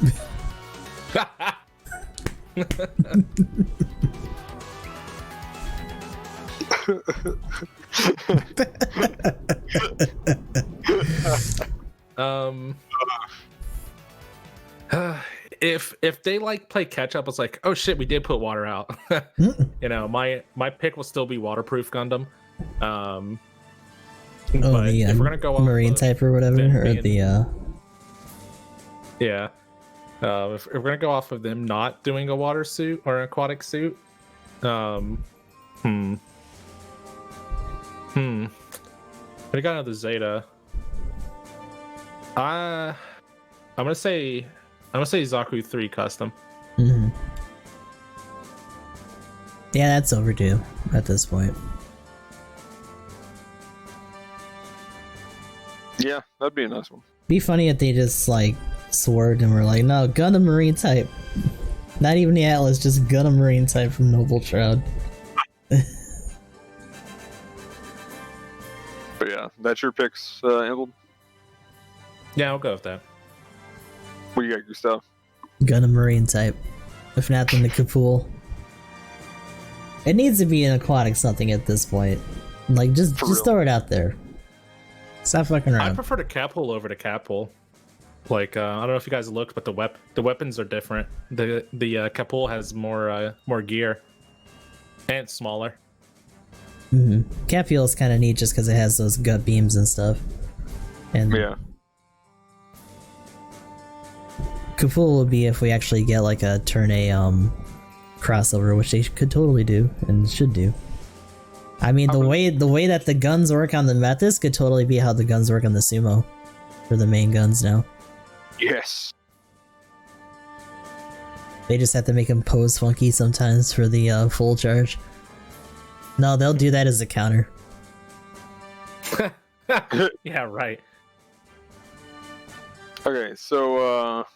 If they like play catch up, it's like, oh shit, we did put water out. You know, my pick will still be waterproof Gundam. But if we're gonna go off marine type or whatever, or the yeah, if we're gonna go off of them not doing a water suit or an aquatic suit, we got another Zeta. I'm gonna say Zaku 3 custom. Yeah, that's overdue at this point. Yeah, that'd be a nice one. Be funny if they just like swerved and were like, no, Gundam Marine type. Not even the Atlas, just Gundam Marine type from Noble Shroud. But yeah, that's your picks, Emblem. Yeah, I'll go with that. What do you got, Gustav? Gundam Marine type. If not, then the Kapool. It needs to be an aquatic something at this point. Like, just throw it out there. Stop fucking around. I prefer the cap hole over the cap hole. Like, I don't know if you guys looked, but the weapons are different. The cap hole has more gear, and it's smaller. Capule is kind of neat just because it has those gut beams and stuff. And Yeah. Kapool would be if we actually get like a turn A crossover, which they could totally do and should do. I mean, the way that the guns work on the Methis could totally be how the guns work on the Sumo for the main guns now. Yes. They just have to make them pose funky sometimes for the full charge. No, they'll do that as a counter. Yeah, right. Okay, so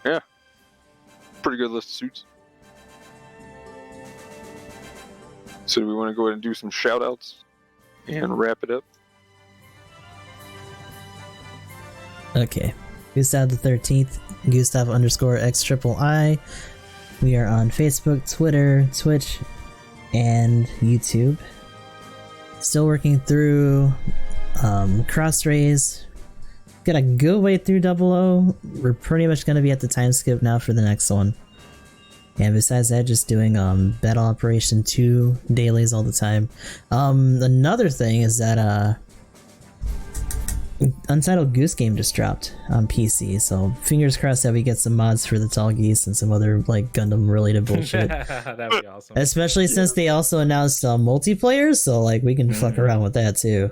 yeah, pretty good list of suits. So do we want to go ahead and do some shout outs and wrap it up? Okay. Gustav the 13th, Gustav _ X triple I. We are on Facebook, Twitter, Twitch, and YouTube. Still working through Crossrays. Got a good way through 00. We're pretty much going to be at the time skip now for the next one. And besides that, just doing Battle Operation 2 dailies all the time. Another thing is that Untitled Goose Game just dropped on PC, so fingers crossed that we get some mods for the Tall Geese and some other like Gundam related bullshit. That'd be awesome. Especially since they also announced multiplayer, so like we can fuck around with that too.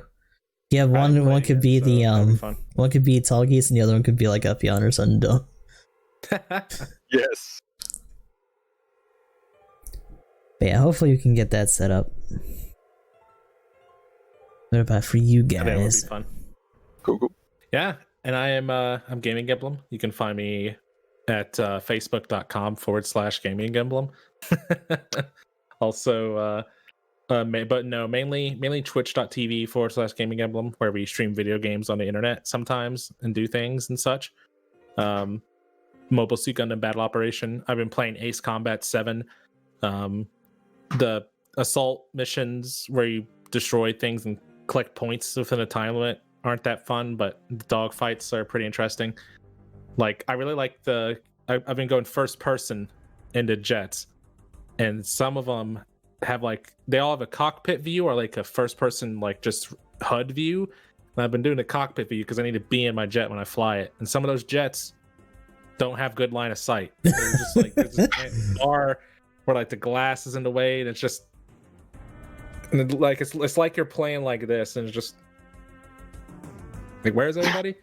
Yeah, one could be the one could be Tall Geese and the other one could be like Epion or something dumb. Yes. But yeah, hopefully we can get that set up. What about for you guys? That would be fun. Cool. Yeah, and I'm GamingEmblem. You can find me at facebook.com/GamingEmblem. Also, mainly twitch.tv/GamingEmblem, where we stream video games on the internet sometimes and do things and such. Mobile Suit Gundam Battle Operation. I've been playing Ace Combat 7. The assault missions where you destroy things and collect points within a time limit aren't that fun, but the dog fights are pretty interesting. Like, I really like I've been going first person into jets, and some of them have they all have a cockpit view or like a first person like just HUD view. And I've been doing the cockpit view because I need to be in my jet when I fly it. And some of those jets don't have good line of sight. They're just like there's this bar where like the glass is in the way, and it's just like it's like you're playing like this, and it's just like, where's everybody?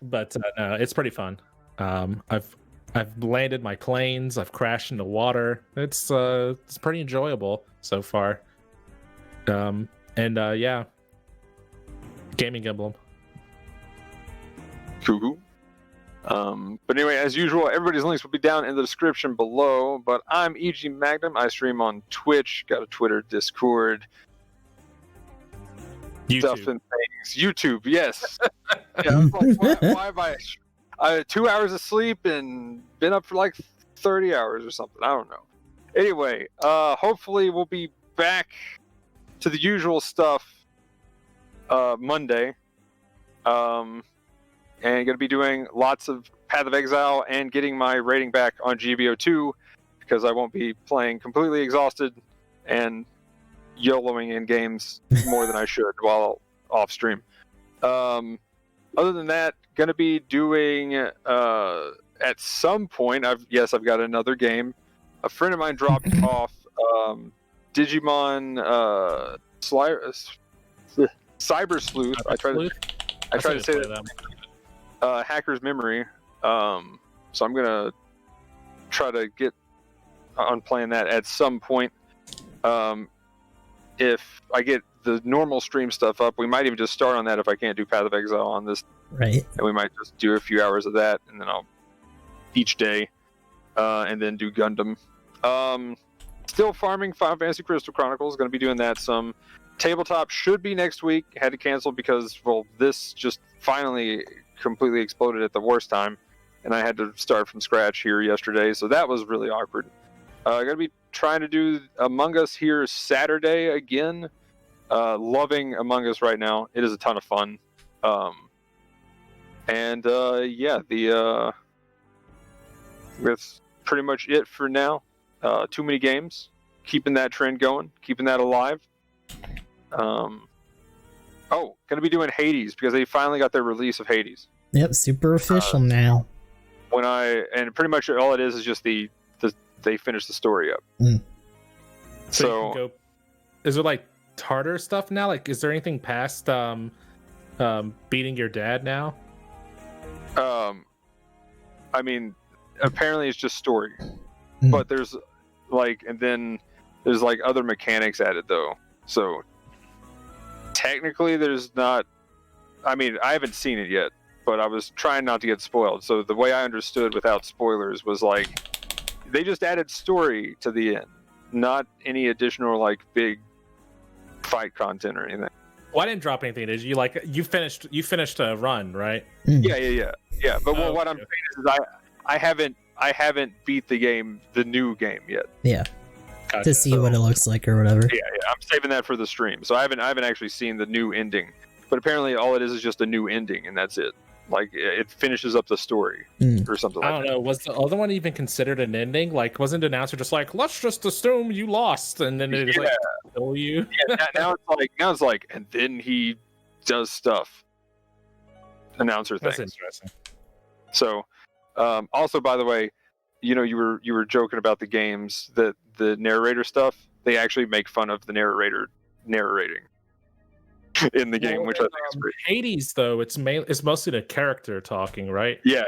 But no, it's pretty fun. I've landed my planes. I've crashed into water. It's pretty enjoyable so far. Yeah, GamingEmblem. Cool. But anyway, as usual, everybody's links will be down in the description below. But I'm EG Magnum. I stream on Twitch. Got a Twitter, Discord, stuff and things. YouTube, yes. Yeah, I was like, why have I had 2 hours of sleep and been up for like 30 hours or something. I don't know. Anyway, hopefully we'll be back to the usual stuff Monday. And going to be doing lots of Path of Exile and getting my rating back on GBO2 because I won't be playing completely exhausted and YOLOing in games more than I should while off stream. Other than that, going to be doing at some point. I've got another game. A friend of mine dropped off Digimon Cyber Sleuth. I tried to say that. Hacker's Memory. So I'm gonna try to get on playing that at some point. If I get the normal stream stuff up, we might even just start on that if I can't do Path of Exile on this. Right. And we might just do a few hours of that, and then I'll each day, and then do Gundam. Still farming Final Fantasy Crystal Chronicles. Going to be doing that some. Tabletop should be next week. Had to cancel because, well, this just finally completely exploded at the worst time, and I had to start from scratch here yesterday, so that was really awkward. Gonna be trying to do Among Us here Saturday again. Loving Among Us right now. It is a ton of fun. That's pretty much it for now. Too many games. Keeping that trend going. Keeping that alive. Gonna be doing Hades because they finally got their release of Hades. Yep, super official now. And pretty much all it is just they finished the story up. So is it like harder stuff now? Like, is there anything past beating your dad now? I mean, apparently it's just story, but there's other mechanics added though. So technically there's not. I mean, I haven't seen it yet, but I was trying not to get spoiled. So the way I understood without spoilers was like they just added story to the end, not any additional like big fight content or anything. Well, I didn't drop anything. Did you? Like you finished a run, right? Yeah. But Oh, what I'm okay. saying is I haven't beat the new game yet. Yeah. Gotcha. To see what it looks like or whatever. Yeah, I'm saving that for the stream. So I haven't actually seen the new ending. But apparently all it is just a new ending and that's it. Like it finishes up the story or something like I don't know. Was the other one even considered an ending? Like, wasn't the announcer just like, let's just assume you lost, and then they just like kill you? Yeah, now it's like, and then he does stuff. Announcer That's things. interesting. So, also by the way, you were joking about the games, the narrator stuff. They actually make fun of the narrator narrating in the game, which I think is great. Hades, though, it's mostly the character talking, right? Yeah.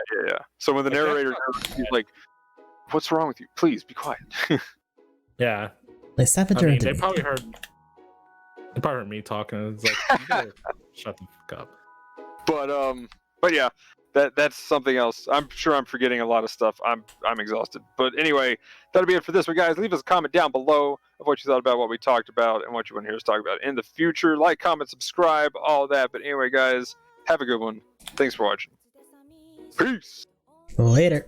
So when the Like, narrator, he's like, "What's wrong with you? Please be quiet." Yeah. Like, stop I mean, interrupting they me. probably heard me talking. It's like, you gotta shut the fuck up. But yeah, that's something else. I'm sure I'm forgetting a lot of stuff. I'm exhausted. But anyway, that'll be it for this one, guys. Leave us a comment down below of what you thought about what we talked about and what you want to hear us talk about in the future. Like, comment, subscribe, all of that. But anyway, guys, have a good one. Thanks for watching. Peace. Later.